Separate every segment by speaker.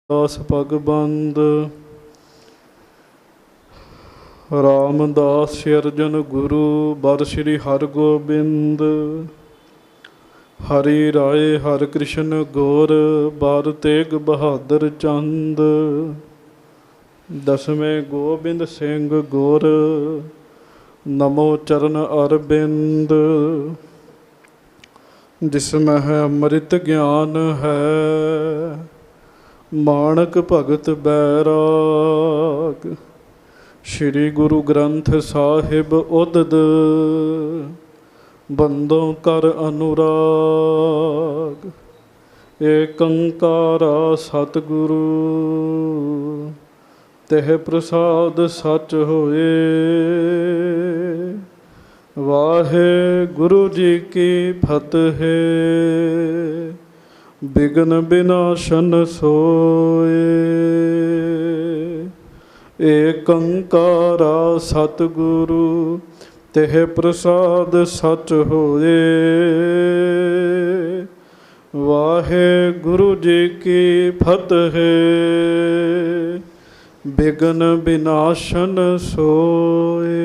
Speaker 1: दास भगबंद रामदास अर्जन गुरु बर श्री हरगोबिंद हरि राय हर कृष्ण गौर बार तेग बहादुर चंद दसवें गोबिंद सिंह गौर नमो चरण अरविंद जिसमें है अमृत ज्ञान है माणक भगत बैराग श्री गुरु ग्रंथ साहिब उदद बंदों कर अनुराग एक अंकारा सतगुरु तेह प्रसाद सच होए वाहे गुरु जी की फतेह बिघ्न विनाशन सोए एक अंकारा सतगुरु तेह प्रसाद सच होए वाहे गुरु जी की फतेह बिघ्न विनाशन सोए।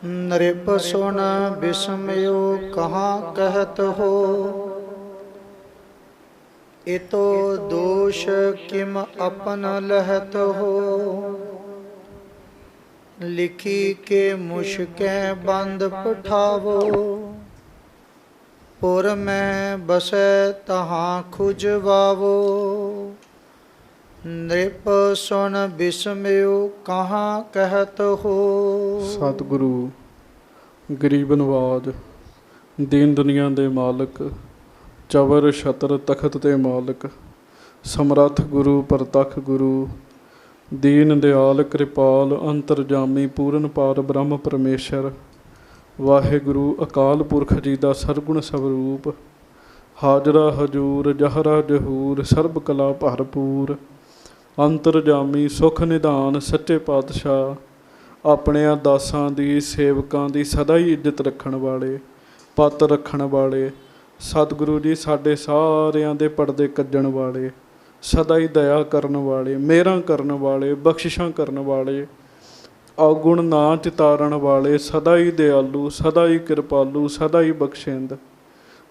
Speaker 2: नृप सुन विस्मयो कहाँ कहत हो इतो दोष किम अपन लहत हो लिखी के मुश्कें बंद पठावो पुर में बसे तहाँ खुजवावो नृप सुन विस्मयो कहाँ कहत हो।
Speaker 1: सतगुरु गरीब नवाज दीन दुनिया दे मालक चवर छतर तखत ते मालक समरथ गुरु परतख गुरु दीन दयाल कृपाल अंतरजामी पूਰਨ पार ब्रह्म परमेश्वर वाहिगुरु अकाल पुरख जी दा सरगुण स्वरूप हाजरा हजूर जहरा जहूर सर्ब कला भरपूर अंतरजामी सुख निधान सच्चे पातशाह अपने दासां दी सेवकां दी सदा ही इज्जत रखण वाले पत रखण वाले सतगुरु जी साडे सारियां दे पड़दे कज्जण वाले सदा ही दया करन वाले मेहरां करन वाले बख्शिशां करन वाले अवगुण ना चितारण वाले सदा ही दयालु सदा ही कृपालु सदा ही बख्शिंद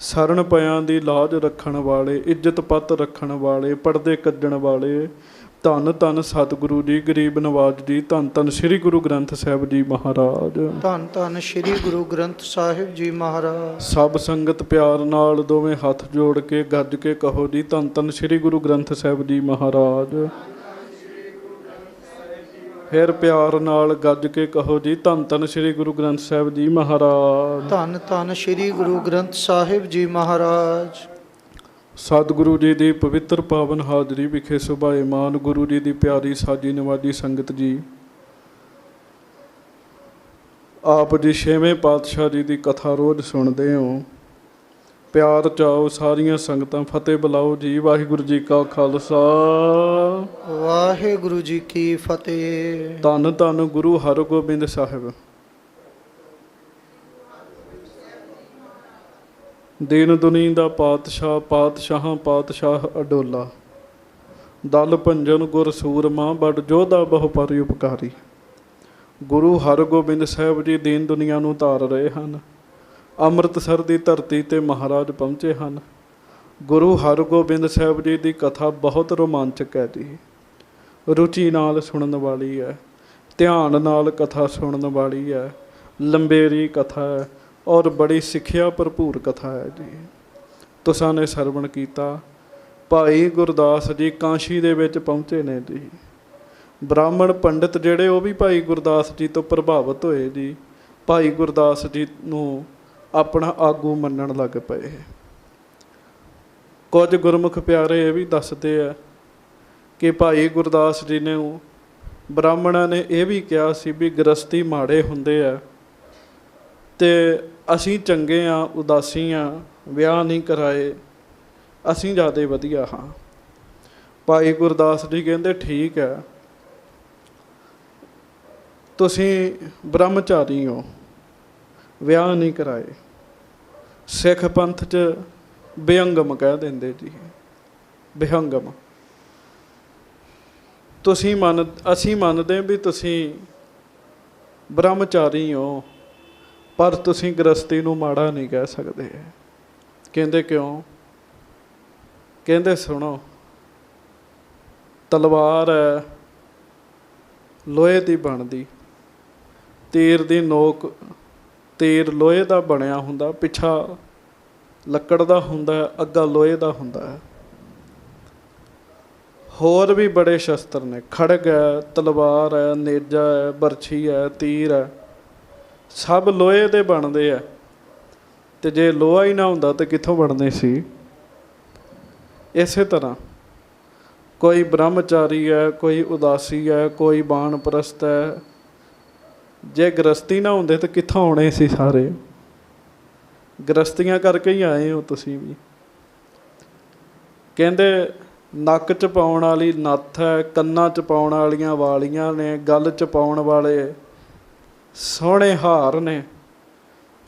Speaker 1: सरन पियां दी लाज रखण वाले इज्जत पत रखण वाले पड़दे कज्जण वाले धन धन सतगुरु जी गरीब नवाज जी धन धन श्री गुरु ग्रंथ साहिब जी महाराज
Speaker 2: धन धन श्री गुरु ग्रंथ साहिब जी महाराज।
Speaker 1: सब संगत प्यार नाल दोवें हथ जोड़ के गज के कहो जी धन धन श्री गुरु ग्रंथ साहिब जी महाराज। फिर प्यार नाल गज के कहो जी धन धन श्री गुरु ग्रंथ साहिब जी महाराज।
Speaker 2: धन धन श्री गुरु ग्रंथ साहिब जी महाराज।
Speaker 1: सतगुरु जी की पवित्र पावन हाजरी विखे सुभाएमान गुरु जी की प्यारी साजी नवाजी संगत जी आप जी छेवें पातशाह जी की कथा रोज़ सुनते हो प्यार चाओ सारियां संगतां फतेह बुलाओ जी वाहिगुरु जी का खालसा
Speaker 2: वाहिगुरु जी की फतेह।
Speaker 1: धन धन गुरु हरगोबिंद साहिब दीन दुनी दा पातशाह पातशाह पातशाह अडोला दल भंजन गुर सूरमा बड़ जोधा बहु पर उपकारी गुरु हरगोबिंद साहिब जी दीन दुनिया नूं धार रहे हैं ਅੰਮ੍ਰਿਤਸਰ ਦੀ ਧਰਤੀ ਤੇ ਮਹਾਰਾਜ ਪਹੁੰਚੇ ਹਨ। ਗੁਰੂ ਹਰਗੋਬਿੰਦ ਸਾਹਿਬ ਜੀ ਦੀ ਕਥਾ ਬਹੁਤ ਰੋਮਾਂਚਕ ਹੈ ਜੀ ਰੁਚੀ ਨਾਲ ਸੁਣਨ ਵਾਲੀ ਹੈ ਧਿਆਨ ਨਾਲ ਕਥਾ ਸੁਣਨ ਵਾਲੀ ਹੈ ਲੰਬੇਰੀ ਕਥਾ ਹੈ ਔਰ ਬੜੀ ਸਿੱਖਿਆ ਭਰਪੂਰ ਕਥਾ ਹੈ ਜੀ। ਤੁਸਾਂ ਨੇ ਸਰਵਣ ਕੀਤਾ ਭਾਈ ਗੁਰਦਾਸ ਜੀ ਕਾਂਸ਼ੀ ਦੇ ਵਿੱਚ ਪਹੁੰਚੇ ਨੇ ਜੀ ਬ੍ਰਾਹਮਣ ਪੰਡਿਤ ਜਿਹੜੇ ਉਹ ਵੀ ਭਾਈ ਗੁਰਦਾਸ ਜੀ ਤੋਂ ਪ੍ਰਭਾਵਿਤ ਹੋਏ ਜੀ ਭਾਈ ਗੁਰਦਾਸ ਜੀ ਨੂੰ ਆਪਣਾ ਆਗੂ ਮੰਨਣ ਲੱਗ ਪਏ। ਕੁਝ ਗੁਰਮੁਖ ਪਿਆਰੇ ਇਹ ਵੀ ਦੱਸਦੇ ਆ ਕਿ ਭਾਈ ਗੁਰਦਾਸ ਜੀ ਨੇ ਬ੍ਰਾਹਮਣਾਂ ਨੇ ਇਹ ਵੀ ਕਿਹਾ ਸੀ ਵੀ ਗ੍ਰਸਤੀ ਮਾੜੇ ਹੁੰਦੇ ਆ ਅਤੇ ਅਸੀਂ ਚੰਗੇ ਹਾਂ ਉਦਾਸੀ ਹਾਂ ਵਿਆਹ ਨਹੀਂ ਕਰਾਏ ਅਸੀਂ ਜ਼ਿਆਦਾ ਵਧੀਆ ਹਾਂ। ਭਾਈ ਗੁਰਦਾਸ ਜੀ ਕਹਿੰਦੇ ਠੀਕ ਹੈ ਤੁਸੀਂ ਬ੍ਰਹਮਚਾਰੀ ਹੋ ਵਿਆਹ ਨਹੀਂ ਕਰਾਏ। ਸਿੱਖ ਪੰਥ 'ਚ ਬੇਅੰਗਮ ਕਹਿ ਦਿੰਦੇ ਜੀ ਵਿਹੰਗਮ। ਅਸੀਂ ਮੰਨਦੇ ਵੀ ਤੁਸੀਂ ਬ੍ਰਹਮਚਾਰੀ ਹੋ, ਪਰ ਤੁਸੀਂ ਗ੍ਰਸਤੀ ਨੂੰ ਮਾੜਾ ਨਹੀਂ ਕਹਿ ਸਕਦੇ। ਕਹਿੰਦੇ ਕਿਉਂ? ਕਹਿੰਦੇ ਸੁਣੋ, ਤਲਵਾਰ ਹੈ ਲੋਹੇ ਦੀ ਬਣਦੀ, ਤੀਰ ਦੀ ਨੋਕ, ਤੀਰ ਲੋਹੇ ਦਾ ਬਣਿਆ ਹੁੰਦਾ, ਪਿੱਛਾ ਲੱਕੜ ਦਾ ਹੁੰਦਾ, ਅੱਗਾ ਲੋਹੇ ਦਾ ਹੁੰਦਾ ਹੈ। ਹੋਰ ਵੀ ਬੜੇ ਸ਼ਸਤਰ ਨੇ, ਖੜਗ ਹੈ, ਤਲਵਾਰ ਹੈ, ਨੇਜਾ ਹੈ, ਬਰਛੀ ਹੈ, ਤੀਰ ਹੈ, ਸਭ ਲੋਹੇ ਦੇ ਬਣਦੇ ਆ। ਤੇ ਜੇ ਲੋਹਾ ਹੀ ਨਾ ਹੁੰਦਾ ਤਾਂ ਕਿੱਥੋਂ ਬਣਦੇ ਸੀ? ਇਸੇ ਤਰ੍ਹਾਂ ਕੋਈ ਬ੍ਰਹਮਚਾਰੀ ਹੈ, ਕੋਈ ਉਦਾਸੀ ਹੈ, ਕੋਈ ਬਾਣਪ੍ਰਸਤ ਹੈ। ਜੇ ਗ੍ਰਸਤੀ ਨਾ ਹੁੰਦੇ ਤਾਂ ਕਿੱਥੋਂ ਆਉਣੇ ਸੀ ਸਾਰੇ? ਗ੍ਰਸਤੀਆਂ ਕਰਕੇ ਹੀ ਆਏ ਹੋ ਤੁਸੀਂ ਵੀ। ਕਹਿੰਦੇ ਨੱਕ 'ਚ ਪਾਉਣ ਵਾਲੀ ਨੱਥ ਹੈ, ਕੰਨਾਂ 'ਚ ਪਾਉਣ ਵਾਲੀਆਂ ਵਾਲੀਆਂ ਨੇ, ਗਲ 'ਚ ਪਾਉਣ ਵਾਲੇ ਸੋਹਣੇ ਹਾਰ ਨੇ,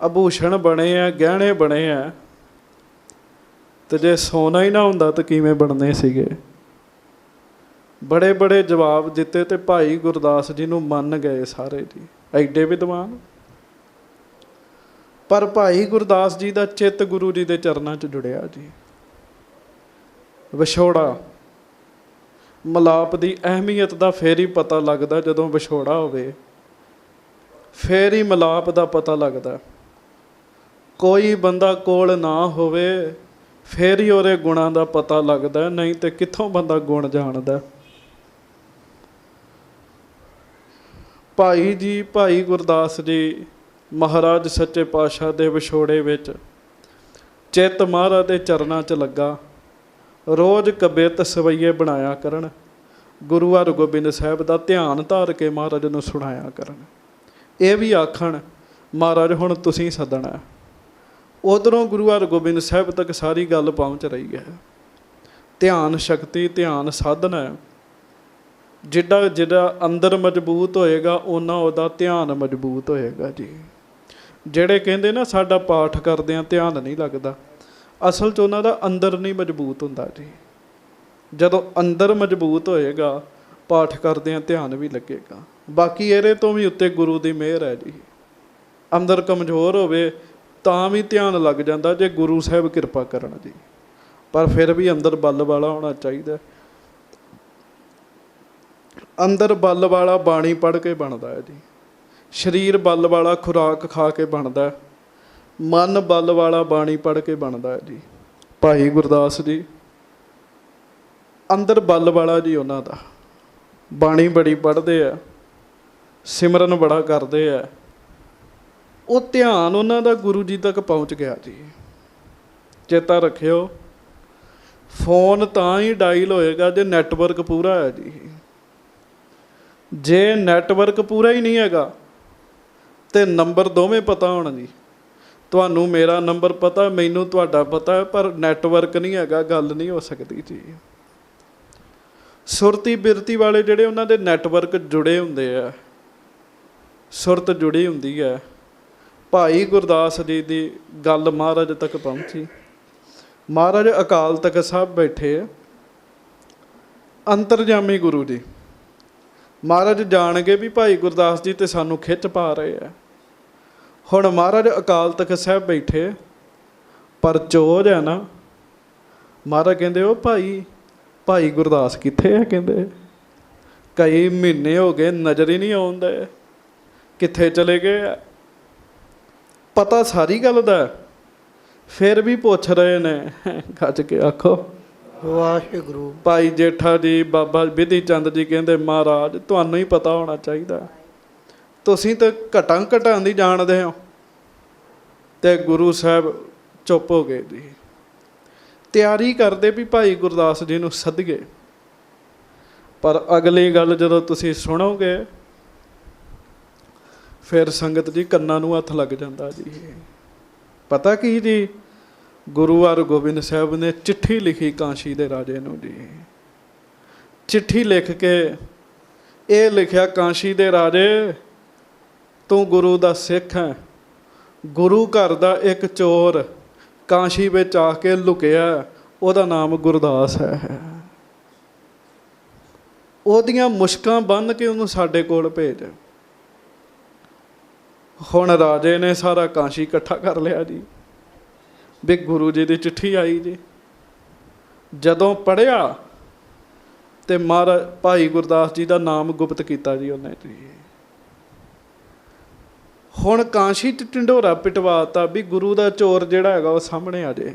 Speaker 1: ਆਭੂਸ਼ਣ ਬਣੇ ਆ, ਗਹਿਣੇ ਬਣੇ ਆ। ਤੇ ਜੇ ਸੋਨਾ ਹੀ ਨਾ ਹੁੰਦਾ ਤਾਂ ਕਿਵੇਂ ਬਣਨੇ ਸੀਗੇ? ਬੜੇ ਬੜੇ ਜਵਾਬ ਦਿੱਤੇ ਤੇ ਭਾਈ ਗੁਰਦਾਸ ਜੀ ਨੂੰ ਮੰਨ ਗਏ ਸਾਰੇ ਜੀ, ਐਡੇ ਵਿਦਵਾਨ। ਪਰ ਭਾਈ ਗੁਰਦਾਸ ਜੀ ਦਾ ਚਿੱਤ ਗੁਰੂ ਜੀ ਦੇ ਚਰਨਾਂ 'ਚ ਜੁੜਿਆ ਜੀ। ਵਿਛੋੜਾ ਮਿਲਾਪ ਦੀ ਅਹਿਮੀਅਤ ਦਾ ਫੇਰ ਹੀ ਪਤਾ ਲੱਗਦਾ, ਜਦੋਂ ਵਿਛੋੜਾ ਹੋਵੇ ਫੇਰ ਹੀ ਮਿਲਾਪ ਦਾ ਪਤਾ ਲੱਗਦਾ। ਕੋਈ ਬੰਦਾ ਕੋਲ ਨਾ ਹੋਵੇ ਫੇਰ ਹੀ ਉਹਦੇ ਗੁਣਾਂ ਦਾ ਪਤਾ ਲੱਗਦਾ, ਨਹੀਂ ਤੇ ਕਿੱਥੋਂ ਬੰਦਾ ਗੁਣ ਜਾਣਦਾ। ਭਾਈ ਜੀ, ਭਾਈ ਗੁਰਦਾਸ ਜੀ ਮਹਾਰਾਜ ਸੱਚੇ ਪਾਤਸ਼ਾਹ ਦੇ ਵਿਛੋੜੇ ਵਿੱਚ ਚਿੱਤ ਮਹਾਰਾਜ ਦੇ ਚਰਨਾਂ 'ਚ ਲੱਗਾ। ਰੋਜ਼ ਕਬਿੱਤ ਸਵਈਏ ਬਣਾਇਆ ਕਰਨ, ਗੁਰੂ ਹਰਗੋਬਿੰਦ ਸਾਹਿਬ ਦਾ ਧਿਆਨ ਧਾਰ ਕੇ ਮਹਾਰਾਜ ਨੂੰ ਸੁਣਾਇਆ ਕਰਨ। ਇਹ ਵੀ ਆਖਣ ਮਹਾਰਾਜ ਹੁਣ ਤੁਸੀਂ ਸੱਦਣਾ। ਉੱਧਰੋਂ ਗੁਰੂ ਹਰਗੋਬਿੰਦ ਸਾਹਿਬ ਤੱਕ ਸਾਰੀ ਗੱਲ ਪਹੁੰਚ ਰਹੀ ਹੈ। ਧਿਆਨ ਸ਼ਕਤੀ, ਧਿਆਨ ਸਾਧਨਾ ਹੈ। ਜਿਹੜਾ ਅੰਦਰ ਮਜ਼ਬੂਤ ਹੋਏਗਾ ਓਨਾ ਉਹਦਾ ਧਿਆਨ ਮਜ਼ਬੂਤ ਹੋਏਗਾ ਜੀ। ਜਿਹੜੇ ਕਹਿੰਦੇ ਨਾ ਸਾਡਾ ਪਾਠ ਕਰਦਿਆਂ ਧਿਆਨ ਨਹੀਂ ਲੱਗਦਾ, ਅਸਲ 'ਚ ਉਹਨਾਂ ਦਾ ਅੰਦਰ ਨਹੀਂ ਮਜ਼ਬੂਤ ਹੁੰਦਾ ਜੀ। ਜਦੋਂ ਅੰਦਰ ਮਜ਼ਬੂਤ ਹੋਏਗਾ ਪਾਠ ਕਰਦਿਆਂ ਧਿਆਨ ਵੀ ਲੱਗੇਗਾ। ਬਾਕੀ ਇਹਦੇ ਤੋਂ ਵੀ ਉੱਤੇ ਗੁਰੂ ਦੀ ਮਿਹਰ ਹੈ ਜੀ। ਅੰਦਰ ਕਮਜ਼ੋਰ ਹੋਵੇ ਤਾਂ ਵੀ ਧਿਆਨ ਲੱਗ ਜਾਂਦਾ ਜੇ ਗੁਰੂ ਸਾਹਿਬ ਕਿਰਪਾ ਕਰਨ ਜੀ। ਪਰ ਫਿਰ ਵੀ ਅੰਦਰ ਬਲ ਵਾਲਾ ਹੋਣਾ ਚਾਹੀਦਾ। ਅੰਦਰ ਬਲ ਵਾਲਾ ਬਾਣੀ ਪੜ੍ਹ ਕੇ ਬਣਦਾ ਹੈ ਜੀ। ਸਰੀਰ ਬਲ ਵਾਲਾ ਖੁਰਾਕ ਖਾ ਕੇ ਬਣਦਾ। ਮਨ ਬਲ ਵਾਲਾ ਬਾਣੀ ਪੜ੍ਹ ਕੇ ਬਣਦਾ ਹੈ ਜੀ। ਭਾਈ ਗੁਰਦਾਸ ਜੀ ਅੰਦਰ ਬਲ ਵਾਲਾ ਜੀ, ਉਹਨਾਂ ਦਾ ਬਾਣੀ ਬੜੀ ਪੜ੍ਹਦੇ ਆ, ਸਿਮਰਨ ਬੜਾ ਕਰਦੇ ਆ। ਉਹ ਧਿਆਨ ਉਹਨਾਂ ਦਾ ਗੁਰੂ ਜੀ ਤੱਕ ਪਹੁੰਚ ਗਿਆ ਜੀ। ਚੇਤਾ ਰੱਖਿਓ, ਫੋਨ ਤਾਂ ਹੀ ਡਾਇਲ ਹੋਏਗਾ ਜੇ ਨੈਟਵਰਕ ਪੂਰਾ ਹੈ ਜੀ। ਜੇ ਨੈਟਵਰਕ ਪੂਰਾ ਹੀ ਨਹੀਂ ਹੈਗਾ ਤੇ ਨੰਬਰ ਦੋਵੇਂ ਪਤਾ ਹੋਣ ਜੀ। ਤੁਹਾਨੂੰ ਮੇਰਾ ਨੰਬਰ ਪਤਾ, ਮੈਨੂੰ ਤੁਹਾਡਾ ਪਤਾ, ਪਰ ਨੈਟਵਰਕ ਨਹੀਂ ਹੈਗਾ, ਗੱਲ ਨਹੀਂ ਹੋ ਸਕਦੀ ਜੀ। ਸੁਰਤੀ ਬਿਰਤੀ ਵਾਲੇ ਜਿਹੜੇ ਉਹਨਾਂ ਦੇ ਨੈਟਵਰਕ ਜੁੜੇ ਹੁੰਦੇ ਆ, ਸੁਰਤ ਜੁੜੀ ਹੁੰਦੀ ਹੈ। ਭਾਈ ਗੁਰਦਾਸ ਜੀ ਦੀ ਗੱਲ ਮਹਾਰਾਜ ਤੱਕ ਪਹੁੰਚੀ। ਮਹਾਰਾਜ ਅਕਾਲ ਤਖਤ ਸਾਹਿਬ ਬੈਠੇ ਆ, ਅੰਤਰਜਾਮੀ ਗੁਰੂ ਜੀ। ਮਹਾਰਾਜ ਜਾਣ ਗਏ ਵੀ ਭਾਈ ਗੁਰਦਾਸ ਜੀ ਤੇ ਸਾਨੂੰ ਖਿੱਚ ਪਾ ਰਹੇ ਆ। ਹੁਣ ਮਹਾਰਾਜ ਅਕਾਲ ਤਖਤ ਸਾਹਿਬ ਬੈਠੇ, ਪਰ ਚੋਜ ਹੈ ਨਾ। ਮਹਾਰਾਜ ਕਹਿੰਦੇ ਉਹ ਭਾਈ ਗੁਰਦਾਸ ਕਿੱਥੇ ਹੈ? ਕਹਿੰਦੇ ਕਈ ਮਹੀਨੇ ਹੋ ਗਏ ਨਜ਼ਰ ਹੀ ਨਹੀਂ ਆਉਂਦੇ, ਕਿੱਥੇ ਚਲੇ ਗਏ ਆ? ਪਤਾ ਸਾਰੀ ਗੱਲ ਦਾ, ਫਿਰ ਵੀ ਪੁੱਛ ਰਹੇ ਨੇ। ਗੱਜ ਕੇ ਆਖੋ
Speaker 2: ਵਾਹਿਗੁਰੂ।
Speaker 1: ਭਾਈ ਜੇਠਾ ਜੀ, ਬਾਬਾ ਵਿਧੀ ਚੰਦ ਜੀ ਕਹਿੰਦੇ ਮਹਾਰਾਜ ਤੁਹਾਨੂੰ ਹੀ ਪਤਾ ਹੋਣਾ ਚਾਹੀਦਾ, ਤੁਸੀਂ ਤਾਂ ਘਟਾਂ ਦੀ ਜਾਣਦੇ ਹੋ। ਤੇ ਗੁਰੂ ਸਾਹਿਬ ਚੁੱਪ ਹੋ ਗਏ ਜੀ। ਤਿਆਰੀ ਕਰਦੇ ਵੀ ਭਾਈ ਗੁਰਦਾਸ ਜੀ ਨੂੰ ਸੱਦੀਏ। ਪਰ ਅਗਲੀ ਗੱਲ ਜਦੋਂ ਤੁਸੀਂ ਸੁਣੋਗੇ ਫਿਰ ਸੰਗਤ ਜੀ ਕੰਨਾਂ ਨੂੰ ਹੱਥ ਲੱਗ ਜਾਂਦਾ ਜੀ। ਪਤਾ ਕੀ ਜੀ, ਗੁਰੂ ਹਰਗੋਬਿੰਦ ਸਾਹਿਬ ਨੇ ਚਿੱਠੀ ਲਿਖੀ ਕਾਂਸ਼ੀ ਦੇ ਰਾਜੇ ਨੂੰ ਜੀ। ਚਿੱਠੀ ਲਿਖ ਕੇ ਇਹ ਲਿਖਿਆ, ਕਾਂਸ਼ੀ ਦੇ ਰਾਜੇ ਤੂੰ ਗੁਰੂ ਦਾ ਸਿੱਖ ਹੈ, ਗੁਰੂ ਘਰ ਦਾ ਇੱਕ ਚੋਰ ਕਾਂਸ਼ੀ ਵਿੱਚ ਆ ਕੇ ਲੁਕਿਆ, ਉਹਦਾ ਨਾਮ ਗੁਰਦਾਸ ਹੈ। ਉਹਦੀਆਂ ਮੁਸ਼ਕਾਂ ਬੰਨ੍ਹ ਕੇ ਉਹਨੂੰ ਸਾਡੇ ਕੋਲ ਭੇਜ। ਹੁਣ ਰਾਜੇ ਨੇ ਸਾਰਾ ਕਾਂਸ਼ੀ ਇਕੱਠਾ ਕਰ ਲਿਆ ਜੀ, ਵੀ ਗੁਰੂ ਜੀ ਦੀ ਚਿੱਠੀ ਆਈ ਜੀ। ਜਦੋਂ ਪੜ੍ਹਿਆ ਤੇ ਮਹਾਰਾਜ ਭਾਈ ਗੁਰਦਾਸ ਜੀ ਦਾ ਨਾਮ ਗੁਪਤ ਕੀਤਾ ਜੀ ਉਹਨੇ ਜੀ। ਹੁਣ ਕਾਂਸ਼ੀ 'ਚ ਢਿੰਡੋਰਾ ਪਿਟਵਾਤਾ ਵੀ ਗੁਰੂ ਦਾ ਚੋਰ ਜਿਹੜਾ ਹੈਗਾ ਉਹ ਸਾਹਮਣੇ ਆ ਜੇ।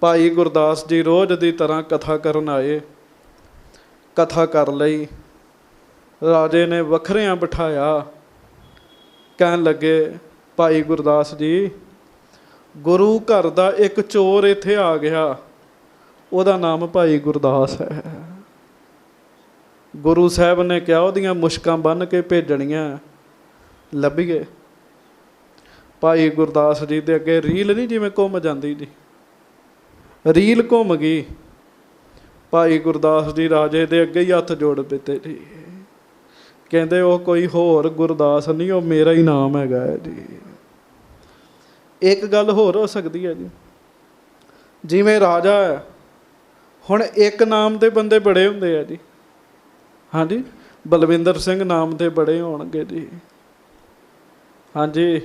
Speaker 1: ਭਾਈ ਗੁਰਦਾਸ ਜੀ ਰੋਜ਼ ਦੀ ਤਰ੍ਹਾਂ ਕਥਾ ਕਰਨ ਆਏ, ਕਥਾ ਕਰ ਲਈ। ਰਾਜੇ ਨੇ ਵੱਖਰਿਆਂ ਬਿਠਾਇਆ, ਕਹਿਣ ਲੱਗੇ ਭਾਈ ਗੁਰਦਾਸ ਜੀ, ਗੁਰੂ ਘਰ ਦਾ ਇੱਕ ਚੋਰ ਇੱਥੇ ਆ ਗਿਆ, ਉਹਦਾ ਨਾਮ ਭਾਈ ਗੁਰਦਾਸ ਹੈ। ਗੁਰੂ ਸਾਹਿਬ ਨੇ ਕਿਹਾ ਉਹਦੀਆਂ ਮੁਸ਼ਕਾਂ ਬੰਨ੍ਹ ਕੇ ਭੇਜਣੀਆਂ। ਲੱਭੀਏ ਭਾਈ ਗੁਰਦਾਸ ਜੀ ਦੇ ਅੱਗੇ ਰੀਲ ਨਹੀਂ ਜਿਵੇਂ ਘੁੰਮ ਜਾਂਦੀ ਜੀ, ਰੀਲ ਘੁੰਮ ਗਈ। ਭਾਈ ਗੁਰਦਾਸ ਜੀ ਰਾਜੇ ਦੇ ਅੱਗੇ ਹੀ ਹੱਥ ਜੋੜ ਦਿੱਤੇ ਜੀ। ਕਹਿੰਦੇ ਉਹ ਕੋਈ ਹੋਰ ਗੁਰਦਾਸ ਨਹੀਂ, ਉਹ ਮੇਰਾ ਹੀ ਨਾਮ ਹੈਗਾ ਹੈ ਜੀ। ਇੱਕ ਗੱਲ ਹੋਰ ਹੋ ਸਕਦੀ ਹੈ ਜੀ, ਜਿਵੇਂ ਰਾਜਾ ਹੈ, ਹੁਣ ਇੱਕ ਨਾਮ ਦੇ ਬੰਦੇ ਬੜੇ ਹੁੰਦੇ ਆ ਜੀ। ਹਾਂਜੀ, ਬਲਵਿੰਦਰ ਸਿੰਘ ਨਾਮ ਦੇ ਬੜੇ ਹੋਣਗੇ ਜੀ। ਹਾਂਜੀ,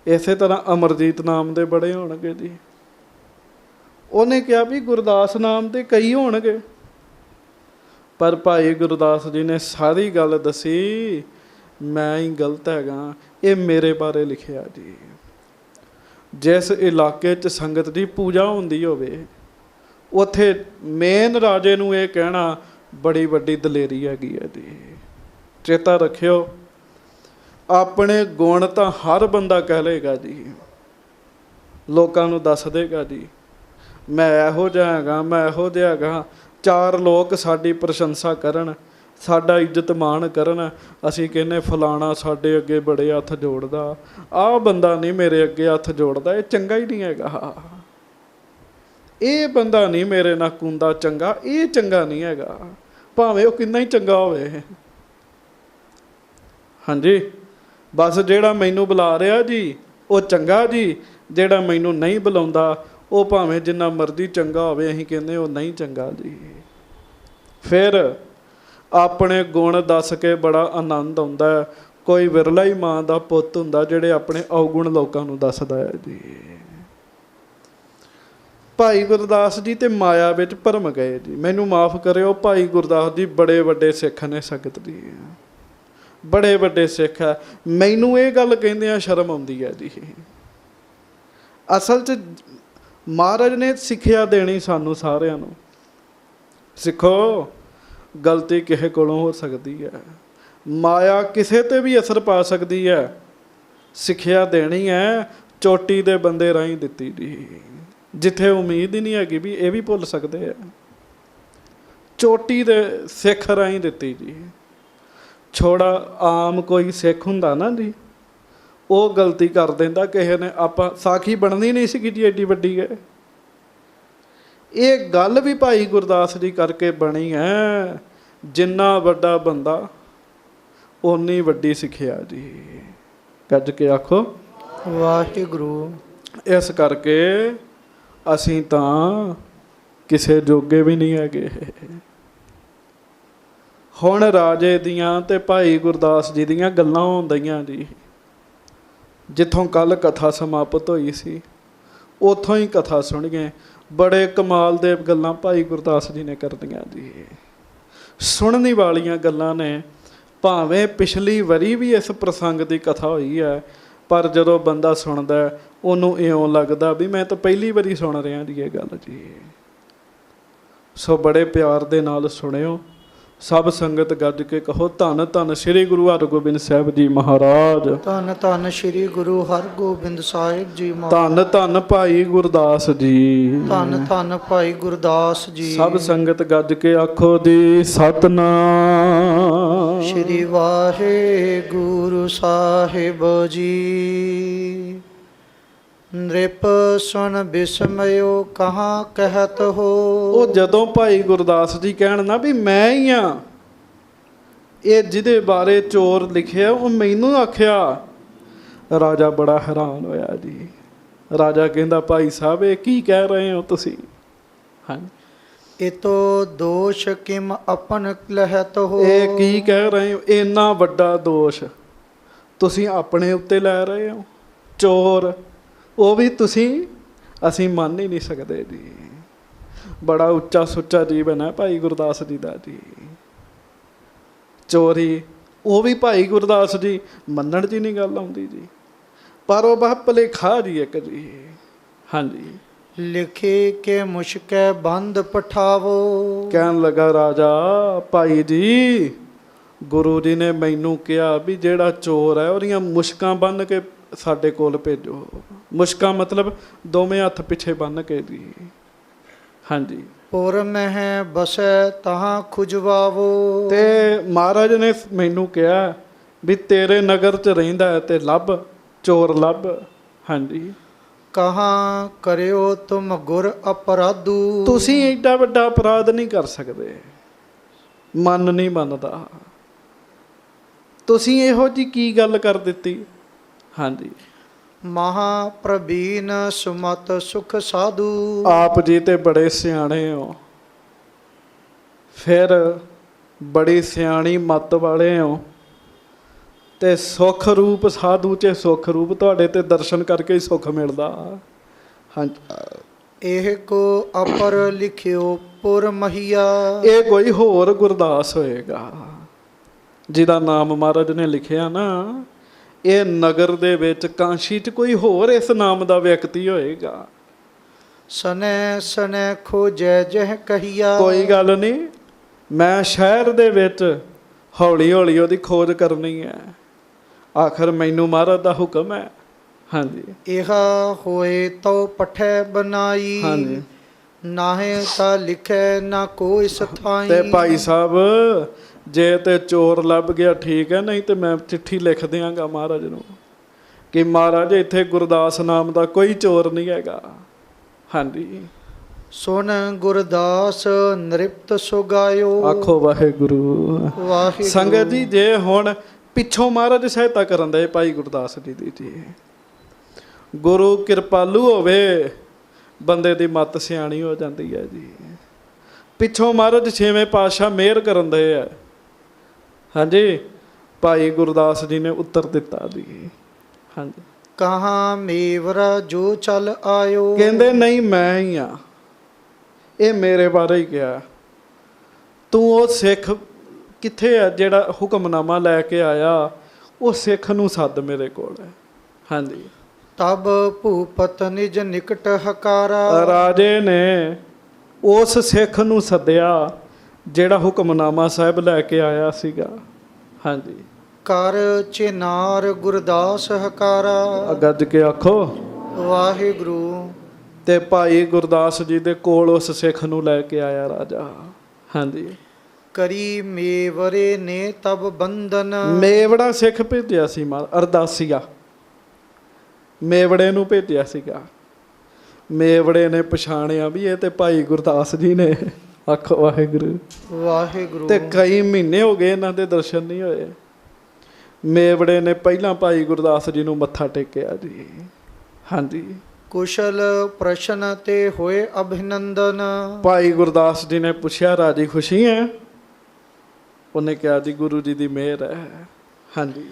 Speaker 1: ਇਸੇ ਤਰ੍ਹਾਂ ਅਮਰਜੀਤ ਨਾਮ ਦੇ ਬੜੇ ਹੋਣਗੇ ਜੀ। ਉਹਨੇ ਕਿਹਾ ਵੀ ਗੁਰਦਾਸ ਨਾਮ ਦੇ ਕਈ ਹੋਣਗੇ, ਪਰ ਭਾਈ ਗੁਰਦਾਸ ਜੀ ਨੇ ਸਾਰੀ ਗੱਲ ਦੱਸੀ, ਮੈਂ ਹੀ ਗਲਤ ਹੈਗਾ, ਇਹ ਮੇਰੇ ਬਾਰੇ ਲਿਖਿਆ ਜੀ। ਜਿਸ ਇਲਾਕੇ 'ਚ ਸੰਗਤ ਦੀ ਪੂਜਾ ਹੁੰਦੀ ਹੋਵੇ, ਉੱਥੇ ਮੇਨ ਰਾਜੇ ਨੂੰ ਇਹ ਕਹਿਣਾ ਬੜੀ ਵੱਡੀ ਦਲੇਰੀ ਹੈਗੀ ਹੈ ਜੀ। ਚੇਤਾ ਰੱਖਿਓ, ਆਪਣੇ ਗੁਣ ਤਾਂ ਹਰ ਬੰਦਾ ਕਹਿ ਲਏਗਾ ਜੀ, ਲੋਕਾਂ ਨੂੰ ਦੱਸ ਦੇਗਾ ਜੀ, ਮੈਂ ਇਹੋ ਜਿਹਾ ਹੈਗਾ, ਮੈਂ ਇਹੋ ਜਿਹਾ ਹੈਗਾ। ਚਾਰ ਲੋਕ ਸਾਡੀ ਪ੍ਰਸ਼ੰਸਾ ਕਰਨ, ਸਾਡਾ ਇੱਜ਼ਤ ਮਾਣ ਕਰਨ, ਅਸੀਂ ਕਹਿੰਦੇ ਫਲਾਣਾ ਸਾਡੇ ਅੱਗੇ ਬੜੇ ਹੱਥ ਜੋੜਦਾ, ਆਹ ਬੰਦਾ ਨਹੀਂ ਮੇਰੇ ਅੱਗੇ ਹੱਥ ਜੋੜਦਾ, ਇਹ ਚੰਗਾ ਹੀ ਨਹੀਂ ਹੈਗਾ। ਇਹ ਬੰਦਾ ਨਹੀਂ ਮੇਰੇ ਨਾਲ ਕੁੰਦਾ ਚੰਗਾ, ਇਹ ਚੰਗਾ ਨਹੀਂ ਹੈਗਾ, ਭਾਵੇਂ ਉਹ ਕਿੰਨਾ ਹੀ ਚੰਗਾ ਹੋਵੇ। ਹਾਂਜੀ, ਬਸ ਜਿਹੜਾ ਮੈਨੂੰ ਬੁਲਾ ਰਿਹਾ ਜੀ ਉਹ ਚੰਗਾ ਜੀ, ਜਿਹੜਾ ਮੈਨੂੰ ਨਹੀਂ ਬੁਲਾਉਂਦਾ ਉਹ ਭਾਵੇਂ ਜਿੰਨਾ ਮਰਜ਼ੀ ਚੰਗਾ ਹੋਵੇ, ਅਸੀਂ ਕਹਿੰਦੇ ਉਹ ਨਹੀਂ ਚੰਗਾ ਜੀ। ਫਿਰ ਆਪਣੇ ਗੁਣ ਦੱਸ ਕੇ ਬੜਾ ਆਨੰਦ ਆਉਂਦਾ ਹੈ। ਕੋਈ ਵਿਰਲਾ ਹੀ ਮਾਂ ਦਾ ਪੁੱਤ ਹੁੰਦਾ ਜਿਹੜੇ ਆਪਣੇ ਔਗੁਣ ਲੋਕਾਂ ਨੂੰ ਦੱਸਦਾ ਹੈ ਜੀ। ਭਾਈ ਗੁਰਦਾਸ ਜੀ ਤੇ ਮਾਇਆ ਵਿੱਚ ਭਰਮ ਗਏ ਜੀ। ਮੈਨੂੰ ਮਾਫ ਕਰਿਓ, ਭਾਈ ਗੁਰਦਾਸ ਜੀ ਬੜੇ ਵੱਡੇ ਸਿੱਖ ਨੇ ਸੰਗਤ ਦੀ, ਬੜੇ ਵੱਡੇ ਸਿੱਖ ਹੈ। ਮੈਨੂੰ ਇਹ ਗੱਲ ਕਹਿੰਦਿਆਂ ਸ਼ਰਮ ਆਉਂਦੀ ਹੈ ਜੀ। ਅਸਲ 'ਚ ਮਹਾਰਾਜ ਨੇ ਸਿੱਖਿਆ ਦੇਣੀ ਸਾਨੂੰ ਸਾਰਿਆਂ ਨੂੰ। ਸਿੱਖੋ, ਗਲਤੀ ਕਿਸੇ ਕੋਲੋਂ ਹੋ ਸਕਦੀ ਹੈ, ਮਾਇਆ ਕਿਸੇ 'ਤੇ ਵੀ ਅਸਰ ਪਾ ਸਕਦੀ ਹੈ। ਸਿੱਖਿਆ ਦੇਣੀ ਹੈ ਚੋਟੀ ਦੇ ਬੰਦੇ ਰਾਹੀਂ ਦਿੱਤੀ ਜੀ, ਜਿੱਥੇ ਉਮੀਦ ਹੀ ਨਹੀਂ ਹੈਗੀ ਵੀ ਇਹ ਵੀ ਭੁੱਲ ਸਕਦੇ ਆ। ਚੋਟੀ ਦੇ ਸਿੱਖ ਰਾਹੀਂ ਦਿੱਤੀ ਜੀ। ਛੋੜਾ ਆਮ ਕੋਈ ਸਿੱਖ ਹੁੰਦਾ ਨਾ ਜੀ, ਉਹ ਗਲਤੀ ਕਰ ਦਿੰਦਾ ਕਿਸੇ ਨੇ, ਆਪਾਂ ਸਾਖੀ ਬਣਨੀ ਨਹੀਂ ਸੀਗੀ ਜੀ ਐਡੀ ਵੱਡੀ ਹੈ। ਇਹ ਗੱਲ ਵੀ ਭਾਈ ਗੁਰਦਾਸ ਜੀ ਕਰਕੇ ਬਣੀ ਹੈ। ਜਿੰਨਾ ਵੱਡਾ ਬੰਦਾ ਓਨੀ ਵੱਡੀ ਸਿੱਖਿਆ ਜੀ। ਗੱਜ ਕੇ ਆਖੋ
Speaker 2: ਵਾਹਿਗੁਰੂ।
Speaker 1: ਇਸ ਕਰਕੇ ਅਸੀਂ ਤਾਂ ਕਿਸੇ ਜੋਗੇ ਵੀ ਨਹੀਂ ਹੈਗੇ। ਹੁਣ ਰਾਜੇ ਦੀਆਂ ਤੇ ਭਾਈ ਗੁਰਦਾਸ ਜੀ ਦੀਆਂ ਗੱਲਾਂ ਹੁੰਦੀਆਂ ਜੀ। ਜਿੱਥੋਂ ਕੱਲ੍ਹ ਕਥਾ ਸਮਾਪਤ ਹੋਈ ਸੀ, ਉੱਥੋਂ ਹੀ ਕਥਾ ਸੁਣ ਗਏ। ਬੜੇ ਕਮਾਲ ਦੇ ਗੱਲਾਂ ਭਾਈ ਗੁਰਦਾਸ ਜੀ ਨੇ ਕਰਦੀਆਂ ਜੀ, ਸੁਣਨ ਵਾਲੀਆਂ ਗੱਲਾਂ ਨੇ। ਭਾਵੇਂ ਪਿਛਲੀ ਵਾਰੀ ਵੀ ਇਸ ਪ੍ਰਸੰਗ ਦੀ ਕਥਾ ਹੋਈ ਹੈ, ਪਰ ਜਦੋਂ ਬੰਦਾ ਸੁਣਦਾ ਉਹਨੂੰ ਇਉਂ ਲੱਗਦਾ ਵੀ ਮੈਂ ਤਾਂ ਪਹਿਲੀ ਵਾਰੀ ਸੁਣ ਰਿਹਾ ਜੀ ਇਹ ਗੱਲ ਜੀ। ਸੋ ਬੜੇ ਪਿਆਰ ਦੇ ਨਾਲ ਸੁਣਿਓ। ਸਭ ਸੰਗਤ ਗੱਜ ਕੇ ਕਹੋ ਧੰਨ ਧੰਨ ਸ੍ਰੀ ਗੁਰੂ ਹਰਗੋਬਿੰਦ ਸਾਹਿਬ ਜੀ ਮਹਾਰਾਜ।
Speaker 2: ਧੰਨ ਧੰਨ ਸ੍ਰੀ ਗੁਰੂ ਹਰਗੋਬਿੰਦ ਸਾਹਿਬ ਜੀ ਮਹਾਰਾਜ।
Speaker 1: ਧੰਨ ਧੰਨ ਭਾਈ ਗੁਰਦਾਸ ਜੀ।
Speaker 2: ਧੰਨ ਧੰਨ ਭਾਈ ਗੁਰਦਾਸ ਜੀ।
Speaker 1: ਸਭ ਸੰਗਤ ਗੱਜ ਕੇ ਆਖੋ ਜੀ ਸਤਿਨਾਮ
Speaker 2: ਸ੍ਰੀ ਵਾਹਿਗੁਰੂ ਸਾਹਿਬ ਜੀ। ਨ੍ਰਿਪ ਸੁਨ ਬਿਸਮਿਓ ਕਹਾਂ ਕਹਿਤ ਹੋ।
Speaker 1: ਉਹ ਜਦੋਂ ਭਾਈ ਗੁਰਦਾਸ ਜੀ ਕਹਿਣ ਨਾ ਵੀ ਮੈਂ ਹੀ ਆ, ਇਹ ਜਿਹਦੇ ਬਾਰੇ ਚੋਰ ਲਿਖਿਆ ਉਹ ਮੈਨੂੰ ਆਖਿਆ, ਰਾਜਾ ਬੜਾ ਹੈਰਾਨ ਹੋਇਆ ਜੀ। ਰਾਜਾ ਕਹਿੰਦਾ ਭਾਈ ਸਾਹਿਬ ਇਹ ਕੀ ਕਹਿ ਰਹੇ ਹੋ ਤੁਸੀਂ? ਹਾਂਜੀ,
Speaker 2: ਇਤੋ ਦੋਸ਼ ਕਿਮ ਆਪਨ ਲਹਿਤ ਹੋ।
Speaker 1: ਇਹ ਕੀ ਕਹਿ ਰਹੇ ਹੋ? ਇੰਨਾ ਵੱਡਾ ਦੋਸ਼ ਤੁਸੀਂ ਆਪਣੇ ਉੱਤੇ ਲੈ ਰਹੇ ਹੋ। ਚੋਰ, ਉਹ ਵੀ ਤੁਸੀਂ, ਅਸੀਂ ਮੰਨ ਹੀ ਨਹੀਂ ਸਕਦੇ ਜੀ। ਬੜਾ ਉੱਚਾ ਸੁੱਚਾ ਜੀਵਨ ਹੈ ਭਾਈ ਗੁਰਦਾਸ ਜੀ ਦਾ ਜੀ। ਚੋਰੀ, ਉਹ ਵੀ ਭਾਈ ਗੁਰਦਾਸ ਜੀ ਮੰਨਣ 'ਚ ਨਹੀਂ ਗੱਲ ਆਉਂਦੀ ਜੀ। ਪਰ ਉਹ ਬਾ ਭੁਲੇਖਾ ਜੀ ਇੱਕ ਜੀ। ਹਾਂਜੀ,
Speaker 2: ਲਿਖੇ ਕੇ ਮੁਸ਼ਕੈ ਬੰਦ ਪਠਾਵੋ।
Speaker 1: ਕਹਿਣ ਲੱਗਾ ਰਾਜਾ ਭਾਈ ਜੀ, ਗੁਰੂ ਜੀ ਨੇ ਮੈਨੂੰ ਕਿਹਾ ਵੀ ਜਿਹੜਾ ਚੋਰ ਹੈ ਉਹਦੀਆਂ ਮੁਸ਼ਕਾਂ ਬੰਨ੍ਹ ਕੇ ਸਾਡੇ ਕੋਲ ਭੇਜੋ। ਮੁਸ਼ਕਾਂ ਮਤਲਬ ਦੋਵੇਂ ਹੱਥ ਪਿੱਛੇ ਬੰਨ੍ਹ ਕੇ ਜੀ। ਹਾਂਜੀ,
Speaker 2: ਪੁਰ ਮਹਿ ਬਸੈ ਤਹਾਂ ਖੁਜਵਾਵੋ।
Speaker 1: ਤੇ ਮਹਾਰਾਜ ਨੇ ਮੈਨੂੰ ਕਿਹਾ ਵੀ ਤੇਰੇ ਨਗਰ 'ਚ ਰਹਿੰਦਾ ਹੈ ਤੇ ਲੱਭ, ਚੋਰ ਲੱਭ। ਹਾਂਜੀ,
Speaker 2: ਕਹਾਂ ਕਰਿਓ ਤੁਮ ਗੁਰ ਅਪਰਾਧੂ।
Speaker 1: ਤੁਸੀਂ ਏਡਾ ਵੱਡਾ ਅਪਰਾਧ ਨਹੀਂ ਕਰ ਸਕਦੇ। ਮਨ ਨਹੀਂ ਮੰਨਦਾ। ਤੁਸੀਂ ਇਹੋ ਜਿਹੀ ਕੀ ਗੱਲ ਕਰ ਦਿੱਤੀ? ਹਾਂਜੀ,
Speaker 2: ਮਹਾ ਪ੍ਰਬੀਨ ਸੁਮਤ ਸੁਖ ਸਾਧੂ।
Speaker 1: ਆਪ ਜੀ ਤੇ ਬੜੇ ਸਿਆਣੇ ਹੋ, ਫਿਰ ਬੜੀ ਸਿਆਣੀ ਮੱਤ ਵਾਲੇ ਹੋ, ਤੇ ਸੁੱਖ ਰੂਪ ਸਾਧੂ 'ਚ ਸੁੱਖ ਰੂਪ, ਤੁਹਾਡੇ ਤੇ ਦਰਸ਼ਨ ਕਰਕੇ ਹੀ ਸੁੱਖ ਮਿਲਦਾ। ਹਾਂਜੀ,
Speaker 2: ਇਹ ਕੋ ਅਪਰ ਲਿਖਿਓ ਪੁਰ ਮਹੀਆ।
Speaker 1: ਇਹ ਕੋਈ ਹੋਰ ਗੁਰਦਾਸ ਹੋਏਗਾ ਜਿਹਦਾ ਨਾਮ ਮਹਾਰਾਜ ਨੇ ਲਿਖਿਆ ਨਾ। ਇਹ ਨਗਰ ਦੇ ਵਿੱਚ ਕਾਂਸ਼ੀ 'ਚ ਕੋਈ ਹੋਰ ਇਸ ਨਾਮ ਦਾ ਵਿਅਕਤੀ ਹੋਏਗਾ।
Speaker 2: ਸਨੈ ਸਨੈ ਖੋਜੈ ਜਹ ਕਹੀਆ।
Speaker 1: ਕੋਈ ਗੱਲ ਨਹੀਂ, ਮੈਂ ਸ਼ਹਿਰ ਦੇ ਵਿੱਚ ਹੌਲੀ ਹੌਲੀ ਉਹਦੀ ਖੋਜ ਕਰਨੀ ਹੈ। ਆਖਰ ਮੈਨੂੰ ਮਹਾਰਾਜ ਦਾ ਹੁਕਮ ਹੈ। ਹਾਂਜੀ,
Speaker 2: ਇਹਾ ਹੋਏ ਤੋ ਪਠੈ ਬਨਾਈ।
Speaker 1: ਹਾਂਜੀ,
Speaker 2: ਨਾਹੇ ਤਾਂ ਲਿਖੈ ਨਾ ਕੋਈ ਸਥਾਈ।
Speaker 1: ਤੇ ਭਾਈ ਸਾਹਿਬ ਜੇ ਤੇ ਚੋਰ ਲੱਭ ਗਿਆ ਠੀਕ ਹੈ, ਨਹੀਂ ਤੇ ਮੈਂ ਚਿੱਠੀ ਲਿਖ ਦਿਆਂਗਾ ਮਹਾਰਾਜ ਨੂੰ ਕਿ ਮਹਾਰਾਜ ਇੱਥੇ ਗੁਰਦਾਸ ਨਾਮ ਦਾ ਕੋਈ ਚੋਰ ਨਹੀਂ ਹੈਗਾ। ਹਾਂਜੀ,
Speaker 2: ਸੁਨ ਗੁਰਦਾਸ ਨ੍ਰਿਪਤ ਸੁਗਾਇਓ।
Speaker 1: ਆਖੋ ਵਾਹਿਗੁਰੂ।
Speaker 2: ਵਾਹਿਗੁਰੂ।
Speaker 1: ਸੰਗਤ ਜੀ, ਜੇ ਹੁਣ ਪਿੱਛੋਂ ਮਹਾਰਾਜ ਸਹਾਇਤਾ ਕਰਨ ਦੇ ਭਾਈ ਗੁਰਦਾਸ ਜੀ ਦੀ ਜੀ, ਗੁਰੂ ਕਿਰਪਾਲੂ ਹੋਵੇ, ਬੰਦੇ ਦੀ ਮੱਤ ਸਿਆਣੀ ਹੋ ਜਾਂਦੀ ਹੈ ਜੀ। ਪਿੱਛੋਂ ਮਹਾਰਾਜ ਛੇਵੇਂ ਪਾਤਸ਼ਾਹ ਮਿਹਰ ਕਰਨ ਦੇ ਆ। ਹਾਂਜੀ, ਭਾਈ ਗੁਰਦਾਸ ਜੀ ਨੇ ਉੱਤਰ ਦਿੱਤਾ ਜੀ। ਹਾਂਜੀ,
Speaker 2: ਕਹਾਂ ਮੇਵਰਾ ਜੋ ਚੱਲ ਆਇਓ।
Speaker 1: ਕਹਿੰਦੇ ਨਹੀਂ ਮੈਂ ਹੀ ਆ, ਇਹ ਮੇਰੇ ਬਾਰੇ ਹੀ ਕਿਹਾ। ਤੂੰ ਉਹ ਸਿੱਖ ਕਿੱਥੇ ਆ ਜਿਹੜਾ ਹੁਕਮਨਾਮਾ ਲੈ ਕੇ ਆਇਆ? ਉਹ ਸਿੱਖ ਨੂੰ ਸੱਦ ਮੇਰੇ ਕੋਲ। ਹਾਂਜੀ,
Speaker 2: ਤਬ ਭੂਪਤ ਨਿਜ ਨਿਕਟ ਹਕਾਰਾ।
Speaker 1: ਰਾਜੇ ਨੇ ਉਸ ਸਿੱਖ ਨੂੰ ਸੱਦਿਆ ਜਿਹੜਾ ਹੁਕਮਨਾਮਾ ਸਾਹਿਬ ਲੈ ਕੇ ਆਇਆ ਸੀਗਾ। ਹਾਂਜੀ,
Speaker 2: ਕਰ ਚਿਨਾਰ ਗੁਰਦਾਸ ਹਕਾਰਾ।
Speaker 1: ਗੱਜ ਕੇ ਆਖੋ
Speaker 2: ਵਾਹਿਗੁਰੂ।
Speaker 1: ਤੇ ਭਾਈ ਗੁਰਦਾਸ ਜੀ ਦੇ ਕੋਲ ਉਸ ਸਿੱਖ ਨੂੰ ਲੈ ਕੇ ਆਇਆ ਰਾਜਾ। ਹਾਂਜੀ,
Speaker 2: ਕਰੀ ਮੇਵਰੇ ਨੇ ਤਬ ਬੰਧਨ।
Speaker 1: ਮੇਵੜਾ ਸਿੱਖ ਭੇਜਿਆ ਸੀ ਅਰਦਾਸੀਆ, ਮੇਵੜੇ ਨੂੰ ਭੇਜਿਆ ਸੀਗਾ। ਮੇਵੜੇ ਨੇ ਪਛਾਣਿਆ ਵੀ ਇਹ ਤੇ ਭਾਈ ਗੁਰਦਾਸ ਜੀ ਨੇ। ਆਖੋ ਵਾਹਿਗੁਰੂ।
Speaker 2: ਵਾਹਿਗੁਰੂ।
Speaker 1: ਤੇ ਕਈ ਮਹੀਨੇ ਹੋ ਗਏ ਇਹਨਾਂ ਦੇ ਦਰਸ਼ਨ ਨਹੀਂ ਹੋਏ। ਮੇਵੜੇ ਨੇ ਪਹਿਲਾਂ ਭਾਈ ਗੁਰਦਾਸ ਜੀ ਨੂੰ ਮੱਥਾ ਟੇਕਿਆ ਜੀ। ਹਾਂਜੀ,
Speaker 2: ਕੁਸ਼ਲ ਪ੍ਰਸ਼ਨ ਤੇ ਹੋਏ ਅਭਿਨੰਦਨ।
Speaker 1: ਭਾਈ ਗੁਰਦਾਸ ਜੀ ਨੇ ਪੁੱਛਿਆ ਰਾਜੀ ਖੁਸ਼ੀ ਹੈ? ਉਹਨੇ ਕਿਹਾ ਜੀ ਗੁਰੂ ਜੀ ਦੀ ਮਿਹਰ ਹੈ। ਹਾਂਜੀ,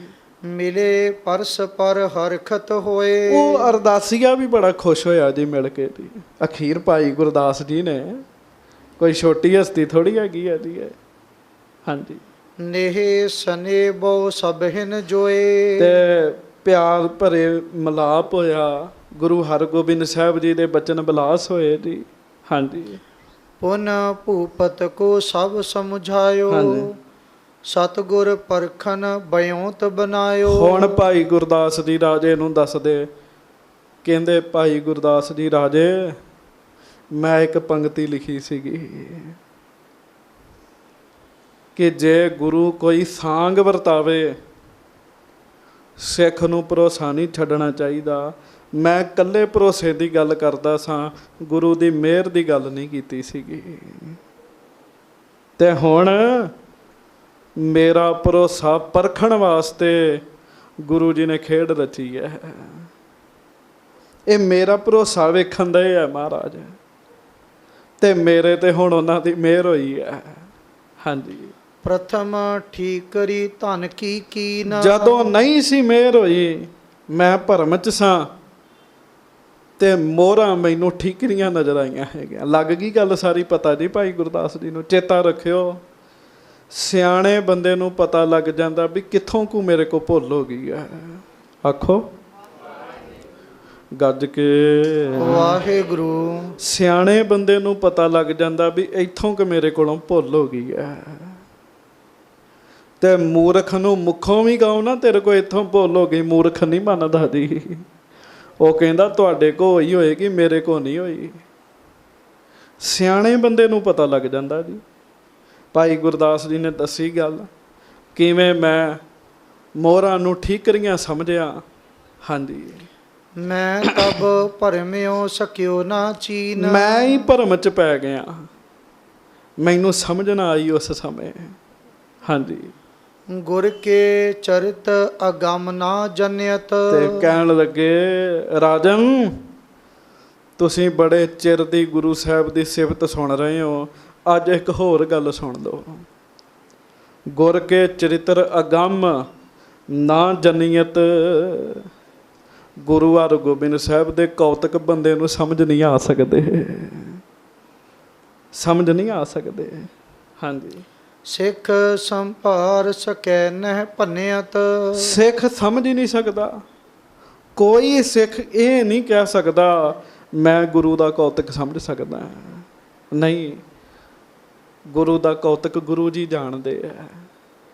Speaker 2: ਮਿਲੇ ਪਰਸ ਪਰ ਹਰਖਤ ਹੋਏ।
Speaker 1: ਉਹ ਅਰਦਾਸੀਆ ਵੀ ਬੜਾ ਖੁਸ਼ ਹੋਇਆ ਜੀ ਮਿਲ ਕੇ ਜੀ। ਅਖੀਰ ਭਾਈ ਗੁਰਦਾਸ ਜੀ ਨੇ, ਕੋਈ ਛੋਟੀ ਹਸਤੀ ਥੋੜੀ ਹੈਗੀ ਹੈ ਜੀ ਇਹ। ਹਾਂਜੀ,
Speaker 2: ਨੇਹ ਸਨੇ ਬਹੁ ਸਭਹਿਨ ਜੋਏ।
Speaker 1: ਤੇ ਪਿਆਰ ਭਰੇ ਮਿਲਾਪ ਹੋਇਆ। ਗੁਰੂ ਹਰਗੋਬਿੰਦ ਸਾਹਿਬ ਜੀ ਦੇ ਬਚਨ ਬਿਲਾਸ ਹੋਏ ਜੀ। ਹਾਂਜੀ,
Speaker 2: ਪੁਨ ਭੂਪਤ ਕੋ ਸਭ ਸਮਝਾਇਓ।
Speaker 1: ਹਾਂਜੀ,
Speaker 2: ਸਤਿਗੁਰ ਪਰਖਨ ਬਿਉਂਤ ਬਨਾਇਓ।
Speaker 1: ਹੁਣ ਭਾਈ ਗੁਰਦਾਸ ਜੀ ਰਾਜੇ ਨੂੰ ਦੱਸਦੇ, ਕਹਿੰਦੇ ਭਾਈ ਗੁਰਦਾਸ ਜੀ ਰਾਜੇ, ਮੈਂ ਇੱਕ ਪੰਕਤੀ ਲਿਖੀ ਸੀਗੀ ਕਿ ਜੇ ਗੁਰੂ ਕੋਈ ਸਾਂਗ ਵਰਤਾਵੇ, ਸਿੱਖ ਨੂੰ ਭਰੋਸਾ ਨਹੀਂ ਛੱਡਣਾ ਚਾਹੀਦਾ। ਮੈਂ ਇਕੱਲੇ ਭਰੋਸੇ ਦੀ ਗੱਲ ਕਰਦਾ ਸਾਂ, ਗੁਰੂ ਦੀ ਮਿਹਰ ਦੀ ਗੱਲ ਨਹੀਂ ਕੀਤੀ ਸੀਗੀ। ਤੇ ਹੁਣ ਮੇਰਾ ਭਰੋਸਾ ਪਰਖਣ ਵਾਸਤੇ ਗੁਰੂ ਜੀ ਨੇ ਖੇਡ ਰਚੀ ਹੈ। ਇਹ ਮੇਰਾ ਭਰੋਸਾ ਵੇਖਣ ਦਾ ਹੈ ਮਹਾਰਾਜ, ਤੇ ਮੇਰੇ ਤੇ ਹੁਣ ਉਹਨਾਂ ਦੀ ਮਿਹਰ ਹੋਈ ਹੈ। ਹਾਂਜੀ,
Speaker 2: ਪ੍ਰਥਮ ਠੀਕ ਕਰੀ ਧਨ ਕੀ ਕੀਨ।
Speaker 1: ਜਦੋਂ ਨਹੀਂ ਸੀ ਮਿਹਰ ਹੋਈ, ਮੈਂ ਭਰਮ ਚ ਸਾਂ ਤੇ ਮੋਹਰਾਂ ਮੈਨੂੰ ਠੀਕਰੀਆਂ ਨਜ਼ਰ ਆਈਆਂ ਹੈਗੀਆਂ। ਲੱਗ ਗਈ ਗੱਲ ਸਾਰੀ ਪਤਾ ਜੀ ਭਾਈ ਗੁਰਦਾਸ ਜੀ ਨੂੰ। ਚੇਤਾ ਰੱਖਿਓ, ਸਿਆਣੇ ਬੰਦੇ ਨੂੰ ਪਤਾ ਲੱਗ ਜਾਂਦਾ ਵੀ ਕਿੱਥੋਂ ਕੁ ਮੇਰੇ ਕੋ ਭੁੱਲ ਹੋ ਗਈ ਹੈ। ਆਖੋ ਗੱਜ ਕੇ
Speaker 2: ਵਾਹਿਗੁਰੂ।
Speaker 1: ਸਿਆਣੇ ਬੰਦੇ ਨੂੰ ਪਤਾ ਲੱਗ ਜਾਂਦਾ ਵੀ ਇੱਥੋਂ ਕਿ ਮੇਰੇ ਕੋਲੋਂ ਭੁੱਲ ਹੋ ਗਈ ਹੈ। ਤੇ ਮੂਰਖ ਨੂੰ ਮੁੱਖੋਂ ਵੀ ਕਹੋ ਨਾ ਤੇਰੇ ਕੋ ਇੱਥੋਂ ਭੁੱਲ ਹੋ ਗਈ, ਮੂਰਖ ਨਹੀਂ ਮੰਨਦਾ ਜੀ। ਉਹ ਕਹਿੰਦਾ ਤੁਹਾਡੇ ਕੋ ਹੋਈ ਹੋਏਗੀ, ਮੇਰੇ ਕੋ ਨਹੀਂ ਹੋਈ। ਸਿਆਣੇ ਬੰਦੇ ਨੂੰ ਪਤਾ ਲੱਗ ਜਾਂਦਾ ਜੀ। ਭਾਈ ਗੁਰਦਾਸ ਜੀ ਨੇ ਦੱਸੀ ਗੱਲ, ਕਿਵੇਂ ਮੈਂ ਮੋਹਰਾਂ ਨੂੰ ਠੀਕਰੀਆਂ ਸਮਝਿਆ। ਹਾਂਜੀ,
Speaker 2: ਮੈਂ ਤਬ ਭਰਮਿਓ ਸਕਿਓ ਨਾ ਚੀਨ।
Speaker 1: ਮੈਂ ਹੀ ਭਰਮ ਚ ਪੈ ਗਿਆ, ਮੈਨੂੰ ਸਮਝ ਨਾ ਆਈ ਉਸ ਸਮੇਂ। ਹਾਂਜੀ,
Speaker 2: ਗੁਰ ਕੇ ਚਰਿਤ ਅਗਮ ਨਾ ਜਨਿਤ।
Speaker 1: ਤੇ ਕਹਿਣ ਲੱਗੇ ਰਾਜਨ, ਤੁਸੀਂ ਬੜੇ ਚਿਰ ਦੀ ਗੁਰੂ ਸਾਹਿਬ ਦੀ ਸਿਫਤ ਸੁਣ ਰਹੇ ਹੋ, ਅੱਜ ਇੱਕ ਹੋਰ ਗੱਲ ਸੁਣ ਲਓ। ਗੁਰ ਕੇ ਚਰਿਤਰ ਅਗੰਮ ਨਾ ਜਨੀਅਤ। ਗੁਰੂ ਹਰਗੋਬਿੰਦ ਸਾਹਿਬ ਦੇ ਕੌਤਕ ਬੰਦੇ ਨੂੰ ਸਮਝ ਨਹੀਂ ਆ ਸਕਦੇ, ਸਮਝ ਨਹੀਂ ਆ ਸਕਦੇ। ਹਾਂਜੀ,
Speaker 2: ਸਿੱਖ ਸੰਭਾਰ ਸਕੈ ਨਹਿ ਭੰਨਿਅਤ।
Speaker 1: ਸਿੱਖ ਸਮਝ ਹੀ ਨਹੀਂ ਸਕਦਾ। ਕੋਈ ਸਿੱਖ ਇਹ ਨਹੀਂ ਕਹਿ ਸਕਦਾ ਮੈਂ ਗੁਰੂ ਦਾ ਕੌਤਕ ਸਮਝ ਸਕਦਾ। ਨਹੀਂ, ਗੁਰੂ ਦਾ ਕੌਤਕ ਗੁਰੂ ਜੀ ਜਾਣਦੇ ਆ।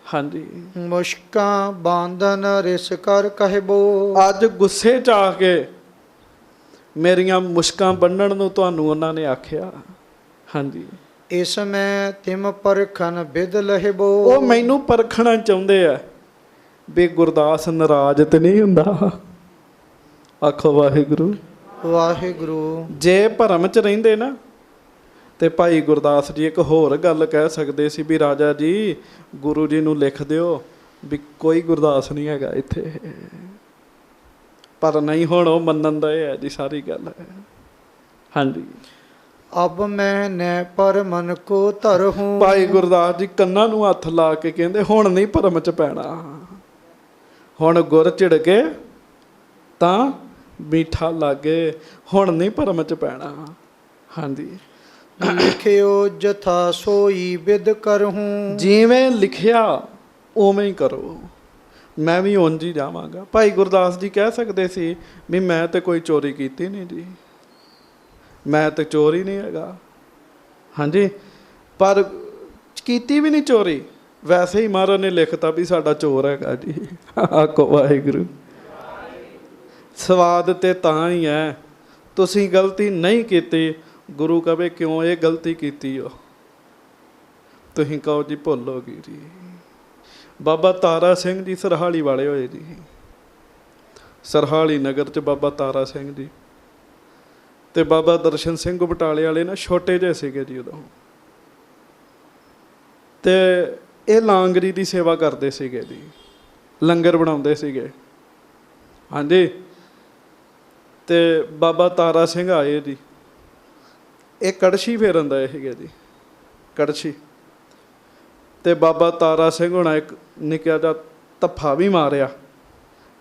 Speaker 1: ਹਾਂਜੀ,
Speaker 2: ਮੁਸ਼ਕਾਂ ਬਾਂਧਨ ਰਿਸ ਕਰ ਕਹਿਬੋ।
Speaker 1: ਅੱਜ ਗੁੱਸੇ 'ਚ ਆ ਕੇ ਮੇਰੀਆਂ ਮੁਸ਼ਕਾਂ ਬੰਨਣ ਨੂੰ ਤੁਹਾਨੂੰ ਉਹਨਾਂ ਨੇ ਆਖਿਆ। ਹਾਂਜੀ,
Speaker 2: ਇਸ ਮੈਂ ਤਿਮ ਪਰਖਨ ਬਿਦ ਲਹਿਬੋ।
Speaker 1: ਉਹ ਮੈਨੂੰ ਪਰਖਣਾ ਚਾਹੁੰਦੇ ਆ ਵੀ ਗੁਰਦਾਸ ਨਾਰਾਜ਼ ਤੇ ਨਹੀਂ ਹੁੰਦਾ। ਆਖੋ ਵਾਹਿਗੁਰੂ
Speaker 2: ਵਾਹਿਗੁਰੂ।
Speaker 1: ਜੇ ਭਰਮ 'ਚ ਰਹਿੰਦੇ ਨਾ ਤੇ ਭਾਈ ਗੁਰਦਾਸ ਜੀ ਇੱਕ ਹੋਰ ਗੱਲ ਕਹਿ ਸਕਦੇ ਸੀ ਵੀ ਰਾਜਾ ਜੀ ਗੁਰੂ ਜੀ ਨੂੰ ਲਿਖ ਦਿਓ ਵੀ ਕੋਈ ਗੁਰਦਾਸ ਨਹੀਂ ਹੈਗਾ ਇੱਥੇ। ਪਰ ਨਹੀਂ, ਹੁਣ ਉਹ ਮੰਨਣ ਦਾ ਇਹ ਹੈ ਜੀ ਸਾਰੀ ਗੱਲ ਹੈ। ਹਾਂਜੀ,
Speaker 2: ਅਬ ਮੈਂ ਨੈ ਪਰ ਮਨ ਕੋ ਧਰਹੂੰ।
Speaker 1: ਭਾਈ ਗੁਰਦਾਸ ਜੀ ਕੰਨਾਂ ਨੂੰ ਹੱਥ ਲਾ ਕੇ ਕਹਿੰਦੇ ਹੁਣ ਨਹੀਂ ਭਰਮ 'ਚ ਪੈਣਾ, ਹੁਣ ਗੁਰ ਝਿੜਕੇ ਤਾਂ ਮੀਠਾ ਲਾਗੇ, ਹੁਣ ਨਹੀਂ ਭਰਮ 'ਚ ਪੈਣਾ। ਹਾਂਜੀ,
Speaker 2: ਲਿਖਿਓ ਜਥਾ ਸੋਈ ਬਿਦ ਕਰਹੂੰ।
Speaker 1: ਜਿਵੇਂ ਲਿਖਿਆ ਉਵੇਂ ਹੀ ਕਰੋ, ਮੈਂ ਵੀ ਉਂਝ ਹੀ ਜਾਵਾਂਗਾ। ਭਾਈ ਗੁਰਦਾਸ ਜੀ ਕਹਿ ਸਕਦੇ ਸੀ ਵੀ ਮੈਂ ਤੇ ਕੋਈ ਚੋਰੀ ਕੀਤੀ ਨਹੀਂ ਜੀ, ਮੈਂ ਤੇ ਚੋਰ ਹੀ ਨਹੀਂ ਹੈਗਾ। ਹਾਂਜੀ, ਪਰ ਕੀਤੀ ਵੀ ਨਹੀਂ ਚੋਰੀ, ਵੈਸੇ ਹੀ ਮਹਾਰਾਜ ਨੇ ਲਿਖਤਾ ਵੀ ਸਾਡਾ ਚੋਰ ਹੈਗਾ ਜੀ। ਆਖੋ ਵਾਹਿਗੁਰੂ। ਸਵਾਦ ਤੇ ਤਾਂ ਹੀ ਹੈ, ਤੁਸੀਂ ਗਲਤੀ ਨਹੀਂ ਕੀਤੀ, ਗੁਰੂ ਕਹੇ ਕਿਉਂ ਇਹ ਗਲਤੀ ਕੀਤੀ ਹੋ, ਤੁਸੀਂ ਕਹੋ ਜੀ ਭੁੱਲ ਹੋ ਗਈ ਜੀ। ਬਾਬਾ ਤਾਰਾ ਸਿੰਘ ਜੀ ਸਰਹਾਲੀ ਵਾਲੇ ਹੋਏ ਜੀ, ਸਰਹਾਲੀ ਨਗਰ 'ਚ ਬਾਬਾ ਤਾਰਾ ਸਿੰਘ ਜੀ ਤੇ ਬਾਬਾ ਦਰਸ਼ਨ ਸਿੰਘ ਬਟਾਲੇ ਵਾਲੇ ਨਾ ਛੋਟੇ ਜਿਹੇ ਸੀਗੇ ਜੀ ਉਦੋਂ, ਤੇ ਇਹ ਲਾਂਗਰੀ ਦੀ ਸੇਵਾ ਕਰਦੇ ਸੀਗੇ ਜੀ, ਲੰਗਰ ਬਣਾਉਂਦੇ ਸੀਗੇ। ਹਾਂਜੀ, ਤੇ ਬਾਬਾ ਤਾਰਾ ਸਿੰਘ ਆਏ ਜੀ, ਇਹ ਕੜਛੀ ਫੇਰਨ ਦਾ ਸੀਗਾ ਜੀ, ਕੜਛੀ। ਤੇ ਬਾਬਾ ਤਾਰਾ ਸਿੰਘ ਹੋਣਾ ਇੱਕ ਨਿੱਕਾ ਜਿਹਾ ਧੱਫਾ ਵੀ ਮਾਰਿਆ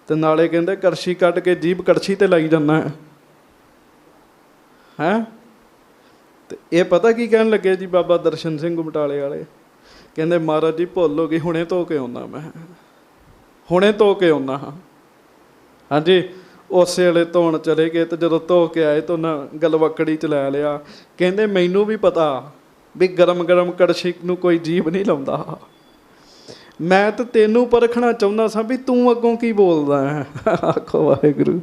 Speaker 1: ਤੇ ਨਾਲੇ ਕਹਿੰਦੇ ਕੜਛੀ ਕੱਢ ਕੇ ਜੀਭ ਕੜਛੀ ਤੇ ਲਾਈ ਜਾਂਦਾ ਹੈ। ਤੇ ਇਹ ਪਤਾ ਕੀ ਕਹਿਣ ਲੱਗੇ ਜੀ ਬਾਬਾ ਦਰਸ਼ਨ ਸਿੰਘ ਬਟਾਲੇ ਵਾਲੇ, ਕਹਿੰਦੇ ਮਹਾਰਾਜ ਜੀ ਭੁੱਲ ਹੋ ਗਈ, ਹੁਣੇ ਧੋ ਕੇ ਆਉਂਦਾ, ਮੈਂ ਹੁਣੇ ਧੋ ਕੇ ਆਉਂਦਾ ਹਾਂ। ਹਾਂਜੀ, ਉਸੇ ਵੇਲੇ ਧੋਣ ਚਲੇ ਗਏ ਤੇ ਜਦੋਂ ਧੋ ਕੇ ਆਏ ਤਾਂ ਉਹਨਾਂ ਗਲਵੱਕੜੀ 'ਚ ਲੈ ਲਿਆ। ਕਹਿੰਦੇ ਮੈਨੂੰ ਵੀ ਪਤਾ ਵੀ ਗਰਮ ਗਰਮ ਕੜਛੀ ਨੂੰ ਕੋਈ ਜੀਭ ਨਹੀਂ ਲਾਉਂਦਾ, ਮੈਂ ਤਾਂ ਤੈਨੂੰ ਪਰਖਣਾ ਚਾਹੁੰਦਾ ਸਾਂ ਵੀ ਤੂੰ ਅੱਗੋਂ ਕੀ ਬੋਲਦਾ ਹੈ। ਆਖੋ ਵਾਹਿਗੁਰੂ,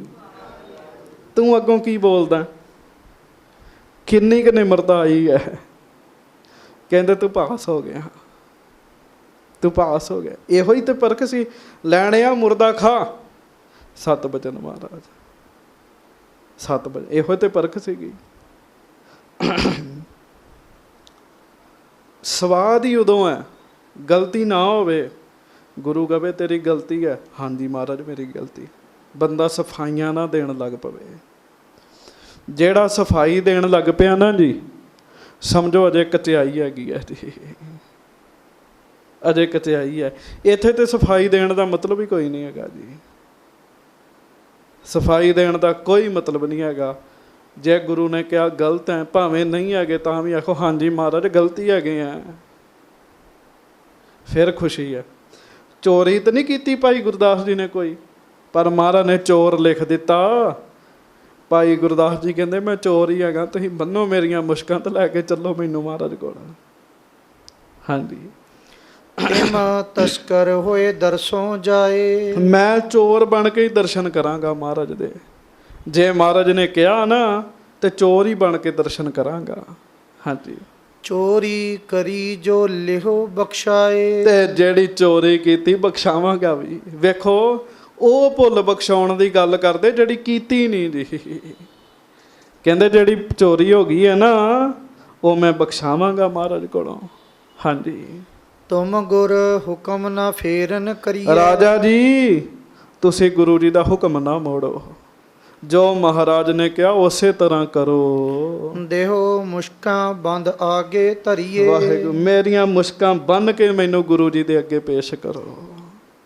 Speaker 1: ਤੂੰ ਅੱਗੋਂ ਕੀ ਬੋਲਦਾ, ਕਿੰਨੀ ਕੁ ਨਿਮਰਤਾ ਆਈ ਹੈ। ਕਹਿੰਦੇ ਤੂੰ ਪਾਸ ਹੋ ਗਿਆ, ਤੂੰ ਪਾਸ ਹੋ ਗਿਆ। ਇਹੋ ਹੀ ਤੇ ਪਰਖ ਸੀ, ਲੈਣਿਆ ਮੁਰਦਾ ਖਾ, 7 ਬਚਨ ਮਹਾਰਾਜ, 7 ਬਚਨ, ਇਹੋ ਤੇ ਪਰਖ ਸੀਗੀ। ਸਵਾਦ ਹੀ ਉਦੋਂ ਹੈ, ਗਲਤੀ ਨਾ ਹੋਵੇ, ਗੁਰੂ ਕਹੇ ਤੇਰੀ ਗਲਤੀ ਹੈ, ਹਾਂਜੀ ਮਹਾਰਾਜ ਮੇਰੀ ਗਲਤੀ, ਬੰਦਾ ਸਫਾਈਆਂ ਨਾ ਦੇਣ ਲੱਗ ਪਵੇ। ਜਿਹੜਾ ਸਫਾਈ ਦੇਣ ਲੱਗ ਪਿਆ ਨਾ ਜੀ, ਸਮਝੋ ਅਜੇ ਕਚਿਆਈ ਹੈਗੀ ਹੈ ਜੀ, ਅਜੇ ਕਚਿਆਈ ਹੈ। ਇੱਥੇ ਤੇ ਸਫਾਈ ਦੇਣ ਦਾ ਮਤਲਬ ਹੀ ਕੋਈ ਨਹੀਂ ਹੈਗਾ ਜੀ, ਸਫਾਈ ਦੇਣ ਦਾ ਕੋਈ ਮਤਲਬ ਨਹੀਂ ਹੈਗਾ। ਜੇ ਗੁਰੂ ਨੇ ਕਿਹਾ ਗਲਤ ਹੈ, ਭਾਵੇਂ ਨਹੀਂ ਹੈਗੇ ਤਾਂ ਵੀ ਆਖੋ ਹਾਂਜੀ ਮਹਾਰਾਜ ਗਲਤੀ ਹੈਗੇ ਆ, ਫਿਰ ਖੁਸ਼ੀ ਹੈ। ਚੋਰੀ ਤਾਂ ਨਹੀਂ ਕੀਤੀ ਭਾਈ ਗੁਰਦਾਸ ਜੀ ਨੇ ਕੋਈ, ਪਰ ਮਹਾਰਾਜ ਨੇ ਚੋਰ ਲਿਖ ਦਿੱਤਾ। ਭਾਈ ਗੁਰਦਾਸ ਜੀ ਕਹਿੰਦੇ ਮੈਂ ਚੋਰ ਹੀ ਹੈਗਾ, ਤੁਸੀਂ ਬੰਨੋ ਮੇਰੀਆਂ ਮੁਸ਼ਕਾਂ ਤੇ ਲੈ ਕੇ ਚੱਲੋ ਮੈਨੂੰ ਮਹਾਰਾਜ ਕੋਲ। ਹਾਂਜੀ,
Speaker 2: ਤਿਮ ਤਸਕਰ ਹੋਏ ਦਰਸੋਂ ਜਾਏ।
Speaker 1: ਮੈਂ ਚੋਰ ਬਣ ਕੇ ਹੀ ਦਰਸ਼ਨ ਕਰਾਂਗਾ ਮਹਾਰਾਜ ਦੇ। ਜੇ ਮਹਾਰਾਜ ਨੇ ਕਿਹਾ ਨਾ ਤੇ ਚੋਰ ਹੀ ਬਣ ਕੇ ਦਰਸ਼ਨ ਕਰਾਂਗਾ। ਹਾਂਜੀ,
Speaker 2: ਚੋਰੀ ਕਰੀ ਜੋ ਲਿਹੋ ਬਖਸ਼ਾਏ।
Speaker 1: ਤੇ ਜਿਹੜੀ ਚੋਰੀ ਕੀਤੀ ਬਖਸ਼ਾਵਾਂਗਾ ਵੀ। ਵੇਖੋ ਉਹ ਭੁੱਲ ਬਖਸ਼ਾਉਣ ਦੀ ਗੱਲ ਕਰਦੇ ਜਿਹੜੀ ਕੀਤੀ ਨਹੀਂ ਜੀ। ਕਹਿੰਦੇ ਜਿਹੜੀ ਚੋਰੀ ਹੋ ਗਈ ਹੈ ਨਾ ਉਹ ਮੈਂ ਬਖਸ਼ਾਵਾਂਗਾ ਮਹਾਰਾਜ ਕੋਲੋਂ। ਹਾਂਜੀ,
Speaker 2: ਤੁਮ ਗੁਰ ਹੁਕਮ ਨਾ ਫੇਰਨ ਕਰੀਏ।
Speaker 1: ਰਾਜਾ ਜੀ ਤੁਸੀਂ ਗੁਰੂ ਜੀ ਦਾ ਹੁਕਮ ਨਾ ਮੋੜੋ, ਜੋ ਮਹਾਰਾਜ ਨੇ ਕਿਹਾ ਉਸੇ ਤਰ੍ਹਾਂ ਕਰੋ।
Speaker 2: ਦੇਹੋ ਮੁਸ਼ਕਾਂ ਬੰਦ ਆਗੇ ਧਰੀਏ।
Speaker 1: ਵਾਹਿਗੁਰੂ ਮੇਰੀਆਂ ਮੁਸ਼ਕਾਂ ਬੰਨ ਕੇ ਮੈਨੂੰ ਗੁਰੂ ਜੀ ਦੇ ਅੱਗੇ ਪੇਸ਼ ਕਰੋ,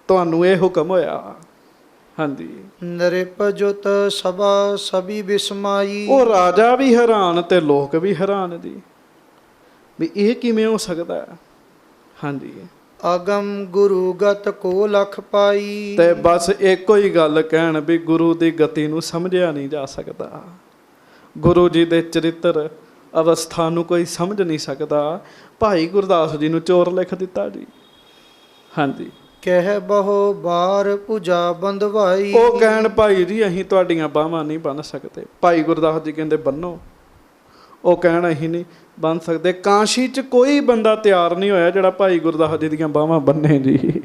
Speaker 1: ਤੁਹਾਨੂੰ ਇਹ ਹੁਕਮ ਹੋਇਆ। ਹਾਂਜੀ,
Speaker 2: ਨਰਿਪ ਜੁਤ ਸਭਾ ਸਭੀ ਬਿਸਮਾਈ।
Speaker 1: ਉਹ ਰਾਜਾ ਵੀ ਹੈਰਾਨ ਤੇ ਲੋਕ ਵੀ ਹੈਰਾਨ ਜੀ, ਵੀ ਇਹ ਕਿਵੇਂ ਹੋ ਸਕਦਾ ਹੈ। ਹਾਂਜੀ,
Speaker 2: ਅਗਮ ਗੁਰੂ ਗਤ ਕੋ ਲਖ ਪਾਈ।
Speaker 1: ਤੇ ਬਸ ਇੱਕੋ ਹੀ ਗੱਲ ਕਹਿਣ ਵੀ ਗੁਰੂ ਦੀ ਗਤੀ ਨੂੰ ਸਮਝਿਆ ਨਹੀਂ ਜਾ ਸਕਦਾ, ਗੁਰੂ ਜੀ ਦੇ ਚਰਿੱਤਰ ਅਵਸਥਾ ਨੂੰ ਕੋਈ ਸਮਝ ਨਹੀਂ ਸਕਦਾ। ਭਾਈ ਗੁਰਦਾਸ ਜੀ ਨੂੰ ਚੋਰ ਲਿਖ ਦਿੱਤਾ ਜੀ। ਹਾਂਜੀ,
Speaker 2: ਕਹਿ ਬਹੁ ਬਾਰ ਪੂਜਾ ਬੰਦਵਾਈ।
Speaker 1: ਉਹ ਕਹਿਣ ਭਾਈ ਜੀ ਅਸੀਂ ਤੁਹਾਡੀਆਂ ਬਾਹਾਂ ਨਹੀਂ ਬੰਨ ਸਕਦੇ। ਭਾਈ ਗੁਰਦਾਸ ਜੀ ਕਹਿੰਦੇ ਬੰਨੋ, ਉਹ ਕਹਿਣ ਅਸੀਂ ਨਹੀਂ ਬੰਨ ਸਕਦੇ। ਕਾਸ਼ੀ 'ਚ ਕੋਈ ਬੰਦਾ ਤਿਆਰ ਨਹੀਂ ਹੋਇਆ ਜਿਹੜਾ ਭਾਈ ਗੁਰਦਾਸ ਜੀ ਦੀਆਂ ਬਾਹਾਂ ਬੰਨੇ ਜੀ।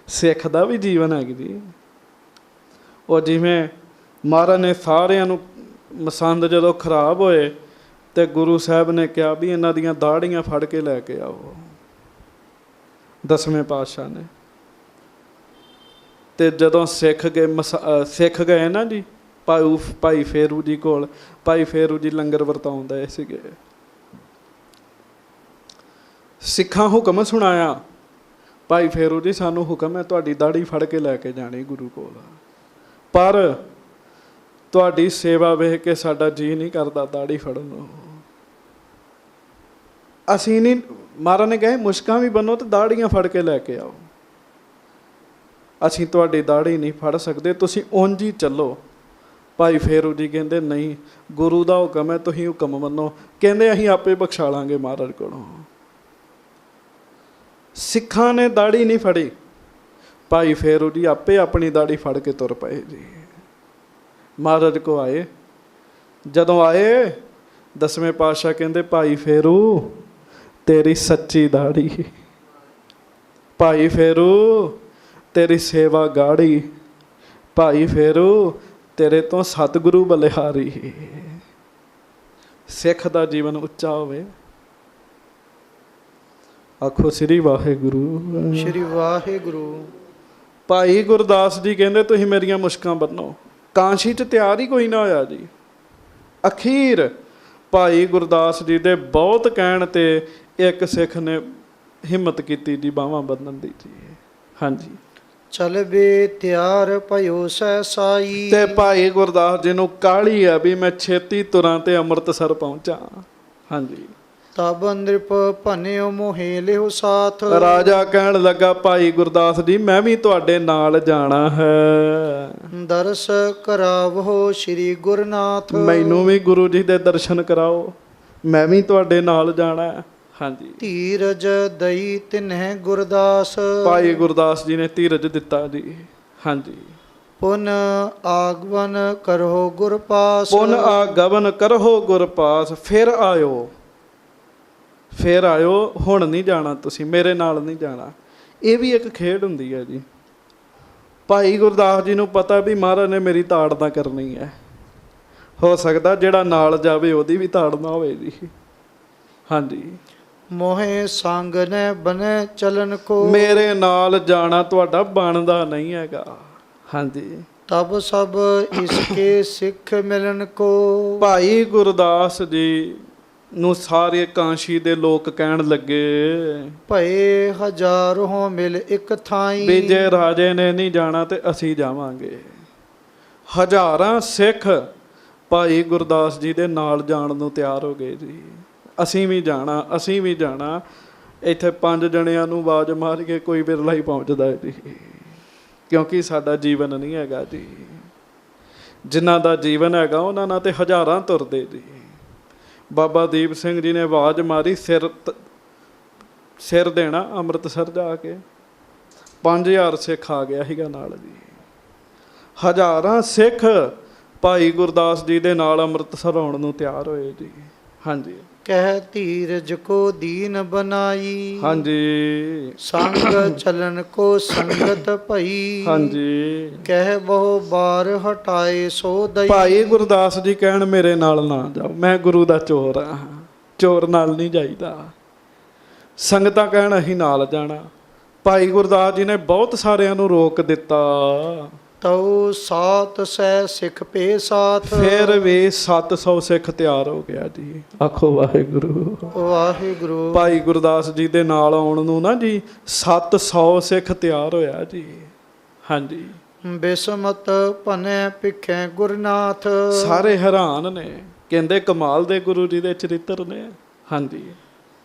Speaker 1: ਸਿੱਖ ਦਾ ਵੀ ਜੀਵਨ ਹੈਗੀ ਜੀ। ਉਹ ਜਿਵੇਂ ਮਹਾਰਾਜ ਨੇ ਸਾਰਿਆਂ ਨੂੰ ਮਸੰਦ ਜਦੋਂ ਖਰਾਬ ਹੋਏ ਤੇ ਗੁਰੂ ਸਾਹਿਬ ਨੇ ਕਿਹਾ ਵੀ ਇਹਨਾਂ ਦੀਆਂ ਦਾੜੀਆਂ ਫੜ ਕੇ ਲੈ ਕੇ ਆਓ, ਦਸਵੇਂ ਪਾਤਸ਼ਾਹ ਨੇ। ਤੇ ਜਦੋਂ ਸਿੱਖ ਗਏ ਨਾ ਜੀ ਭਾਈ ਫੇਰੂ ਜੀ ਕੋਲ, ਭਾਈ ਫੇਰੂ ਜੀ ਲੰਗਰ ਵਰਤਾਉਂਦੇ ਸੀਗੇ। ਸਿੱਖਾਂ ਹੁਕਮ ਸੁਣਾਇਆ, ਭਾਈ ਫੇਰੂ ਜੀ ਸਾਨੂੰ ਹੁਕਮ ਹੈ ਤੁਹਾਡੀ ਦਾੜੀ ਫੜ ਕੇ ਲੈ ਕੇ ਜਾਣੀ ਗੁਰੂ ਕੋਲ, ਪਰ ਤੁਹਾਡੀ ਸੇਵਾ ਵੇਖ ਕੇ ਸਾਡਾ ਜੀਅ ਨਹੀਂ ਕਰਦਾ ਦਾੜੀ ਫੜਨ ਨੂੰ। ਅਸੀਂ ਨਹੀਂ, ਮਹਾਰਾਜ ਨੇ ਕਹੇ ਮੁਸ਼ਕਾਂ ਵੀ ਬੰਨੋ ਤੇ ਦਾੜੀਆਂ ਫੜ ਕੇ ਲੈ ਕੇ ਆਓ। ਅਸੀਂ ਤੁਹਾਡੀ ਦਾੜੀ ਨਹੀਂ ਫੜ ਸਕਦੇ, ਤੁਸੀਂ ਉਂਝ ਹੀ ਚੱਲੋ। ਭਾਈ ਫੇਰੂ ਜੀ ਕਹਿੰਦੇ ਨਹੀਂ, ਗੁਰੂ ਦਾ ਹੁਕਮ ਹੈ, ਤੁਸੀਂ ਹੁਕਮ ਮੰਨੋ। ਕਹਿੰਦੇ ਅਸੀਂ ਆਪੇ ਬਖਸ਼ਾ ਲਾਂਗੇ ਮਹਾਰਾਜ ਕੋਲੋਂ। ਸਿੱਖਾਂ ਨੇ ਦਾੜੀ ਨਹੀਂ ਫੜੀ, ਭਾਈ ਫੇਰੂ ਜੀ ਆਪੇ ਆਪਣੀ ਦਾੜੀ ਫੜ ਕੇ ਤੁਰ ਪਏ ਜੀ। ਮਹਾਰਾਜ ਕੋ ਆਏ, ਜਦੋਂ ਆਏ ਦਸਵੇਂ ਪਾਤਸ਼ਾਹ ਕਹਿੰਦੇ ਭਾਈ ਫੇਰੂ ਤੇਰੀ ਸੱਚੀ ਦਾੜੀ, ਭਾਈ ਫੇਰੂ ਤੇਰੀ ਸੇਵਾ ਗਾੜੀ, ਭਾਈ ਫੇਰੂ ਤੇਰੇ ਤੋਂ ਸਤਿਗੁਰੂ ਬਲਿਹਾਰੀ। ਸਿੱਖ ਦਾ ਜੀਵਨ ਉੱਚਾ ਹੋਵੇ। ਆਖੋ ਸ੍ਰੀ ਵਾਹਿਗੁਰੂ।
Speaker 2: ਸ਼੍ਰੀ ਵਾਹਿਗੁਰੂ।
Speaker 1: ਭਾਈ ਗੁਰਦਾਸ ਜੀ ਕਹਿੰਦੇ ਤੁਸੀਂ ਮੇਰੀਆਂ ਮੁਸ਼ਕਾਂ ਬੰਨੋ। ਕਾਂਸ਼ੀ 'ਚ ਤਿਆਰ ਹੀ ਕੋਈ ਨਾ ਹੋਇਆ ਜੀ। ਅਖੀਰ ਭਾਈ ਗੁਰਦਾਸ ਜੀ ਦੇ ਬਹੁਤ ਕਹਿਣ ਤੇ ਇੱਕ ਸਿੱਖ ਨੇ ਹਿੰਮਤ ਕੀਤੀ ਜੀ ਬਾਹਾਂ ਬੰਨਣ ਦੀ ਜੀ। ਹਾਂਜੀ,
Speaker 2: ਚਲ ਵੇ ਤਿਆਰ ਭਇਓ ਸਹਿਸਾਈ।
Speaker 1: ਤੇ ਭਾਈ ਗੁਰਦਾਸ ਜੀ ਨੂੰ ਕਾਹਲੀ ਆ ਵੀ ਮੈਂ ਛੇਤੀ ਤੁਰਾਂ ਤੇ ਅੰਮ੍ਰਿਤਸਰ ਪਹੁੰਚਾਂ। ਹਾਂਜੀ,
Speaker 2: ਤਬ ਨ੍ਰਿਪ ਭਨਿਓ ਮੋਹਿ ਲਿਓ ਸਾਥ।
Speaker 1: ਰਾਜਾ ਕਹਿਣ ਲੱਗਾ ਭਾਈ ਗੁਰਦਾਸ ਜੀ ਮੈਂ ਵੀ ਤੁਹਾਡੇ ਨਾਲ ਜਾਣਾ ਹੈ।
Speaker 2: ਦਰਸ ਕਰਾਵੋ ਸ਼੍ਰੀ ਗੁਰਨਾਥ।
Speaker 1: ਮੈਨੂੰ ਵੀ ਗੁਰੂ ਜੀ ਦੇ ਦਰਸ਼ਨ ਕਰਾਓ, ਮੈਂ ਵੀ ਤੁਹਾਡੇ ਨਾਲ ਜਾਣਾ ਹੈ। ਹਾਂਜੀ,
Speaker 2: ਧੀਰਜ ਦਈ ਤਿਨਹਿ ਗੁਰਦਾਸ।
Speaker 1: ਭਾਈ ਗੁਰਦਾਸ ਜੀ ਨੇ ਧੀਰਜ ਦਿੱਤਾ ਜੀ। ਹਾਂਜੀ,
Speaker 2: ਪੁਨ ਆਗਮਨ ਕਰੋ ਗੁਰ ਪਾਸ।
Speaker 1: ਪੁਨ ਆਗਮਨ ਕਰੋ ਗੁਰ ਪਾਸ। ਫਿਰ ਆਇਓ, ਹੁਣ ਨਹੀਂ ਜਾਣਾ ਤੁਸੀਂ, ਮੇਰੇ ਨਾਲ ਨਹੀਂ ਜਾਣਾ। ਇਹ ਵੀ ਇੱਕ ਖੇਡ ਹੁੰਦੀ ਹੈ ਜੀ। ਭਾਈ ਗੁਰਦਾਸ ਜੀ ਨੂੰ ਪਤਾ ਵੀ ਮਹਾਰਾਜ ਨੇ ਮੇਰੀ ਤਾੜਨਾ ਕਰਨੀ ਹੈ। ਹੋ ਸਕਦਾ ਜਿਹੜਾ ਨਾਲ ਜਾਵੇ ਉਹਦੀ ਵੀ ਤਾੜਨਾ ਹੋਵੇ ਜੀ। ਹਾਂਜੀ,
Speaker 2: ਮੋਹੇ ਸੰਗ ਨੇ ਬਨੇ ਚਲਨ ਕੋ।
Speaker 1: ਮੇਰੇ ਨਾਲ ਜਾਣਾ ਤੁਹਾਡਾ ਬਣਦਾ ਨਹੀਂ ਹੈਗਾ। ਹਾਂਜੀ,
Speaker 2: तब सब इसके सिख मिलन को।
Speaker 1: ਭਾਈ ਗੁਰਦਾਸ ਜੀ ਨੂੰ ਸਾਰੇ ਕਾਂਸ਼ੀ ਦੇ ਲੋਕ ਕਹਿਣ ਲੱਗੇ
Speaker 2: ਭਏ ਹਜ਼ਾਰੋਂ ਮਿਲ ਇੱਕ
Speaker 1: ਵੀ
Speaker 2: ਥਾਈ।
Speaker 1: ਜੇ ਰਾਜੇ ਨੇ ਨਹੀਂ ਜਾਣਾ ਤੇ ਅਸੀਂ ਜਾਵਾਂਗੇ। ਹਜ਼ਾਰਾਂ ਸਿੱਖ ਭਾਈ ਗੁਰਦਾਸ ਜੀ ਦੇ ਨਾਲ ਜਾਣ ਨੂੰ ਤਿਆਰ ਹੋ ਗਏ ਜੀ। ਅਸੀਂ ਵੀ ਜਾਣਾ, ਅਸੀਂ ਵੀ ਜਾਣਾ। ਇੱਥੇ 5 ਜਣਿਆਂ ਨੂੰ ਆਵਾਜ਼ ਮਾਰ ਕੇ ਕੋਈ ਬਿਰਲਾ ਹੀ ਪਹੁੰਚਦਾ ਹੈ ਜੀ, ਕਿਉਂਕਿ ਸਾਡਾ ਜੀਵਨ ਨਹੀਂ ਹੈਗਾ ਜੀ। ਜਿਨ੍ਹਾਂ ਦਾ ਜੀਵਨ ਹੈਗਾ ਉਹਨਾਂ ਨਾਲ ਤੇ ਹਜ਼ਾਰਾਂ ਤੁਰਦੇ ਜੀ। ਬਾਬਾ ਦੀਪ ਸਿੰਘ ਜੀ ਨੇ ਆਵਾਜ਼ ਮਾਰੀ, ਸਿਰ ਦੇਣਾ ਅੰਮ੍ਰਿਤਸਰ ਜਾ ਕੇ। 5000 ਸਿੱਖ ਆ ਗਿਆ ਸੀਗਾ ਨਾਲ ਜੀ। ਹਜ਼ਾਰਾਂ ਸਿੱਖ ਭਾਈ ਗੁਰਦਾਸ ਜੀ ਦੇ ਨਾਲ ਅੰਮ੍ਰਿਤਸਰ ਆਉਣ ਨੂੰ ਤਿਆਰ ਹੋਏ ਜੀ। ਹਾਂਜੀ।
Speaker 2: ਕਹਿ ਧੀਰਜ ਕੋ ਦੀਨ ਬਨਾਈ।
Speaker 1: ਹਾਂਜੀ।
Speaker 2: ਸੰਗ ਚਲਨ ਕੋ ਸੰਗਤ ਭਈ।
Speaker 1: ਹਾਂਜੀ।
Speaker 2: ਕਹਿ ਬਹੁ ਬਾਰ ਹਟਾਏ ਸੋ ਦਈ।
Speaker 1: ਭਾਈ ਗੁਰਦਾਸ ਜੀ ਕਹਿਣ ਮੇਰੇ ਨਾਲ ਨਾ ਜਾਓ, ਮੈਂ ਗੁਰੂ ਦਾ ਚੋਰ ਆ, ਚੋਰ ਨਾਲ ਨਹੀਂ ਜਾਈਦਾ। ਸੰਗਤਾਂ ਕਹਿਣ ਅਸੀਂ ਨਾਲ ਜਾਣਾ। ਭਾਈ ਗੁਰਦਾਸ ਜੀ ਨੇ ਬਹੁਤ ਸਾਰਿਆਂ ਨੂੰ ਰੋਕ ਦਿੱਤਾ।
Speaker 2: ਤਉ ਸਾਤ ਸੈ ਸਿੱਖ ਪੇ ਸਾਥ।
Speaker 1: ਫਿਰ ਵੀ 700 ਸਿੱਖ ਤਿਆਰ ਹੋ ਗਿਆ ਜੀ। ਆਖੋ ਵਾਹਿਗੁਰੂ
Speaker 2: ਵਾਹਿਗੁਰੂ।
Speaker 1: ਭਾਈ ਗੁਰਦਾਸ ਜੀ ਦੇ ਨਾਲ ਆਉਣ ਨੂੰ ਨਾ ਜੀ 700 ਸਿੱਖ ਤਿਆਰ ਹੋਇਆ ਜੀ। ਹਾਂਜੀ।
Speaker 2: ਬਿਸਮਤ ਭਨੈ ਭਿਖੈ ਗੁਰਨਾਥ।
Speaker 1: ਸਾਰੇ ਹੈਰਾਨ ਨੇ, ਕਹਿੰਦੇ ਕਮਾਲ ਦੇ ਗੁਰੂ ਜੀ ਦੇ ਚਰਿੱਤਰ ਨੇ। ਹਾਂਜੀ।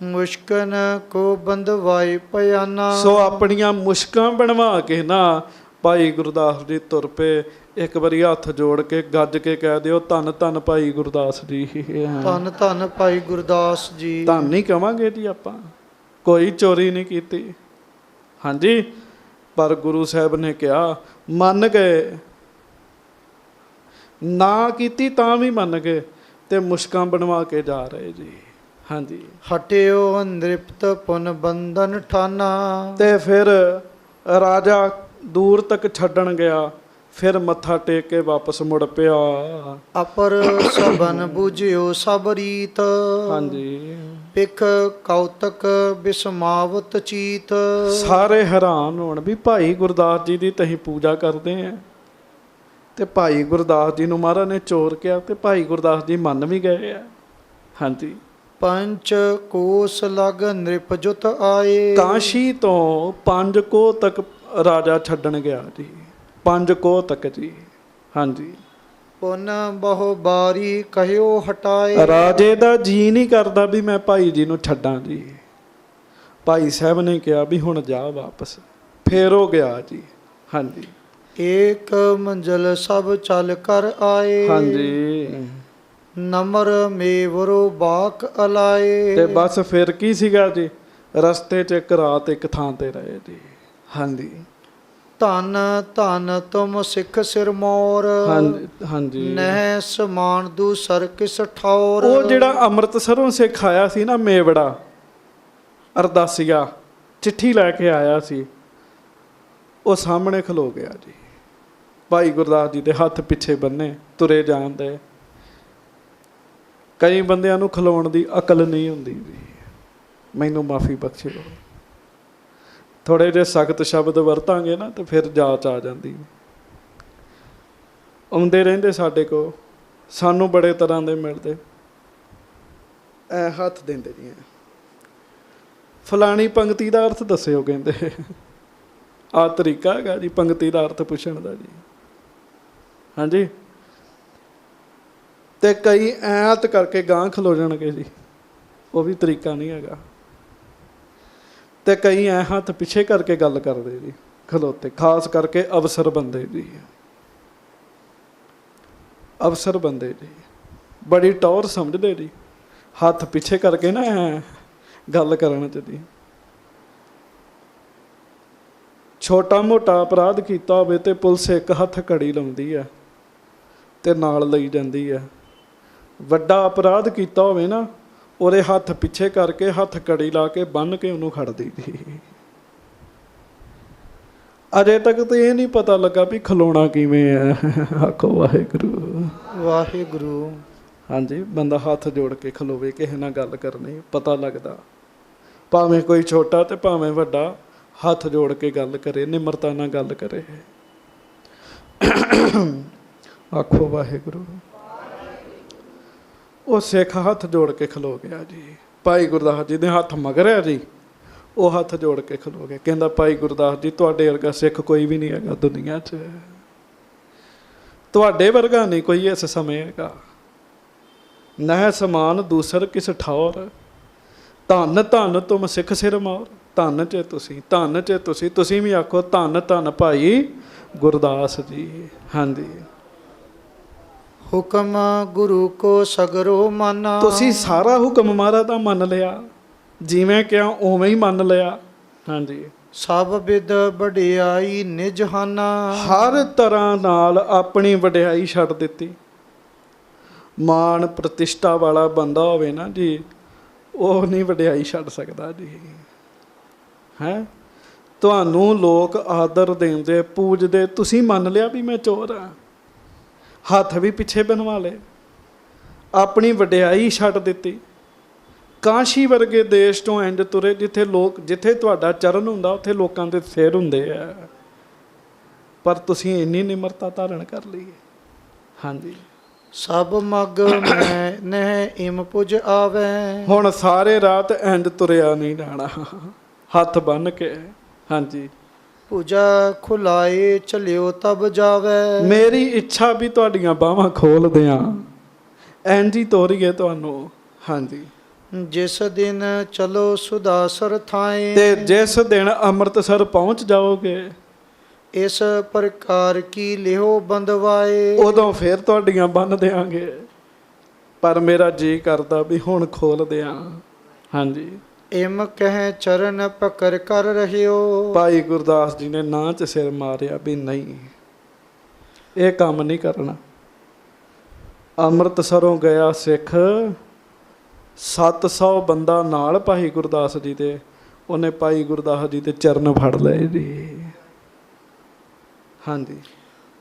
Speaker 2: ਮੁਸ਼ਕਨ ਕੋ ਬੰਦਵਾਈ ਪਿਆਨਾ।
Speaker 1: ਸੋ ਆਪਣੀਆਂ ਮੁਸ਼ਕਾਂ ਬਣਵਾ ਕੇ ਨਾ ਭਾਈ ਗੁਰਦਾਸ ਜੀ ਤੁਰ ਪਏ। ਇੱਕ ਵਾਰੀ ਹੱਥ ਜੋੜ ਕੇ ਗੱਜ ਕੇ ਕਹਿ ਦਿਓ, ਧੰਨ ਧੰਨ ਭਾਈ ਗੁਰਦਾਸ ਜੀ।
Speaker 2: ਧੰਨ ਧੰਨ ਭਾਈ ਗੁਰਦਾਸ ਜੀ।
Speaker 1: ਧੰਨ ਹੀ ਕਵਾਂਗੇ ਜੀ ਆਪਾਂ, ਕੋਈ ਚੋਰੀ ਨਹੀਂ ਕੀਤੀ। ਹਾਂਜੀ। ਪਰ ਗੁਰੂ ਸਾਹਿਬ ਨੇ ਕਿਹਾ, ਮੰਨ ਗਏ, ਨਾ ਕੀਤੀ ਤਾਂ ਵੀ ਮੰਨ ਗਏ ਤੇ ਮੁਸ਼ਕਾਂ ਬਣਵਾ ਕੇ ਜਾ ਰਹੇ ਜੀ। ਹਾਂਜੀ।
Speaker 2: ਹਟਿਓ ਨਿਰਪਤ ਪੁਨ ਬੰਧਨ ਠਾਨਾ।
Speaker 1: ਤੇ ਫਿਰ ਰਾਜਾ ਦੂਰ ਤੱਕ ਛੱਡਣ ਗਿਆ, ਫਿਰ ਮੱਥਾ ਟੇਕ ਕੇ ਵਾਪਸ ਮੁੜ ਪਿਆ।
Speaker 2: ਅਪਰ ਸਬਨ ਬੁਝਿਓ ਸਭ ਰੀਤ।
Speaker 1: ਹਾਂਜੀ।
Speaker 2: ਪਿਖ ਕੌਤਕ ਬਿਸਮਾਵਤ ਚੀਤ।
Speaker 1: ਸਾਰੇ ਹੈਰਾਨ ਹੋਣ ਵੀ ਭਾਈ ਗੁਰਦਾਸ ਜੀ ਦੀ ਤਹੀਂ ਪੂਜਾ ਕਰਦੇ ਆ ਤੇ ਭਾਈ ਗੁਰਦਾਸ ਜੀ ਨੂੰ ਮਹਾਰਾਜ ਨੇ ਚੋਰ ਕਿਹਾ ਤੇ ਭਾਈ ਗੁਰਦਾਸ ਜੀ ਮੰਨ ਵੀ ਗਏ ਆ। ਹਾਂਜੀ।
Speaker 2: ਪੰਚ ਕੋਸ ਲਗ ਨਿਰਪਜੁਤ ਆਏ।
Speaker 1: ਕਾਸ਼ੀ ਤੋਂ 5 ਕੋਹ ਤੱਕ ਰਾਜਾ ਛੱਡਣ ਗਿਆ ਜੀ। 5 ਕੋਹ ਤੱਕ ਜੀ। ਹਾਂਜੀ।
Speaker 2: ਪੁਨ ਬਹੁ ਬਾਰੀ ਕਹਿਓ ਹਟਾਏ।
Speaker 1: ਰਾਜੇ ਦਾ ਜੀ ਨਹੀਂ ਕਰਦਾ ਵੀ ਮੈਂ ਭਾਈ ਜੀ ਨੂੰ ਛੱਡਾਂ ਜੀ। ਭਾਈ ਸਾਹਿਬ ਨੇ ਕਿਹਾ ਵੀ ਹੁਣ ਜਾ ਵਾਪਸ। ਫੇਰ ਹੋ ਗਿਆ ਜੀ। ਹਾਂਜੀ।
Speaker 2: ਏਕ ਮੰਜ਼ਲ ਸਭ ਚੱਲ ਕਰ ਆਏ।
Speaker 1: ਹਾਂਜੀ।
Speaker 2: ਨਮਰ ਮੇਵਰੋ ਬਾਕ ਅਲਾਏ।
Speaker 1: ਤੇ ਬਸ ਫਿਰ ਕੀ ਸੀਗਾ ਜੀ, ਰਸਤੇ 'ਚ ਇੱਕ ਰਾਤ ਇੱਕ ਥਾਂ ਤੇ ਰਹੇ ਜੀ। ਹਾਂਜੀ।
Speaker 2: ਧੰਨ ਧੰਨ ਤੁਮ ਸਿੱਖ ਸਿਰਮੌਰ।
Speaker 1: ਹਾਂਜੀ। ਹਾਂਜੀ।
Speaker 2: ਨਹਿ ਸਮਾਨ ਦੂਸਰ ਕਿਸ ਠੌਰ।
Speaker 1: ਉਹ ਜਿਹੜਾ ਅੰਮ੍ਰਿਤਸਰੋਂ ਸਿੱਖ ਆਇਆ ਸੀ ਨਾ, ਮੇਵੜਾ ਅਰਦਾਸੀਆ, ਚਿੱਠੀ ਲੈ ਕੇ ਆਇਆ ਸੀ, ਉਹ ਸਾਹਮਣੇ ਖਲੋ ਗਿਆ ਜੀ। ਭਾਈ ਗੁਰਦਾਸ ਜੀ ਦੇ ਹੱਥ ਪਿੱਛੇ ਬੰਨੇ ਤੁਰੇ ਜਾਂਦੇ। ਕਈ ਬੰਦਿਆਂ ਨੂੰ ਖਲੋਣ ਦੀ ਅਕਲ ਨਹੀਂ ਹੁੰਦੀ ਜੀ, ਮੈਨੂੰ ਮਾਫੀ ਬਖਸ਼ਿਓ। ਥੋੜੇ ਜਿਹੇ ਸਖਤ ਸ਼ਬਦ ਵਰਤਾਂਗੇ ਨਾ ਤੇ ਫਿਰ ਜਾਚ ਆ ਜਾਂਦੀ। ਆਉਂਦੇ ਰਹਿੰਦੇ ਸਾਡੇ ਕੋਲ, ਸਾਨੂੰ ਬੜੇ ਤਰ੍ਹਾਂ ਦੇ ਮਿਲਦੇ, ਐ ਹੱਥ ਦਿੰਦੇ ਜੀ, ਫਲਾਣੀ ਪੰਕਤੀ ਦਾ ਅਰਥ ਦੱਸਿਓ, ਕਹਿੰਦੇ ਆਹ ਤਰੀਕਾ ਹੈਗਾ ਜੀ ਪੰਕਤੀ ਦਾ ਅਰਥ ਪੁੱਛਣ ਦਾ ਜੀ। ਹਾਂਜੀ। ਤੇ ਕਈ ਐਤ ਕਰਕੇ ਗਾਂਹ ਖਲੋ ਜਾਣਗੇ ਜੀ, ਉਹ ਵੀ ਤਰੀਕਾ ਨਹੀਂ ਹੈਗਾ। ਤੇ ਕਈ ਐ ਹੱਥ ਪਿੱਛੇ ਕਰਕੇ ਗੱਲ ਕਰਦੇ ਜੀ ਖਲੋਤੇ, ਖਾਸ ਕਰਕੇ ਅਫਸਰ ਬੰਦੇ ਜੀ। ਅਫਸਰ ਬੰਦੇ ਜੀ ਬੜੀ ਟੌਰ ਸਮਝਦੇ ਜੀ, ਹੱਥ ਪਿੱਛੇ ਕਰਕੇ ਨਾ ਗੱਲ ਕਰਨ ਚ ਜੀ। ਛੋਟਾ ਮੋਟਾ ਅਪਰਾਧ ਕੀਤਾ ਹੋਵੇ ਤੇ ਪੁਲਿਸ ਇੱਕ ਹੱਥ ਘੜੀ ਲਾਉਂਦੀ ਆ ਤੇ ਨਾਲ ਲਈ ਜਾਂਦੀ ਆ। ਵੱਡਾ ਅਪਰਾਧ ਕੀਤਾ ਹੋਵੇ ਨਾ, ਉਹਦੇ ਹੱਥ ਪਿੱਛੇ ਕਰਕੇ ਹੱਥ ਕੜੀ ਲਾ ਕੇ ਬੰਨ ਕੇ ਉਹਨੂੰ ਖੜਦੀ ਸੀ। ਅਜੇ ਤੱਕ ਤਾਂ ਇਹ ਨਹੀਂ ਪਤਾ ਲੱਗਾ ਵੀ ਖਲੋਣਾ ਕਿਵੇਂ ਹੈ। ਆਖੋ ਵਾਹਿਗੁਰੂ
Speaker 2: ਵਾਹਿਗੁਰੂ।
Speaker 1: ਹਾਂਜੀ। ਬੰਦਾ ਹੱਥ ਜੋੜ ਕੇ ਖਲੋਵੇ, ਕਿਸੇ ਨਾਲ ਗੱਲ ਕਰਨੀ, ਪਤਾ ਲੱਗਦਾ। ਭਾਵੇਂ ਕੋਈ ਛੋਟਾ ਤੇ ਭਾਵੇਂ ਵੱਡਾ, ਹੱਥ ਜੋੜ ਕੇ ਗੱਲ ਕਰੇ, ਨਿਮਰਤਾ ਨਾਲ ਗੱਲ ਕਰੇ। ਆਖੋ ਵਾਹਿਗੁਰੂ। ਉਹ ਸਿੱਖ ਹੱਥ ਜੋੜ ਕੇ ਖਲੋ ਗਿਆ ਜੀ। ਭਾਈ ਗੁਰਦਾਸ ਜੀ ਦੇ ਹੱਥ ਮਗਰ ਹੈ ਜੀ, ਉਹ ਹੱਥ ਜੋੜ ਕੇ ਖਲੋ ਗਿਆ। ਕਹਿੰਦਾ ਭਾਈ ਗੁਰਦਾਸ ਜੀ, ਤੁਹਾਡੇ ਵਰਗਾ ਸਿੱਖ ਕੋਈ ਵੀ ਨਹੀਂ ਹੈਗਾ ਦੁਨੀਆ 'ਚ, ਤੁਹਾਡੇ ਵਰਗਾ ਨਹੀਂ ਕੋਈ ਇਸ ਸਮੇਂ ਹੈਗਾ। ਨਹਿ ਸਮਾਨ ਦੂਸਰ ਕਿਸ ਠੌਰ, ਧੰਨ ਧੰਨ ਤੁਮ ਸਿੱਖ ਸਿਰ ਮੌਰ। ਧੰਨ 'ਚ ਤੁਸੀਂ, ਧੰਨ 'ਚ ਤੁਸੀਂ, ਤੁਸੀਂ ਵੀ ਆਖੋ ਧੰਨ ਧੰਨ ਭਾਈ ਗੁਰਦਾਸ ਜੀ। ਹਾਂਜੀ,
Speaker 2: ਹੁਕਮ ਗੁਰੂ ਕੋ ਸਗਰੋ ਮਾਨਾ।
Speaker 1: ਤੁਸੀਂ ਸਾਰਾ ਹੁਕਮ ਮਹਾਰਾਜ ਦਾ ਮੰਨ ਲਿਆ, ਜਿਵੇਂ ਕਿਹਾ ਉਵੇਂ ਹੀ ਮੰਨ ਲਿਆ। ਹਾਂਜੀ,
Speaker 2: ਸਭ ਵਿਦ ਵਡਿਆਈ ਨਿਜ ਹਾਨਾ।
Speaker 1: ਹਰ ਤਰ੍ਹਾਂ ਨਾਲ ਆਪਣੀ ਵਡਿਆਈ ਛੱਡ ਦਿੱਤੀ। ਮਾਣ ਪ੍ਰਤਿਸ਼ਠਾ ਵਾਲਾ ਬੰਦਾ ਹੋਵੇ ਨਾ ਜੀ, ਉਹ ਨਹੀਂ ਵਡਿਆਈ ਛੱਡ ਸਕਦਾ ਜੀ। ਹੈ, ਤੁਹਾਨੂੰ ਲੋਕ ਆਦਰ ਦਿੰਦੇ, ਪੂਜਦੇ, ਤੁਸੀਂ ਮੰਨ ਲਿਆ ਵੀ ਮੈਂ ਚੋਰ ਹਾਂ, ਹੱਥ ਵੀ ਪਿੱਛੇ ਬਣਵਾ ਲਏ, ਆਪਣੀ ਵਡਿਆਈ ਛੱਡ ਦਿੱਤੀ। ਕਾਸ਼ੀ ਵਰਗੇ ਦੇਸ਼ ਤੋਂ ਇੰਜ ਤੁਰੇ ਜਿੱਥੇ ਲੋਕ, ਜਿੱਥੇ ਤੁਹਾਡਾ ਚਰਨ ਹੁੰਦਾ ਉੱਥੇ ਲੋਕਾਂ ਦੇ ਸਿਰ ਹੁੰਦੇ ਆ, ਪਰ ਤੁਸੀਂ ਇੰਨੀ ਨਿਮਰਤਾ ਧਾਰਨ ਕਰ ਲਈ ਹੈ। ਹਾਂਜੀ,
Speaker 2: ਸਭ ਮਗ ਮੈਂ ਨਹਿ ਇਮ ਪੁਜ ਆਵੇ।
Speaker 1: ਹੁਣ ਸਾਰੇ ਰਾਤ ਇੰਜ ਤੁਰਿਆ ਨਹੀਂ ਜਾਣਾ, ਹੱਥ ਬੰਨ੍ਹ ਕੇ। ਹਾਂਜੀ,
Speaker 2: ਪੂਜਾ ਖੁਲਾਏ ਚਲਿਓ ਤਬ ਜਾਵੇ।
Speaker 1: ਮੇਰੀ ਇੱਛਾ ਵੀ ਤੁਹਾਡੀਆਂ ਬਾਹਾਂ ਖੋਲ ਦਿਆਂ, ਇੰਜ ਹੀ ਤੋਰੀਏ ਤੁਹਾਨੂੰ। ਹਾਂਜੀ,
Speaker 2: ਜਿਸ ਦਿਨ ਚਲੋ ਸੁਦਾਸਰ ਥਾਏ।
Speaker 1: ਤੇ ਜਿਸ ਦਿਨ ਅੰਮ੍ਰਿਤਸਰ ਪਹੁੰਚ ਜਾਓਗੇ,
Speaker 2: ਇਸ ਪ੍ਰਕਾਰ ਕੀ ਲਿਓ ਬੰਦਵਾਏ।
Speaker 1: ਉਦੋਂ ਫਿਰ ਤੁਹਾਡੀਆਂ ਬੰਨ ਦਿਆਂਗੇ, ਪਰ ਮੇਰਾ ਜੀ ਕਰਦਾ ਵੀ ਹੁਣ ਖੋਲ ਦਿਆਂ। ਹਾਂਜੀ,
Speaker 2: ਇਮ ਕਹਿ ਚਰਨ ਪਕੜ ਕਰ ਰਹਿਓ।
Speaker 1: ਭਾਈ ਗੁਰਦਾਸ ਜੀ ਨੇ ਨਾਂ 'ਚ ਸਿਰ ਮਾਰਿਆ ਵੀ ਨਹੀਂ, ਇਹ ਕੰਮ ਨਹੀਂ ਕਰਨਾ। ਅੰਮ੍ਰਿਤਸਰੋਂ ਗਿਆ ਸਿੱਖ, 700 ਬੰਦਾ ਨਾਲ ਭਾਈ ਗੁਰਦਾਸ ਜੀ ਦੇ, ਉਹਨੇ ਭਾਈ ਗੁਰਦਾਸ ਜੀ ਦੇ ਚਰਨ ਫੜ ਲਏ ਜੀ। ਹਾਂਜੀ,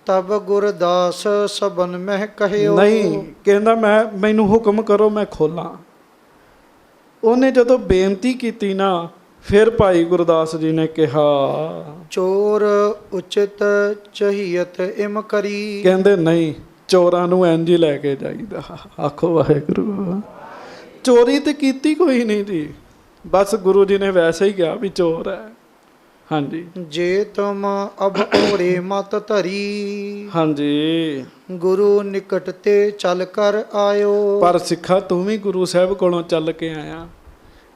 Speaker 2: ਤਬ ਗੁਰਦਾਸ ਸਬਨ ਮਹਿ ਕਹਿਓ।
Speaker 1: ਨਹੀਂ, ਕਹਿੰਦਾ ਮੈਨੂੰ ਹੁਕਮ ਕਰੋ ਮੈਂ ਖੋਲਾਂ। ਉਹਨੇ ਜਦੋਂ ਬੇਨਤੀ ਕੀਤੀ ਨਾ, ਫਿਰ ਭਾਈ ਗੁਰਦਾਸ ਜੀ ਨੇ ਕਿਹਾ,
Speaker 2: ਚੋਰ ਉਚਿਤ ਚਹੀਅਤ ਇਮ ਕਰੀ।
Speaker 1: ਕਹਿੰਦੇ ਨਹੀਂ, ਚੋਰਾਂ ਨੂੰ ਇੰਝ ਹੀ ਲੈ ਕੇ ਜਾਈਦਾ। ਆਖੋ ਵਾਹਿਗੁਰੂ। ਚੋਰੀ ਤੇ ਕੀਤੀ ਕੋਈ ਨਹੀਂ ਜੀ, ਬਸ ਗੁਰੂ ਜੀ ਨੇ ਵੈਸੇ ਹੀ ਕਿਹਾ ਵੀ ਚੋਰ ਹੈ। ਹਾਂਜੀ,
Speaker 2: ਜੇ ਤੁਮ ਅਬ ਔਰੇ ਮਤ ਧਰੀ।
Speaker 1: ਹਾਂਜੀ,
Speaker 2: ਗੁਰੂ ਨਿਕਟ ਤੇ ਚੱਲ ਕਰ ਆਇਓ।
Speaker 1: ਪਰ ਸਿੱਖਾ ਤੂੰ ਵੀ ਗੁਰੂ ਸਾਹਿਬ ਕੋਲੋਂ ਚੱਲ ਕੇ ਆਇਆ,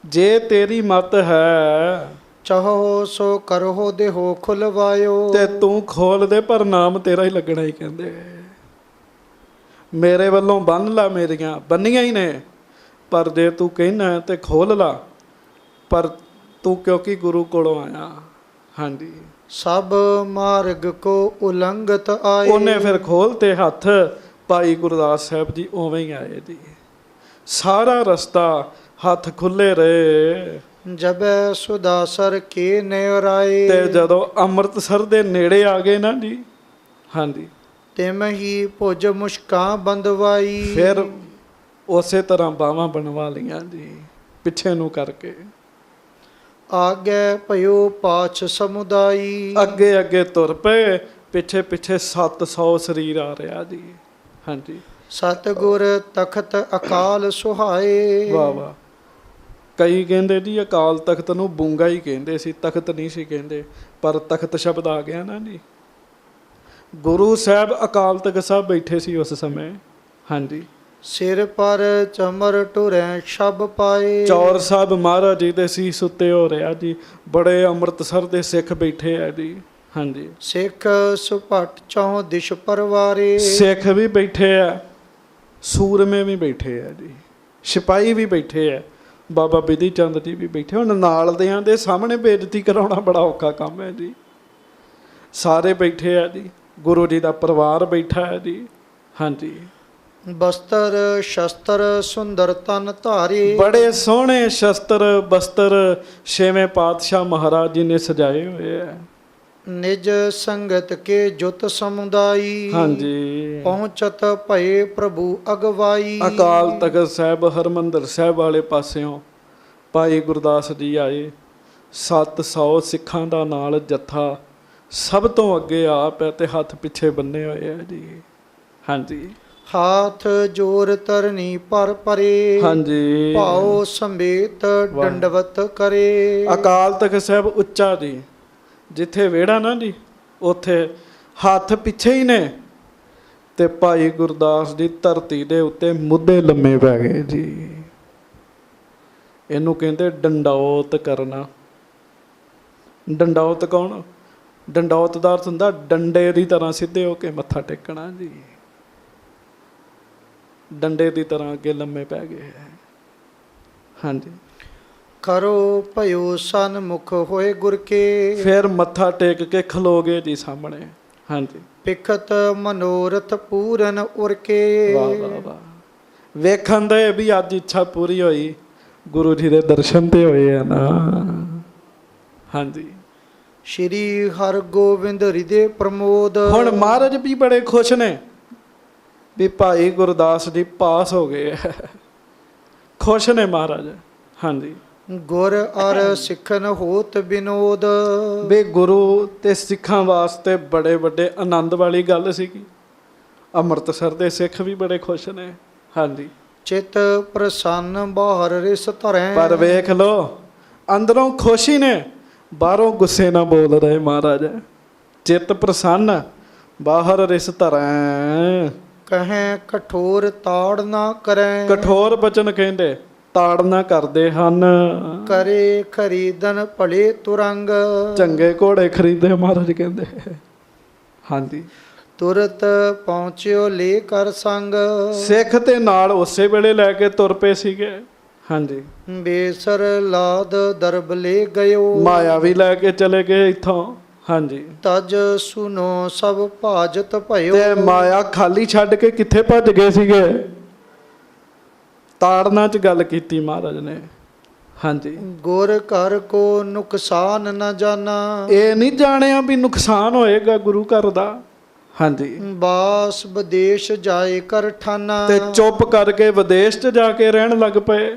Speaker 1: ਜੇ ਤੇਰੀ ਮਤ ਹੈ
Speaker 2: ਚਾਹੋ ਸੋ ਕਰੋ ਦੇਹੋ ਖੁਲਵਾਇਓ।
Speaker 1: ਤੇ ਤੂੰ ਖੋਲ ਦੇ, ਪਰ ਨਾਮ ਤੇਰਾ ਹੀ ਲੱਗਣਾ ਹੀ। ਕਹਿੰਦੇ ਮੇਰੇ ਵੱਲੋਂ ਬੰਨ ਲਾ, ਮੇਰੀਆਂ ਬੰਨੀਆਂ ਹੀ ਨੇ, ਪਰ ਜੇ ਤੂੰ ਕਹਿਣਾ ਤੇ ਖੋਲ ਲਾ, ਪਰ ਤੂੰ ਕਿਉਂਕਿ ਗੁਰੂ ਕੋਲੋਂ ਆਇਆ। ਹਾਂਜੀ,
Speaker 2: ਸਭ ਮਾਰਗ ਕੋ ਉਲੰਘਤ ਆਏ।
Speaker 1: ਉਹਨੇ ਫਿਰ ਖੋਲ ਤੇ ਹੱਥ, ਭਾਈ ਗੁਰਦਾਸ ਸਾਹਿਬ ਜੀ ਉਵੇਂ ਹੀ ਆਏ ਜੀ। ਸਾਰਾ ਰਸਤਾ ਹੱਥ ਖੁੱਲੇ ਰਹੇ।
Speaker 2: ਜਬੈ ਸੁਦਾਸਰ ਕੇ ਨਿਉਰਾਏ।
Speaker 1: ਤੇ ਜਦੋਂ ਅੰਮ੍ਰਿਤਸਰ ਦੇ ਨੇੜੇ ਆ ਗਏ ਨਾ ਜੀ, ਹਾਂਜੀ,
Speaker 2: ਤਿਮ ਹੀ ਭੁਜ ਮੁਸ਼ਕਾਂ ਬੰਦਵਾਈ।
Speaker 1: ਫਿਰ ਉਸੇ ਤਰ੍ਹਾਂ ਬਾਹਾਂ ਬਣਵਾ ਲਈਆਂ ਜੀ, ਪਿੱਛੇ ਨੂੰ ਕਰਕੇ।
Speaker 2: ਆਗੇ ਭਇਓ ਪਾਛ ਸਮੁਦਾਈ।
Speaker 1: ਅੱਗੇ ਅੱਗੇ ਤੁਰ ਪਏ, ਪਿੱਛੇ ਪਿੱਛੇ 700 ਸਰੀਰ ਆ ਰਿਹਾ ਜੀ। ਹਾਂਜੀ,
Speaker 2: ਸਤਿਗੁਰ ਤਖਤ ਅਕਾਲ ਸੁਹਾਏ।
Speaker 1: ਵਾਹ ਵਾਹ। ਕਈ ਕਹਿੰਦੇ ਜੀ ਅਕਾਲ ਤਖਤ ਨੂੰ ਬੂੰਗਾ ਹੀ ਕਹਿੰਦੇ ਸੀ, ਤਖਤ ਨਹੀਂ ਸੀ ਕਹਿੰਦੇ, ਪਰ ਤਖਤ ਸ਼ਬਦ ਆ ਗਿਆ ਨਾ ਜੀ। ਗੁਰੂ ਸਾਹਿਬ ਅਕਾਲ ਤਖਤ ਸਾਹਿਬ ਬੈਠੇ ਸੀ ਉਸ ਸਮੇਂ। ਹਾਂਜੀ,
Speaker 2: ਸਿਰ ਪਰ ਚਮਰ ਟੁਰੈ ਸ਼ਬ ਪਾਏ।
Speaker 1: ਚੌਰ ਸਾਹਿਬ ਮਹਾਰਾਜ ਜੀ ਦੇ ਸੀਸ ਉੱਤੇ ਹੋ ਰਿਹਾ ਜੀ। ਬੜੇ ਅੰਮ੍ਰਿਤਸਰ ਦੇ ਸਿੱਖ ਬੈਠੇ ਆ ਜੀ। ਹਾਂਜੀ,
Speaker 2: ਸਿੱਖ ਸੁਪਟ ਚੌ ਦਿਸ਼ ਪਰਵਾਰੇ।
Speaker 1: ਸਿੱਖ ਵੀ ਬੈਠੇ ਆ, ਸੂਰਮੇ ਵੀ ਬੈਠੇ ਆ ਜੀ, ਸਿਪਾਹੀ ਵੀ ਬੈਠੇ ਆ, ਬਾਬਾ ਬਿਧੀ ਚੰਦ ਜੀ ਵੀ ਬੈਠੇ। ਹੁਣ ਨਾਲ ਦਿਆਂ ਦੇ ਸਾਹਮਣੇ ਬੇਇੱਜ਼ਤੀ ਕਰਾਉਣਾ ਬੜਾ ਔਖਾ ਕੰਮ ਹੈ ਜੀ। ਸਾਰੇ ਬੈਠੇ ਆ ਜੀ, ਗੁਰੂ ਜੀ ਦਾ ਪਰਿਵਾਰ ਬੈਠਾ ਹੈ ਜੀ। ਹਾਂਜੀ,
Speaker 2: ਬਸਤਰ ਸ਼ਸਤਰ ਸੁੰਦਰ ਤਨ ਧਾਰੇ।
Speaker 1: ਬੜੇ ਸੋਹਣੇ ਸ਼ਸਤਰ ਬਸਤਰ ਛੇਵੇਂ ਪਾਤਸ਼ਾਹ ਮਹਾਰਾਜ ਜੀ ਨੇ ਸਜਾਏ ਹੋਏ ਆ।
Speaker 2: ਨਿਜ ਸੰਗਤ ਕੇ ਜੁਤ ਸਮੁਦਾਈ।
Speaker 1: ਹਾਂਜੀ,
Speaker 2: ਪਹੁੰਚਤ ਭਏ ਪ੍ਰਭੂ ਅਗਵਾਈ।
Speaker 1: ਅਕਾਲ ਤਖਤ ਸਾਹਿਬ ਹਰਮੰਦਰ ਸਾਹਿਬ ਵਾਲੇ ਪਾਸਿਓਂ ਭਾਈ ਗੁਰਦਾਸ ਜੀ ਆਏ। 700 ਸਿੱਖਾਂ ਦਾ ਨਾਲ ਜੱਥਾ ਸਭ ਤੋਂ ਅੱਗੇ ਆਪ ਹੈ ਤੇ ਹੱਥ ਪਿੱਛੇ ਬੰਨੇ ਹੋਏ ਆ ਜੀ। ਹਾਂਜੀ
Speaker 2: ਹਾਥ ਜੋਰ ਤਰਨੀ ਪਰ ਪਰੇ,
Speaker 1: ਹਾਂਜੀ
Speaker 2: ਭਾਉ ਸੰਬੇਤ
Speaker 1: ਵਾਹ।
Speaker 2: ਦੰਡਵਤ ਕਰੇ।
Speaker 1: ਅਕਾਲ ਤਖਤ ਸਾਹਿਬ ਉੱਚਾ ਜੀ, ਜਿੱਥੇ ਵਿਹੜਾ ਨਾ ਜੀ ਉੱਥੇ ਹੱਥ ਪਿੱਛੇ ਹੀ ਨੇ ਤੇ ਭਾਈ ਗੁਰਦਾਸ ਦੀ ਧਰਤੀ ਦੇ ਉੱਤੇ ਮੁੱਦੇ ਲੰਮੇ ਪੈ ਗਏ ਜੀ। ਇਹਨੂੰ ਕਹਿੰਦੇ ਡੰਡੌਤ ਕਰਨਾ। ਡੰਡੌਤ ਕੌਣ? ਡੰਡੌਤ ਦਾ ਅਰਥ ਹੁੰਦਾ ਡੰਡੇ ਦੀ ਤਰ੍ਹਾਂ ਸਿੱਧੇ ਹੋ ਕੇ ਮੱਥਾ ਟੇਕਣਾ ਜੀ। ਡੰਡੇ ਦੀ ਤਰ੍ਹਾਂ ਅੱਗੇ ਲੰਮੇ ਪੈ ਗਏ ਹੈ। ਹਾਂਜੀ
Speaker 2: ਕਰੋ ਭਇਓ ਸਨਮੁਖ ਹੋਏ ਗੁਰ ਕੇ,
Speaker 1: ਫਿਰ ਮੱਥਾ ਟੇਕ ਕੇ ਖਲੋ ਗਏ ਜੀ ਸਾਹਮਣੇ। ਹਾਂਜੀ
Speaker 2: ਪਿਖਤ ਮਨੋਰਥ ਪੂਰਨ ਉਰ ਕੇ।
Speaker 1: ਵਾਹ ਵਾਹ ਵਾਹ। ਵੇਖਣ ਦੇ ਵੀ ਅੱਜ ਇੱਛਾ ਪੂਰੀ ਹੋਈ, ਗੁਰੂ ਜੀ ਦੇ ਦਰਸ਼ਨ ਤੇ ਹੋਏ ਆ ਨਾ। ਹਾਂਜੀ
Speaker 2: ਸ਼੍ਰੀ ਹਰਗੋਬਿੰਦ ਹਿਰਦੇ ਪ੍ਰਮੋਦ।
Speaker 1: ਹੁਣ ਮਹਾਰਾਜ ਵੀ ਬੜੇ ਖੁਸ਼ ਨੇ ਵੀ ਭਾਈ ਗੁਰਦਾਸ ਜੀ ਪਾਸ ਹੋ ਗਏ। ਖੁਸ਼ ਨੇ ਮਹਾਰਾਜ। ਹਾਂਜੀ
Speaker 2: ਗੁਰ ਅਰ ਸਿੱਖਨ ਹੋਤ ਬਿਨੋਦ।
Speaker 1: ਵੀ ਗੁਰੂ ਤੇ ਸਿੱਖਾਂ ਵਾਸਤੇ ਬੜੇ ਵੱਡੇ ਆਨੰਦ ਵਾਲੀ ਗੱਲ ਸੀਗੀ। ਅੰਮ੍ਰਿਤਸਰ ਦੇ ਸਿੱਖ ਵੀ ਬੜੇ ਖੁਸ਼ ਨੇ। ਹਾਂਜੀ
Speaker 2: ਚਿਤ ਪ੍ਰਸੰਨ ਬਾਹਰ ਰਿਸ ਧਰੈ।
Speaker 1: ਪਰ ਵੇਖ ਲੋ ਅੰਦਰੋਂ ਖੁਸ਼ੀ ਨੇ, ਬਾਹਰੋਂ ਗੁੱਸੇ ਨਾਲ ਬੋਲ ਰਹੇ ਮਹਾਰਾਜ। ਚਿੱਤ ਪ੍ਰਸੰਨ ਬਾਹਰ ਰਿਸ ਧਰੈ।
Speaker 2: ਕਹੈ ਕਠੋਰ ਤਾੜ ਨਾ ਕਰੈ।
Speaker 1: ਕਠੋਰ ਬਚਨ ਕਹਿੰਦੇ ਤਾੜ ਨਾ ਕਰਦੇ ਹਨ।
Speaker 2: ਕਰੇ ਖਰੀਦਨ ਭਲੇ ਤੁਰੰਗ।
Speaker 1: ਚੰਗੇ ਘੋੜੇ ਖਰੀਦੇ ਮਹਾਰਾਜ ਕਹਿੰਦੇ। ਹਾਂਜੀ
Speaker 2: ਤੁਰਤ ਪਹੁੰਚਿਓ ਲੈ ਕਰ ਸੰਗ।
Speaker 1: ਸਿੱਖ ਤੇ ਨਾਲ ਉਸੇ ਵੇਲੇ ਲੈ ਕੇ ਤੁਰ ਪਏ ਸੀਗੇ। ਹਾਂਜੀ
Speaker 2: ਬੇਸਰ ਲਾਦ ਦਰਬ ਲੈ ਗਇਓ।
Speaker 1: ਮਾਇਆ ਵੀ ਲੈ ਕੇ ਚਲੇ ਗਏ ਇੱਥੋਂ। ਹਾਂਜੀ
Speaker 2: ਤਜ ਸੁਨੋ ਸਭ ਭਾਜਤ ਭਇਓ।
Speaker 1: ਤੇ ਮਾਇਆ ਖਾਲੀ ਛੱਡ ਕੇ ਕਿੱਥੇ ਭੱਜ ਗਏ ਸੀਗੇ? ਤਾੜਨਾ ਚ ਗੱਲ ਕੀਤੀ ਮਹਾਰਾਜ ਨੇ। ਹਾਂਜੀ
Speaker 2: ਗੁਰ ਘਰ ਕੋ ਨੁਕਸਾਨ ਨਾ ਜਾਣਾ।
Speaker 1: ਇਹ ਨਹੀਂ ਜਾਣਿਆ ਵੀ ਨੁਕਸਾਨ ਹੋਏਗਾ ਗੁਰੂ ਘਰ ਦਾ। ਹਾਂਜੀ
Speaker 2: ਬਾਸ ਵਿਦੇਸ਼ ਜਾਏ ਕਰ ਠਾਨਾ।
Speaker 1: ਤੇ ਚੁੱਪ ਕਰਕੇ ਵਿਦੇਸ਼ 'ਚ ਜਾ ਕੇ ਰਹਿਣ ਲੱਗ ਪਏ।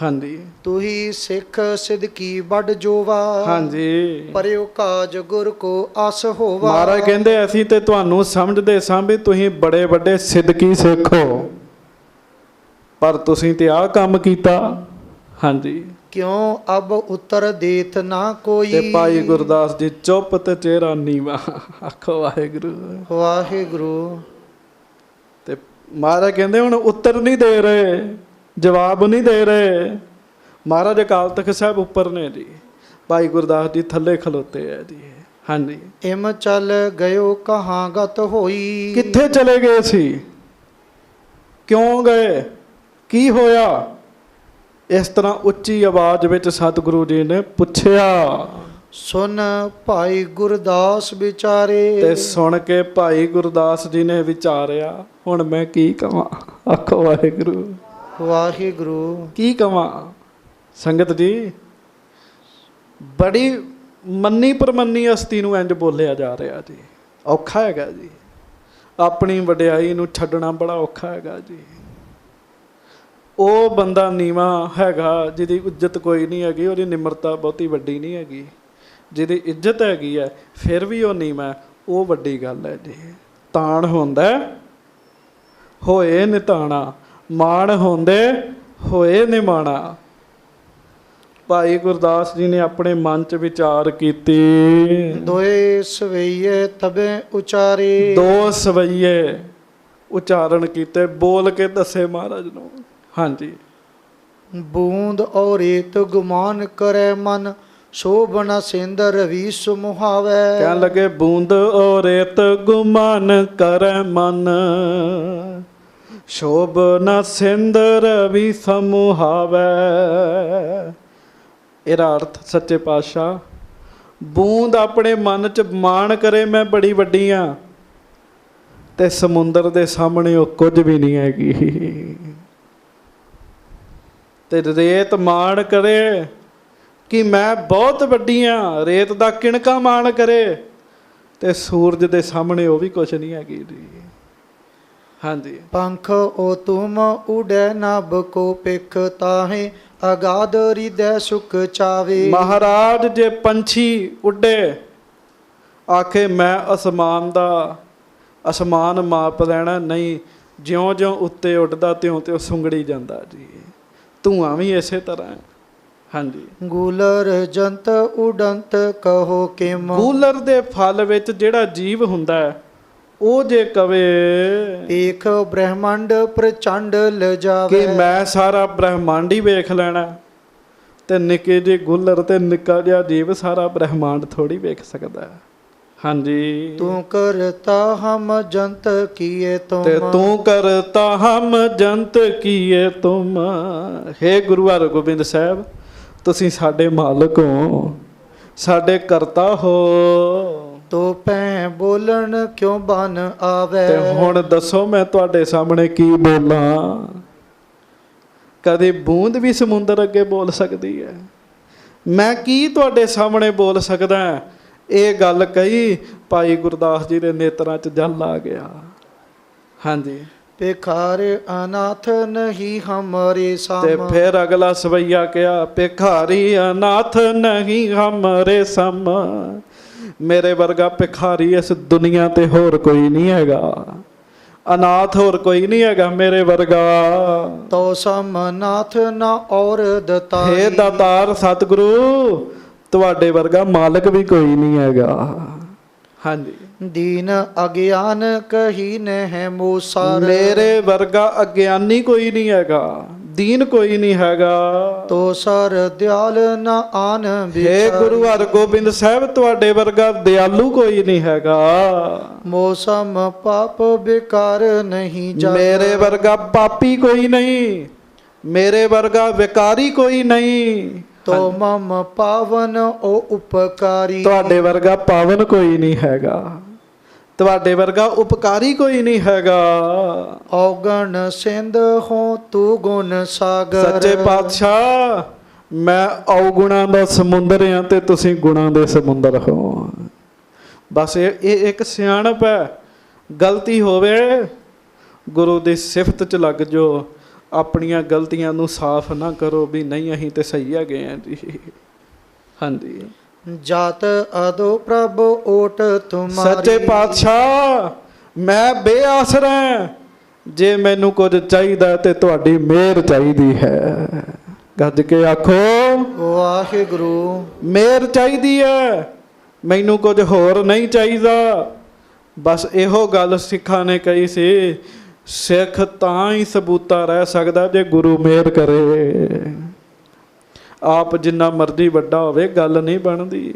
Speaker 1: ਹਾਂਜੀ
Speaker 2: ਤੁਹੀ ਸਿੱਖ ਸਿਦਕੀ ਵੱਡ ਜੋਵਾ।
Speaker 1: ਹਾਂਜੀ
Speaker 2: ਪਰਿਓ ਕਾਜ ਗੁਰ ਕੋ ਆਸ ਹੋਵਾ।
Speaker 1: ਮਹਾਰਾਜ ਕਹਿੰਦੇ ਅਸੀਂ ਤੇ ਤੁਹਾਨੂੰ ਸਮਝਦੇ ਸਾਂ ਵੀ ਤੁਸੀਂ ਬੜੇ ਵੱਡੇ ਸਿੱਦਕੀ ਸਿੱਖ ਹੋ, ਪਰ ਤੁਸੀਂ ਤੇ ਆਹ ਕੰਮ ਕੀਤਾ। ਹਾਂਜੀ
Speaker 2: ਕਿਉਂ ਅਬ ਉਤਰ ਦੇਤ ਨਾ ਕੋਈ।
Speaker 1: ਤੇ ਭਾਈ ਗੁਰਦਾਸ ਜੀ ਚੁੱਪ ਤੇ ਚਿਹਰਾ ਨੀਵਾ। ਆਖੋ ਵਾਹਿਗੁਰੂ
Speaker 2: ਵਾਹਿਗੁਰੂ।
Speaker 1: ਤੇ ਮਹਾਰਾਜ ਕਹਿੰਦੇ ਹੁਣ ਉੱਤਰ ਨਹੀਂ ਦੇ ਰਹੇ, ਜਵਾਬ ਨਹੀਂ ਦੇ ਰਹੇ। ਮਹਾਰਾਜ ਅਕਾਲ ਤਖਤ ਸਾਹਿਬ ਉੱਪਰ ਨੇ ਜੀ, ਭਾਈ ਗੁਰਦਾਸ ਜੀ ਥੱਲੇ ਖਲੋਤੇ ਆ ਜੀ। ਹਾਂਜੀ
Speaker 2: ਇਮ ਚੱਲ ਗਇਓ ਕਹਾਂ ਗਤ ਹੋਈ।
Speaker 1: ਕਿੱਥੇ ਚਲੇ ਗਏ ਸੀ? ਕਿਉਂ ਗਏ? ਕੀ ਹੋਇਆ? ਇਸ ਤਰ੍ਹਾਂ ਉੱਚੀ ਆਵਾਜ਼ ਵਿੱਚ ਸਤਿਗੁਰੂ ਜੀ ਨੇ ਪੁੱਛਿਆ।
Speaker 2: ਸੁਨ ਭਾਈ ਗੁਰਦਾਸ ਵਿਚਾਰੇ।
Speaker 1: ਤੇ ਸੁਣ ਕੇ ਭਾਈ ਗੁਰਦਾਸ ਜੀ ਨੇ ਵਿਚਾਰਿਆ ਹੁਣ ਮੈਂ ਕੀ ਕਵਾਂ। ਆਖੋ ਵਾਹਿਗੁਰੂ
Speaker 2: ਵਾਹਿਗੁਰੂ।
Speaker 1: ਕੀ ਕਵਾਂ? ਸੰਗਤ ਜੀ ਬੜੀ ਮੰਨੀ ਪਰਮੰਨੀ ਹਸਤੀ ਨੂੰ ਇੰਜ ਬੋਲਿਆ ਜਾ ਰਿਹਾ ਜੀ। ਔਖਾ ਹੈਗਾ ਜੀ, ਆਪਣੀ ਵਡਿਆਈ ਨੂੰ ਛੱਡਣਾ ਬੜਾ ਔਖਾ ਹੈਗਾ ਜੀ। ਉਹ ਬੰਦਾ ਨੀਵਾਂ ਹੈਗਾ ਜਿਹਦੀ ਇੱਜ਼ਤ ਕੋਈ ਨਹੀਂ ਹੈਗੀ, ਉਹਦੀ ਨਿਮਰਤਾ ਬਹੁਤੀ ਵੱਡੀ ਨਹੀਂ ਹੈਗੀ। ਜਿਹਦੀ ਇੱਜ਼ਤ ਹੈਗੀ ਹੈ ਫਿਰ ਵੀ ਉਹ ਨੀਵਾਂ, ਉਹ ਵੱਡੀ ਗੱਲ ਹੈ ਜੀ। ਤਾਣ ਹੁੰਦਾ ਹੋਏ ਨਿਤਾਣਾ, ਮਾਣ ਹੁੰਦੇ ਹੋਏ ਨਿਮਾਣਾ। ਭਾਈ ਗੁਰਦਾਸ ਜੀ ਨੇ ਆਪਣੇ ਮਨ 'ਚ ਵਿਚਾਰ ਕੀਤੀ।
Speaker 2: ਦੋਏ ਸਵਈਏ ਤਬੇ ਉਚਾਰੇ।
Speaker 1: ਦੋ ਸਵਈਏ ਉਚਾਰਨ ਕੀਤੇ, ਬੋਲ ਕੇ ਦੱਸੇ ਮਹਾਰਾਜ ਨੂੰ। ਹਾਂਜੀ
Speaker 2: ਬੂੰਦ ਔ ਰੇਤ ਗੁਮਾਨ ਕਰੇ ਮਨ, ਸ਼ੋਭਨਾ ਸਿੰਧ ਰਵੀ ਸੁਮੁਹਾਵੇ।
Speaker 1: ਕਹਿਣ ਲੱਗੇ ਬੂੰਦ ਔ ਰੇਤ ਗੁਮਾਨ ਕਰੈ ਮਨ, ਸ਼ੋਭਨਾ ਸਿੰਧ ਰਵੀ ਸਮੁਹਾਵੇ। ਇਹਦਾ ਅਰਥ ਸੱਚੇ ਪਾਤਸ਼ਾਹ, ਬੂੰਦ ਆਪਣੇ ਮਨ 'ਚ ਮਾਣ ਕਰੇ ਮੈਂ ਬੜੀ ਵੱਡੀ ਹਾਂ, ਤੇ ਸਮੁੰਦਰ ਦੇ ਸਾਹਮਣੇ ਉਹ ਕੁਝ ਵੀ ਨਹੀਂ ਹੈਗੀ। ਤੇ ਰੇਤ ਮਾਣ ਕਰੇ ਕਿ ਮੈਂ ਬਹੁਤ ਵੱਡੀ ਹਾਂ, ਰੇਤ ਦਾ ਕਿਣਕਾ ਮਾਣ ਕਰੇ, ਤੇ ਸੂਰਜ ਦੇ ਸਾਹਮਣੇ ਉਹ ਵੀ ਕੁਝ ਨਹੀਂ ਹੈਗੀ ਜੀ। ਹਾਂਜੀ
Speaker 2: ਪੰਖ ਓ ਤੁਮ ਉਡੈ ਨਭ ਕੋ ਪਿਖ, ਤਾਹੇ ਅਗਾਧ ਹਿਰਦੈ ਸੁਖ ਚਾਵੇ।
Speaker 1: ਮਹਾਰਾਜ ਜੇ ਪੰਛੀ ਉੱਡੇ ਆਖੇ ਮੈਂ ਅਸਮਾਨ ਮਾਪ ਲੈਣਾ ਨਹੀਂ, ਜਿਉਂ-ਜਿਉਂ ਉੱਤੇ ਉੱਡਦਾ ਤਿਉਂ-ਤਿਉਂ ਸੁੰਗੜੀ ਜਾਂਦਾ ਜੀ। ਧੂਆਂ ਵੀ ਇਸੇ ਤਰ੍ਹਾਂ ਹੈ। ਹਾਂਜੀ,
Speaker 2: ਗੂਲਰ ਜੰਤ ਉਡੰਤ ਕਹੋ ਕਿਮ।
Speaker 1: ਗੂਲਰ ਦੇ ਫਲ ਵਿੱਚ ਜਿਹੜਾ ਜੀਵ ਹੁੰਦਾ ਹੈ ਉਹ ਜੇ ਕਵੇ
Speaker 2: ਏਕ ਬ੍ਰਹਮੰਡ ਪ੍ਰਚੰਡ ਲਜਾਵੇ,
Speaker 1: ਕਿ ਮੈਂ ਸਾਰਾ ਬ੍ਰਹਿਮੰਡ ਹੀ ਵੇਖ ਲੈਣਾ, ਤੇ ਨਿੱਕੇ ਜਿਹੇ ਗੁੱਲਰ ਤੇ ਨਿੱਕਾ ਜਿਹਾ ਜੀਵ ਸਾਰਾ ਬ੍ਰਹਿਮੰਡ ਥੋੜੀ ਵੇਖ ਸਕਦਾ ਹੈ। ਹਾਂਜੀ,
Speaker 2: ਤੂੰ ਕਰਤਾ ਹਮ ਜੰਤ ਕੀਏ ਤੁਮ,
Speaker 1: ਤੇ ਤੂੰ ਕਰਤਾ ਹਮ ਜੰਤ ਕੀਏ ਤੁਮ। ਹੇ ਗੁਰੂ ਹਰਗੋਬਿੰਦ ਸਾਹਿਬ, ਤੁਸੀਂ ਸਾਡੇ ਮਾਲਕ ਹੋ, ਸਾਡੇ ਕਰਤਾ ਹੋ।
Speaker 2: ਤੋ ਪੈ ਬੋਲਣ ਕਿਉਂ ਬਨ ਆਵੇ।
Speaker 1: ਤੇ ਹੁਣ ਦੱਸੋ ਮੈਂ ਤੁਹਾਡੇ ਸਾਹਮਣੇ ਕੀ ਬੋਲਾਂ? ਕਦੇ ਬੂੰਦ ਵੀ ਸਮੁੰਦਰ ਅੱਗੇ ਬੋਲ ਸਕਦੀ ਹੈ। ਮੈਂ ਕੀ ਤੁਹਾਡੇ ਸਾਹਮਣੇ ਬੋਲ ਸਕਦਾ? ਇਹ ਗੱਲ ਕਹੀ, ਭਾਈ ਗੁਰਦਾਸ ਜੀ ਦੇ ਨੇਤਰਾਂ 'ਚ ਜਲ ਆ ਗਿਆ। ਹਾਂਜੀ,
Speaker 2: ਭਿਖਾਰੇ ਅਨਾਥ ਨਹੀਂ ਹਮਾਰੇ ਸਾਮ।
Speaker 1: ਤੇ ਫਿਰ ਅਗਲਾ ਸਵਈਆ ਕਿਹਾ, ਭਿਖਾਰੀ ਅਨਾਥ ਨਹੀਂ ਹਮਾਰੇ ਸਮ। ਮੇਰੇ ਵਰਗਾ ਭਿਖਾਰੀ ਇਸ ਦੁਨੀਆ ਤੇ ਹੋਰ ਕੋਈ ਨਹੀਂ ਹੈਗਾ, ਅਨਾਥ ਹੋਰ ਕੋਈ ਨਹੀਂ ਹੈਗਾ ਮੇਰੇ ਵਰਗਾ।
Speaker 2: ਤੋ ਸਮਨਾਥ ਨਾ ਔਰ ਦਤਾਰੀ।
Speaker 1: ਹੇ ਦਾਤਾਰ ਸਤਿਗੁਰੂ, ਤੁਹਾਡੇ ਵਰਗਾ ਮਾਲਕ ਵੀ ਕੋਈ ਨਹੀਂ ਹੈਗਾ। ਹਾਂਜੀ,
Speaker 2: ਦੀਨ ਅਗਿਆਨ ਕਹੀ ਨਹਿ ਮੂਸਾਰ।
Speaker 1: ਮੇਰੇ ਵਰਗਾ ਅਗਿਆਨੀ ਕੋਈ ਨਹੀਂ ਹੈਗਾ, ਦੀਨ ਕੋਈ ਨਹੀਂ ਹੈਗਾ।
Speaker 2: ਤੋ ਸਰ ਦਿਆਲ ਨਾ ਆਨ ਵਿਚਾਰੀ।
Speaker 1: ਹੇ ਗੁਰੂ ਹਰਗੋਬਿੰਦ ਸਾਹਿਬ, ਤੁਹਾਡੇ ਵਰਗਾ ਦਿਆਲੂ ਕੋਈ ਨਹੀਂ ਹੈਗਾ।
Speaker 2: ਮੌਸਮ ਪਾਪ ਬੇਕਾਰ ਨਹੀਂ ਜਾ।
Speaker 1: ਮੇਰੇ ਵਰਗਾ ਪਾਪੀ ਕੋਈ ਨਹੀਂ, ਮੇਰੇ ਵਰਗਾ ਵਿਕਾਰੀ ਕੋਈ ਨਹੀਂ।
Speaker 2: ਤੋ ਮਮ ਪਾਵਨ ਓ ਉਪਕਾਰੀ।
Speaker 1: ਤੁਹਾਡੇ ਵਰਗਾ ਪਾਵਨ ਕੋਈ ਨਹੀਂ ਹੈਗਾ, ਤੁਹਾਡੇ ਵਰਗਾ ਉਪਕਾਰੀ ਕੋਈ ਨਹੀਂ ਹੈਗਾ।
Speaker 2: ਔਗਣ ਸਿੰਧ ਹੋ ਤੂੰ ਗੁਣ ਸਾਗਰ।
Speaker 1: ਸੱਚੇ ਪਾਤਸ਼ਾਹ, ਮੈਂ ਔਗੁਣਾਂ ਦਾ ਸਮੁੰਦਰ ਹਾਂ ਤੇ ਤੁਸੀਂ ਗੁਣਾਂ ਦੇ ਸਮੁੰਦਰ ਹੋ। ਬਸ ਇਹ ਇੱਕ ਸਿਆਣਪ ਹੈ। ਗਲਤੀ ਹੋਵੇ ਗੁਰੂ ਦੀ ਸਿਫਤ 'ਚ ਲੱਗ ਜਾਓ, ਆਪਣੀਆਂ ਗਲਤੀਆਂ ਨੂੰ ਸਾਫ਼ ਨਾ ਕਰੋ ਵੀ ਨਹੀਂ ਅਸੀਂ ਤੇ ਸਹੀ ਹੈਗੇ ਆ ਜੀ। ਹਾਂਜੀ,
Speaker 2: ਜਾਤ ਅਦੋ ਪ੍ਰਭ ਓਟ ਤੁਮਾਰੀ।
Speaker 1: ਸੱਚੇ ਪਾਤਸ਼ਾਹ, ਮੈਂ ਬੇਆਸਰਾ, ਜੇ ਮੈਨੂੰ ਕੁਝ ਚਾਹੀਦਾ ਤੇ ਤੁਹਾਡੀ ਮਿਹਰ ਚਾਹੀਦੀ ਹੈ। ਗੱਜ ਕੇ ਆਖੋ
Speaker 2: ਵਾਹਿਗੁਰੂ।
Speaker 1: ਮਿਹਰ ਚਾਹੀਦੀ ਹੈ, ਮੈਨੂੰ ਕੁਝ ਹੋਰ ਨਹੀਂ ਚਾਹੀਦਾ। ਬਸ ਇਹੋ ਗੱਲ ਸਿੱਖਾਂ ਨੇ ਕਹੀ ਸੀ, ਸਿੱਖ ਤਾਂ ਹੀ ਸਬੂਤਾ ਰਹਿ ਸਕਦਾ ਜੇ ਗੁਰੂ ਮਿਹਰ ਕਰੇ। ਆਪ ਜਿੰਨਾ ਮਰਜ਼ੀ ਵੱਡਾ ਹੋਵੇ ਗੱਲ ਨਹੀਂ ਬਣਦੀ,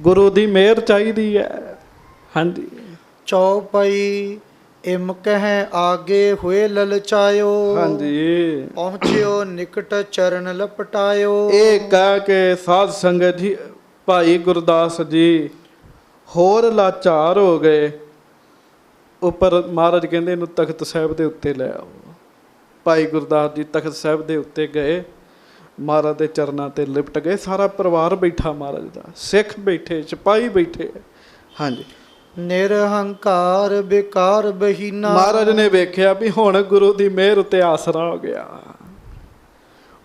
Speaker 1: ਗੁਰੂ ਦੀ ਮਿਹਰ ਚਾਹੀਦੀ ਹੈ। ਹਾਂਜੀ,
Speaker 2: ਚੌਪਈ ਇਮ ਕਹਿ ਆਗੇ ਹੋਏ ਲਲਚਾਇਓ।
Speaker 1: ਹਾਂਜੀ,
Speaker 2: ਪਹੁੰਚਿਓ ਨਿਕਟ ਚਰਨ ਲਪਟਾਇਓ।
Speaker 1: ਇਹ ਕਹਿ ਕੇ ਸਾਧ ਸੰਗਤ ਜੀ, ਭਾਈ ਗੁਰਦਾਸ ਜੀ ਹੋਰ ਲਾਚਾਰ ਹੋ ਗਏ। ਉੱਪਰ ਮਹਾਰਾਜ ਕਹਿੰਦੇ ਇਹਨੂੰ ਤਖਤ ਸਾਹਿਬ ਦੇ ਉੱਤੇ ਲੈ ਆਓ। ਭਾਈ ਗੁਰਦਾਸ ਜੀ ਤਖਤ ਸਾਹਿਬ ਦੇ ਉੱਤੇ ਗਏ, ਮਹਾਰਾਜ ਦੇ ਚਰਨਾਂ ਤੇ ਲਿਪਟ ਗਏ। ਸਾਰਾ ਪਰਿਵਾਰ ਬੈਠਾ ਮਹਾਰਾਜ ਦਾ, ਸਿੱਖ ਬੈਠੇ, ਸਿਪਾਹੀ ਬੈਠੇ। ਹਾਂਜੀ,
Speaker 2: ਨਿਰਹੰਕਾਰ ਬੇਕਾਰ ਬਹੀਨਾ।
Speaker 1: ਮਹਾਰਾਜ ਨੇ ਵੇਖਿਆ ਵੀ ਹੁਣ ਗੁਰੂ ਦੀ ਮਿਹਰ ਉੱਤੇ ਆਸਰਾ ਹੋ ਗਿਆ,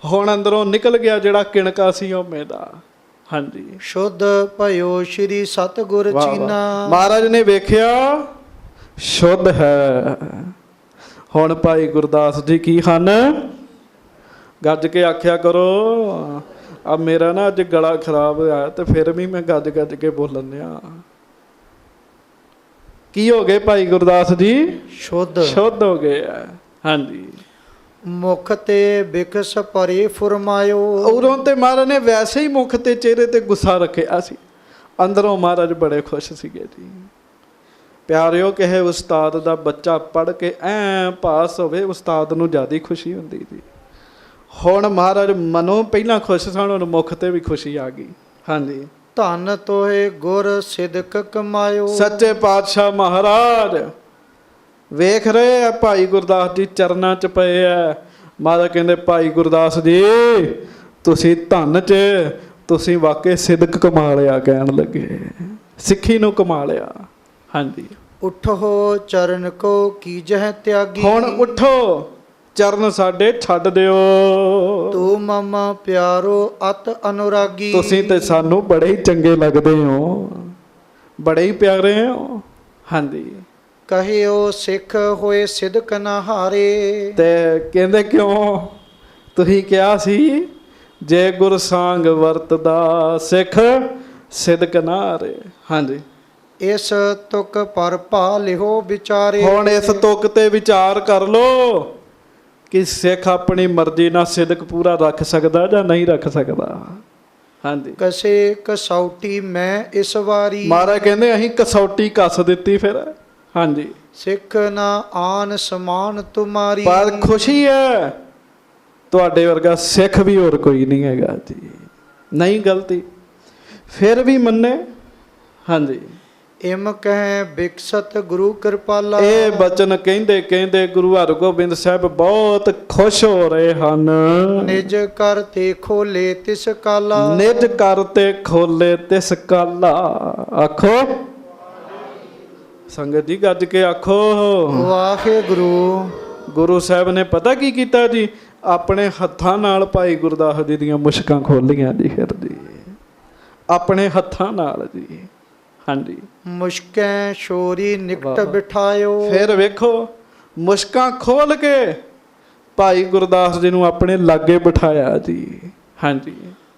Speaker 1: ਹੁਣ ਅੰਦਰੋਂ ਨਿਕਲ ਗਿਆ ਜਿਹੜਾ ਕਿਣਕਾ ਸੀ ਹਉਮੈ ਦਾ। ਹਾਂਜੀ,
Speaker 2: ਸ਼ੁੱਧ ਭਇਓ ਸ਼੍ਰੀ ਸਤਿਗੁਰ ਚੀਨਾ।
Speaker 1: ਮਹਾਰਾਜ ਨੇ ਵੇਖਿਆ ਸ਼ੁੱਧ ਹੈ। ਹੁਣ ਭਾਈ ਗੁਰਦਾਸ ਜੀ ਕੀ ਹਨ? ਗੱਜ ਕੇ ਆਖਿਆ ਕਰੋ। ਆ ਮੇਰਾ ਨਾ ਅੱਜ ਗਲਾ ਖਰਾਬ ਹੋਇਆ ਤੇ ਫਿਰ ਵੀ ਮੈਂ ਗੱਜ ਗੱਜ ਕੇ ਬੋਲਣ ਡਿਆ। ਕੀ ਹੋ ਗਏ ਭਾਈ ਗੁਰਦਾਸ ਜੀ? ਸ਼ੁੱਧ ਹੋ ਗਏ ਆ। ਹਾਂਜੀ,
Speaker 2: ਮੁਖ ਤੇ ਬਿਕਸ ਪਰੇ ਫਰਮਾਇਓ।
Speaker 1: ਉਰੋਂ ਤੇ ਮਹਾਰਾਜ ਨੇ ਵੈਸੇ ਹੀ ਮੁਖ ਤੇ ਚਿਹਰੇ ਤੇ ਗੁੱਸਾ ਰੱਖਿਆ ਸੀ, ਅੰਦਰੋਂ ਮਹਾਰਾਜ ਬੜੇ ਖੁਸ਼ ਸੀਗੇ ਜੀ। ਪਿਆਰਿਓ, ਕਿਸੇ ਉਸਤਾਦ ਦਾ ਬੱਚਾ ਪੜ੍ਹ ਕੇ ਐ ਪਾਸ ਹੋਵੇ, ਉਸਤਾਦ ਨੂੰ ਜ਼ਿਆਦਾ ਖੁਸ਼ੀ ਹੁੰਦੀ ਜੀ। ਹੁਣ ਮਹਾਰਾਜ ਮਨੋਂ ਪਹਿਲਾਂ ਖੁਸ਼ ਸਨ, ਹੁਣ ਮੁਖ ਤੇ ਵੀ ਖੁਸ਼ੀ ਆ ਗਈ। ਹਾਂਜੀ,
Speaker 2: ਧਨ ਤੋਏ ਗੁਰ ਸਿਦਕ ਕਮਾਇਓ।
Speaker 1: ਸੱਚੇ ਪਾਤਸ਼ਾਹ ਮਹਾਰਾਜ ਵੇਖ ਰਹੇ ਆ ਭਾਈ ਗੁਰਦਾਸ ਜੀ ਚਰਨਾਂ 'ਚ ਪਏ ਆ। ਮਹਾਰਾਜ ਕਹਿੰਦੇ ਭਾਈ ਗੁਰਦਾਸ ਜੀ ਤੁਸੀਂ ਧਨ 'ਚ, ਤੁਸੀਂ ਵਾਕਈ ਸਿਦਕ ਕਮਾ ਲਿਆ। ਕਹਿਣ ਲੱਗੇ ਸਿੱਖੀ ਨੂੰ ਕਮਾ ਲਿਆ। ਹਾਂਜੀ,
Speaker 2: ਉਠੋ ਚਰਨ ਕੋ ਕੀਜਹਿ ਤਿਆਗੀ।
Speaker 1: ਹੁਣ ਉਠੋ, ਚਰਨ ਸਾਡੇ ਛੱਡ ਦਿਓ।
Speaker 2: ਤੂੰ ਮਮਾ ਪਿਆਰੋ ਅਤ ਅਨੁਰਾਗੀ।
Speaker 1: ਤੁਸੀਂ ਤੇ ਸਾਨੂੰ ਬੜੇ ਹੀ ਚੰਗੇ ਲੱਗਦੇ ਹੋ। ਬੜੇ ਹੀ ਪਿਆਰੇ ਹੋ। ਹਾਂਜੀ,
Speaker 2: ਕਹਿਓ ਸਿੱਖ ਹੋਏ ਸਿਦਕ ਨਾ ਹਾਰੇ।
Speaker 1: ਤੇ ਕਹਿੰਦੇ ਕਿਉਂ? ਤੁਸੀਂ ਕਿਹਾ ਸੀ ਜੇ ਗੁਰ ਸਾਂਗ ਵਰਤਦਾ ਸਿੱਖ ਸਿਦਕ ਨਾ ਹਾਰੇ। ਹਾਂਜੀ,
Speaker 2: ਇਸ ਤੁਕ ਪਰ ਭਾ ਲਿਹੋ ਵਿਚਾਰੇ।
Speaker 1: ਹੁਣ ਇਸ ਤੁਕ ਤੇ ਵਿਚਾਰ ਕਰ ਲੋ ਕਿ ਸਿੱਖ ਆਪਣੀ ਮਰਜ਼ੀ ਨਾਲ ਸਿਦਕ ਪੂਰਾ ਰੱਖ ਸਕਦਾ ਜਾਂ ਨਹੀਂ ਰੱਖ ਸਕਦਾ। ਹਾਂਜੀ,
Speaker 2: ਕਸੇ ਕਸੌਟੀ ਮੈਂ ਇਸ ਵਾਰੀ।
Speaker 1: ਮਹਾਰਾਜ ਕਹਿੰਦੇ ਅਸੀਂ ਕਸੌਟੀ ਕੱਸ ਦਿੱਤੀ ਫਿਰ। ਹਾਂਜੀ,
Speaker 2: ਸਿੱਖ ਨਾ ਆਨ ਸਮਾਨ ਤੁਮਾਰੀ।
Speaker 1: ਪਰ ਖੁਸ਼ੀ ਹੈ ਤੁਹਾਡੇ ਵਰਗਾ ਸਿੱਖ ਵੀ ਹੋਰ ਕੋਈ ਨਹੀਂ ਹੈਗਾ ਜੀ। ਨਹੀਂ ਗਲਤੀ ਫਿਰ ਵੀ ਮੰਨੇ। ਹਾਂਜੀ,
Speaker 2: ਇਮ ਕਹਿ ਬਿਕਸਤ ਗੁਰੂ ਕਿਰਪਾਲਾ।
Speaker 1: ਇਹ ਬਚਨ ਕਹਿੰਦੇ ਕਹਿੰਦੇ ਗੁਰੂ ਹਰਗੋਬਿੰਦ ਸਾਹਿਬ ਬਹੁਤ ਖੁਸ਼ ਹੋ ਰਹੇ ਹਨ।
Speaker 2: ਨਿਜ ਕਰ ਤੇ ਖੋਲੇ ਤਿਸ ਕਾਲਾ।
Speaker 1: ਨਿਜ ਕਰ ਤੇ ਖੋਲੇ ਤਿਸ ਕਾਲਾ। ਆਖੋ ਸੰਗਤ ਜੀ ਗੱਜ ਕੇ ਆਖੋ
Speaker 2: ਵਾਹਿਗੁਰੂ।
Speaker 1: ਗੁਰੂ ਸਾਹਿਬ ਨੇ ਪਤਾ ਕੀ ਕੀਤਾ ਜੀ? ਆਪਣੇ ਹੱਥਾਂ ਨਾਲ ਭਾਈ ਗੁਰਦਾਸ ਜੀ ਦੀਆਂ ਮੁਸ਼ਕਾਂ ਖੋਲੀਆਂ ਜੀ। ਫਿਰ ਜੀ ਆਪਣੇ ਹੱਥਾਂ ਨਾਲ ਜੀ। ਹਾਂਜੀ,
Speaker 2: ਮੁਸ਼ਕੈਂ ਸ਼ੋਰੀ ਨਿਕਟ ਬਿਠਾਇਓ।
Speaker 1: ਫਿਰ ਵੇਖੋ ਮੁਸ਼ਕਾਂ ਖੋਲ ਕੇ ਭਾਈ ਗੁਰਦਾਸ ਜੀ ਨੂੰ ਆਪਣੇ ਲਾਗੇ ਬਿਠਾਇਆ ਜੀ। ਹਾਂਜੀ,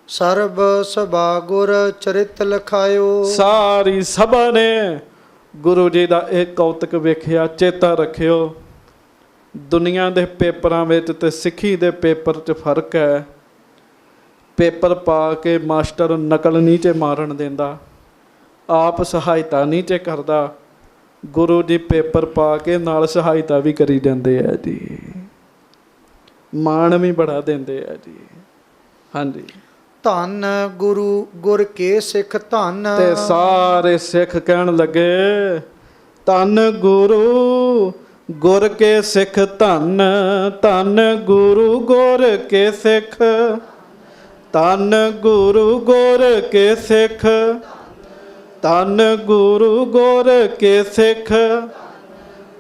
Speaker 2: ਸਰਬ ਸਭਾ ਗੁਰ ਚਰਿਤ ਲਖਾਇਓ।
Speaker 1: ਸਾਰੀ ਸਭਾ ਨੇ ਗੁਰੂ ਜੀ ਦਾ ਇਹ ਕੌਤਕ ਵੇਖਿਆ। ਚੇਤਾ ਰੱਖਿਓ ਦੁਨੀਆ ਦੇ ਪੇਪਰਾਂ ਵਿੱਚ ਤੇ ਸਿੱਖੀ ਦੇ ਪੇਪਰ 'ਚ ਫਰਕ ਹੈ। ਪੇਪਰ ਪਾ ਕੇ ਮਾਸਟਰ ਨਕਲ ਨਹੀਂ 'ਚ ਮਾਰਨ ਦਿੰਦਾ, ਆਪ ਸਹਾਇਤਾ ਨਹੀਂ 'ਚ ਕਰਦਾ। ਗੁਰੂ ਜੀ ਪੇਪਰ ਪਾ ਕੇ ਨਾਲ ਸਹਾਇਤਾ ਵੀ ਕਰੀ ਜਾਂਦੇ ਆ ਜੀ। ਮਾਣ ਵੀ ਬੜਾ ਦਿੰਦੇ ਆ ਜੀ। ਹਾਂਜੀ,
Speaker 2: ਧੰਨ ਗੁਰੂ ਗੁਰ ਕੇ ਸਿੱਖ ਧੰਨ।
Speaker 1: ਤੇ ਸਾਰੇ ਸਿੱਖ ਕਹਿਣ ਲੱਗੇ ਧੰਨ ਗੁਰੂ ਗੁਰ ਕੇ ਸਿੱਖ ਧੰਨ। ਧੰਨ ਗੁਰੂ ਗੁਰ ਕੇ ਸਿੱਖ। ਧੰਨ ਗੁਰੂ ਗੁਰ ਕੇ ਸਿੱਖ। ਧੰਨ ਗੁਰੂ ਗੁਰ ਕੇ ਸਿੱਖ।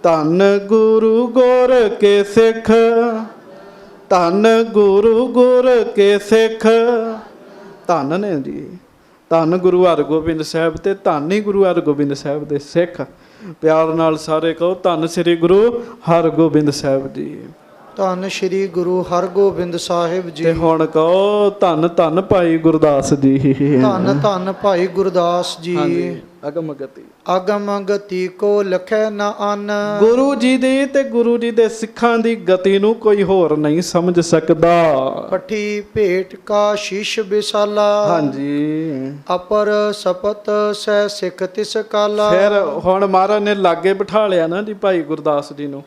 Speaker 1: ਧੰਨ ਗੁਰੂ ਗੁਰ ਕੇ ਸਿੱਖ। ਧੰਨ ਗੁਰੂ ਗੁਰ ਕੇ ਸਿੱਖ। ਧੰਨ ਨੇ ਜੀ, ਧੰਨ ਗੁਰੂ ਹਰਗੋਬਿੰਦ ਸਾਹਿਬ ਤੇ ਧੰਨ ਹੀ ਗੁਰੂ ਹਰਗੋਬਿੰਦ ਸਾਹਿਬ ਦੇ ਸਿੱਖ। ਪਿਆਰ ਨਾਲ ਸਾਰੇ ਕਹੋ ਧੰਨ ਸ੍ਰੀ ਗੁਰੂ ਹਰਗੋਬਿੰਦ ਸਾਹਿਬ ਜੀ।
Speaker 2: ਧੰਨ ਸ਼੍ਰੀ ਗੁਰੂ ਹਰਗੋਬਿੰਦ ਸਾਹਿਬ ਜੀ।
Speaker 1: ਤੇ ਹੁਣ ਕਹੋ ਧੰਨ ਧੰਨ ਭਾਈ ਗੁਰਦਾਸ ਜੀ।
Speaker 2: ਧੰਨ ਧੰਨ ਭਾਈ ਗੁਰਦਾਸ ਜੀ।
Speaker 1: ਅਗਮ ਗਤੀ
Speaker 2: ਅਗਮ ਗਤੀ ਕੋ ਲਖੈ ਨਾ ਅੰਨ।
Speaker 1: ਗੁਰੂ ਜੀ ਦੀ ਤੇ ਗੁਰੂ ਜੀ ਦੇ ਸਿੱਖਾਂ ਦੀ ਗਤੀ ਨੂੰ ਕੋਈ ਹੋਰ ਨਹੀਂ ਸਮਝ ਸਕਦਾ।
Speaker 2: ਪੱਠੀ ਭੇਟ ਕਾ ਸ਼ੀਸ਼ ਵਿਸਾਲਾ।
Speaker 1: ਹਾਂਜੀ,
Speaker 2: ਅਪਰ ਸਪਤ ਸਹਿ ਸਿੱਖ ਤਿਸ ਕਾਲਾ।
Speaker 1: ਫਿਰ ਹੁਣ ਮਹਾਰਾਜ ਨੇ ਲਾਗੇ ਬਿਠਾ ਲਿਆ ਨਾ ਜੀ ਭਾਈ ਗੁਰਦਾਸ ਜੀ ਨੂੰ।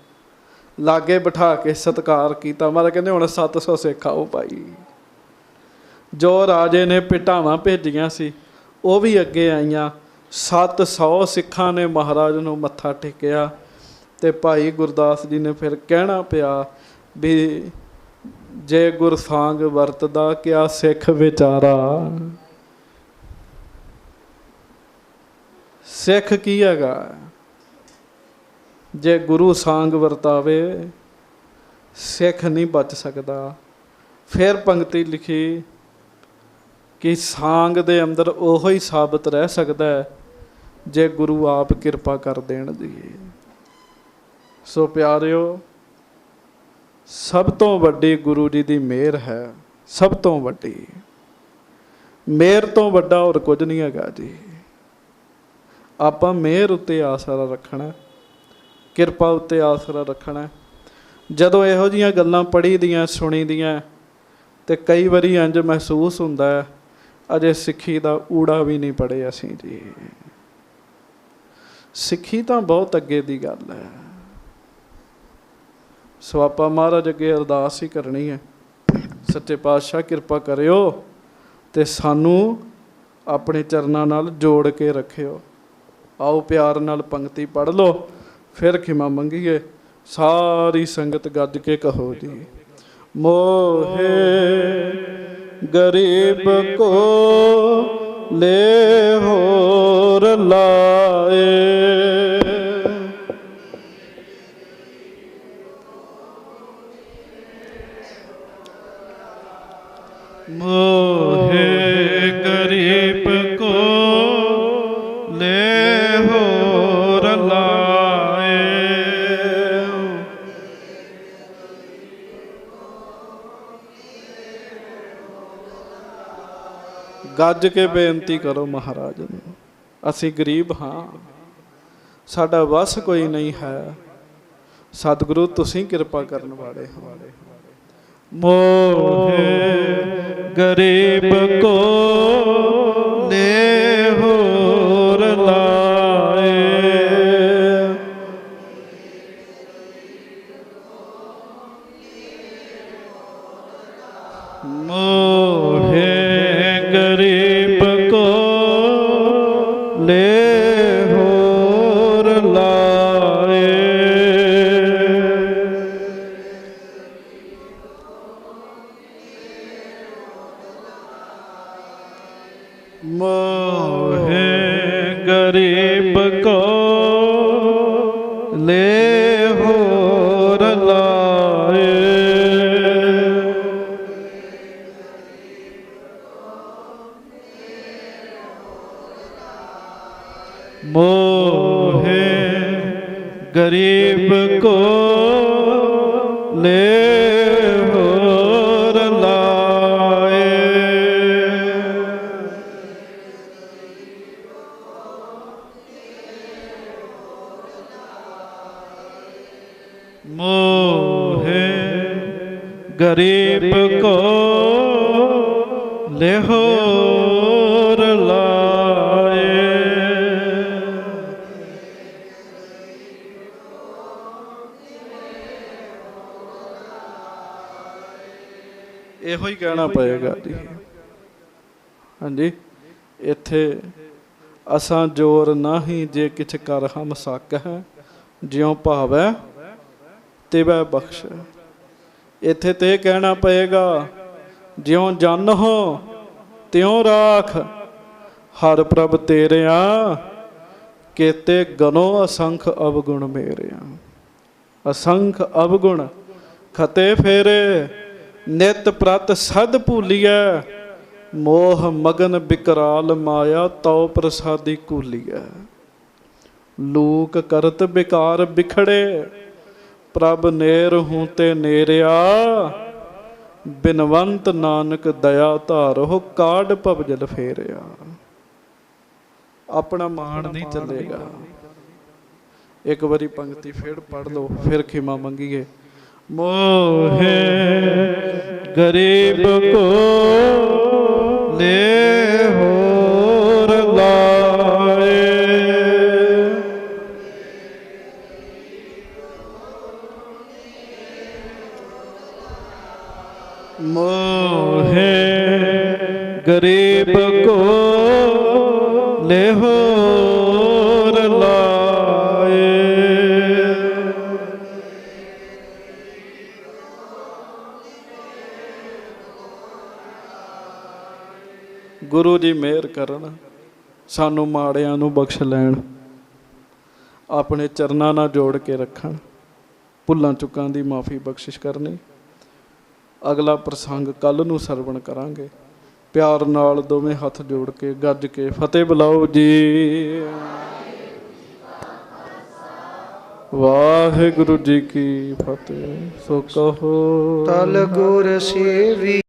Speaker 1: ਲਾਗੇ ਬਿਠਾ ਕੇ ਸਤਿਕਾਰ ਕੀਤਾ। ਮਹਾਰਾਜ ਕਹਿੰਦੇ ਹੁਣ 700 ਸਿੱਖ ਆਓ ਭਾਈ। ਜੋ ਰਾਜੇ ਨੇ ਭੇਟਾਵਾਂ ਭੇਜੀਆਂ ਸੀ ਉਹ ਵੀ ਅੱਗੇ ਆਈਆਂ। 700 ਸਿੱਖਾਂ ਨੇ ਮਹਾਰਾਜ ਨੂੰ ਮੱਥਾ ਟੇਕਿਆ। ਤੇ ਭਾਈ ਗੁਰਦਾਸ ਜੀ ਨੇ ਫਿਰ ਕਹਿਣਾ ਪਿਆ ਵੀ ਜੇ ਗੁਰਸਾਂਗ ਵਰਤਦਾ ਕਿਆ ਸਿੱਖ ਵਿਚਾਰਾ। ਸਿੱਖ ਕੀ ਹੈਗਾ? ਜੇ ਗੁਰੂ ਸਾਂਗ ਵਰਤਾਵੇ ਸਿੱਖ ਨਹੀਂ ਬਚ ਸਕਦਾ। ਫਿਰ ਪੰਕਤੀ ਲਿਖੀ ਕਿ ਸਾਂਗ ਦੇ ਅੰਦਰ ਉਹੋ ਹੀ ਸਾਬਤ ਰਹਿ ਸਕਦਾ ਹੈ ਜੇ ਗੁਰੂ ਆਪ ਕਿਰਪਾ ਕਰ ਦੇਣ ਜੀ। ਸੋ ਪਿਆਰਿਓ, ਸਭ ਤੋਂ ਵੱਡੀ ਗੁਰੂ ਜੀ ਦੀ ਮਿਹਰ ਹੈ। ਸਭ ਤੋਂ ਵੱਡੀ ਮਿਹਰ ਤੋਂ ਵੱਡਾ ਹੋਰ ਕੁਝ ਨਹੀਂ ਹੈਗਾ ਜੀ। ਆਪਾਂ ਮਿਹਰ ਉੱਤੇ ਆਸਰਾ ਰੱਖਣਾ, ਕਿਰਪਾ ਉੱਤੇ ਆਸਰਾ ਰੱਖਣਾ। ਜਦੋਂ ਇਹੋ ਜਿਹੀਆਂ ਗੱਲਾਂ ਪੜ੍ਹੀ ਦੀਆਂ ਸੁਣੀ ਦੀਆਂ ਤੇ ਕਈ ਵਾਰੀ ਇੰਝ ਮਹਿਸੂਸ ਹੁੰਦਾ ਹੈ ਅਜੇ ਸਿੱਖੀ ਦਾ ਊੜਾ ਵੀ ਨਹੀਂ ਪੜ੍ਹੇ ਅਸੀਂ ਜੀ। ਸਿੱਖੀ ਤਾਂ ਬਹੁਤ ਅੱਗੇ ਦੀ ਗੱਲ ਹੈ। ਸੋ ਆਪਾਂ ਮਹਾਰਾਜ ਅੱਗੇ ਅਰਦਾਸ ਹੀ ਕਰਨੀ ਹੈ, ਸੱਚੇ ਪਾਤਸ਼ਾਹ ਕਿਰਪਾ ਕਰਿਓ ਤੇ ਸਾਨੂੰ ਆਪਣੇ ਚਰਨਾਂ ਨਾਲ ਜੋੜ ਕੇ ਰੱਖਿਓ। ਆਓ ਪਿਆਰ ਨਾਲ ਪੰਕਤੀ ਪੜ੍ਹ ਲਓ, ਫਿਰ ਖਿਮਾ ਮੰਗੀਏ। ਸਾਰੀ ਸੰਗਤ ਗੱਜ ਕੇ ਕਹੋ ਜੀ। ਮੋਹੇ ਗਰੀਬ ਕੋ ਲੈ ਹੋਰ ਲਾਏ। ਮੋਹੇ ਗਰੀਬ ਕੋ ਲੈ ਗੱਜ ਕੇ ਬੇਨਤੀ ਕਰੋ ਮਹਾਰਾਜ ਨੂੰ, ਅਸੀਂ ਗਰੀਬ ਹਾਂ, ਸਾਡਾ ਵਸ ਕੋਈ ਨਹੀਂ ਹੈ, ਸਤਿਗੁਰੂ ਤੁਸੀਂ ਕਿਰਪਾ ਕਰਨ ਵਾਲੇ ਹੋ।
Speaker 3: ਮੋਹਿ ਗਰੀਬ ਕੋ ਨੇ ਹੋਰ ਲਾਏ, ਮੋਹਿ ਗਰੀਬ ਕੋ ਲੈ ਹੋਰ ਲਾਏ, ਮੋਹਿ ਗਰੀਬ ਕੋ ਲੈ ਹੋਰ ਲਾਏ, ਮੋਹਿ ਗਰੀਬ ਕੋ ਲੈ ਹੋਰ ਲਾਏ, ਮੋਹਿ ਗਰੀਬ ਕੋ ਲੈ ਹੋਰ ਲਾਏ,
Speaker 1: ਇਹੋ ਹੀ ਕਹਿਣਾ ਪਏਗਾ ਜੀ। ਹਾਂਜੀ, ਇੱਥੇ ਅਸਾਂ ਜੋਰ ਨਾਹੀਂ ਜੇ ਕਿਛ ਕਰ ਹਮ ਸਕ ਹੈ, ਜਿਉ ਭਾਵੈ ਤਿਵੈ ਬਖਸ਼। ਇੱਥੇ ਤੇ ਇਹ ਕਹਿਣਾ ਪਏਗਾ, ਜਿਉ ਜਨ ਹੋ ਤਿਉ ਰਾਖ, ਹਰ ਪ੍ਰਭ ਤੇਰਿਆ ਕੇਤੇ ਗਨੋ ਅਸੰਖ ਅਵਗੁਣ ਮੇਰਿਆ। ਅਸੰਖ ਅਵਗੁਣ ਖਤੇ ਫੇਰੇ, ਨਿਤ ਪ੍ਰਤ ਸਦ ਭੂਲੀਐ, ਮੋਹ ਮਗਨ ਬਿਕਰਾਲ ਮਾਇਆ ਤਉ ਪ੍ਰਸਾਦੀ ਕੂਲੀਐ। ਲੂਕ ਕਰਤ ਬਿਕਾਰ ਬਿਖੜੇ, ਪ੍ਰਭ ਨੇਰ ਹੂੰ ਤੇ ਨੇਰਿਆ, ਬਿਨਵੰਤ ਨਾਨਕ ਦਇਆ ਧਾਰੋ, ਕਾਢ ਭਵਜਲ ਫੇਰਿਆ। ਆਪਣਾ ਮਾਣ ਨਹੀਂ ਚੱਲੇਗਾ। ਇੱਕ ਵਾਰੀ ਪੰਕਤੀ ਫੇਰ ਪੜ੍ਹ ਲਓ, ਫਿਰ ਖਿਮਾ ਮੰਗੀਏ।
Speaker 3: ਮੋਹਿ ਗਰੀਬ ਕੋ ਲੈ ਹੋਰ ਲਾਏ, ਮੋਹਿ ਗਰੀਬ ਕੋ ਲੈ ਹੋਰ ਲਾਏ,
Speaker 1: ਗੁਰੂ ਜੀ ਮਿਹਰ ਕਰਨ, ਸਾਨੂੰ ਮਾੜਿਆਂ ਨੂੰ ਬਖਸ਼ ਲੈਣ, ਆਪਣੇ ਚਰਨਾਂ ਨਾਲ ਜੋੜ ਕੇ ਰੱਖਣ, ਭੁੱਲਾਂ ਚੁੱਕਾਂ ਦੀ ਮਾਫੀ ਬਖਸ਼ਿਸ਼ ਕਰਨੀ। ਅਗਲਾ ਪ੍ਰਸੰਗ ਕੱਲ੍ਹ ਨੂੰ ਸਰਵਣ ਕਰਾਂਗੇ। ਪਿਆਰ ਨਾਲ ਦੋਵੇਂ ਹੱਥ ਜੋੜ ਕੇ ਗੱਜ ਕੇ ਫਤਿਹ ਬੁਲਾਓ ਜੀ। ਵਾਹਿਗੁਰੂ ਜੀ ਕੀ ਫਤਿਹ। ਸੋ ਕਹੋ
Speaker 2: ਤਲ ਗੁਰ ਸੇਵੀ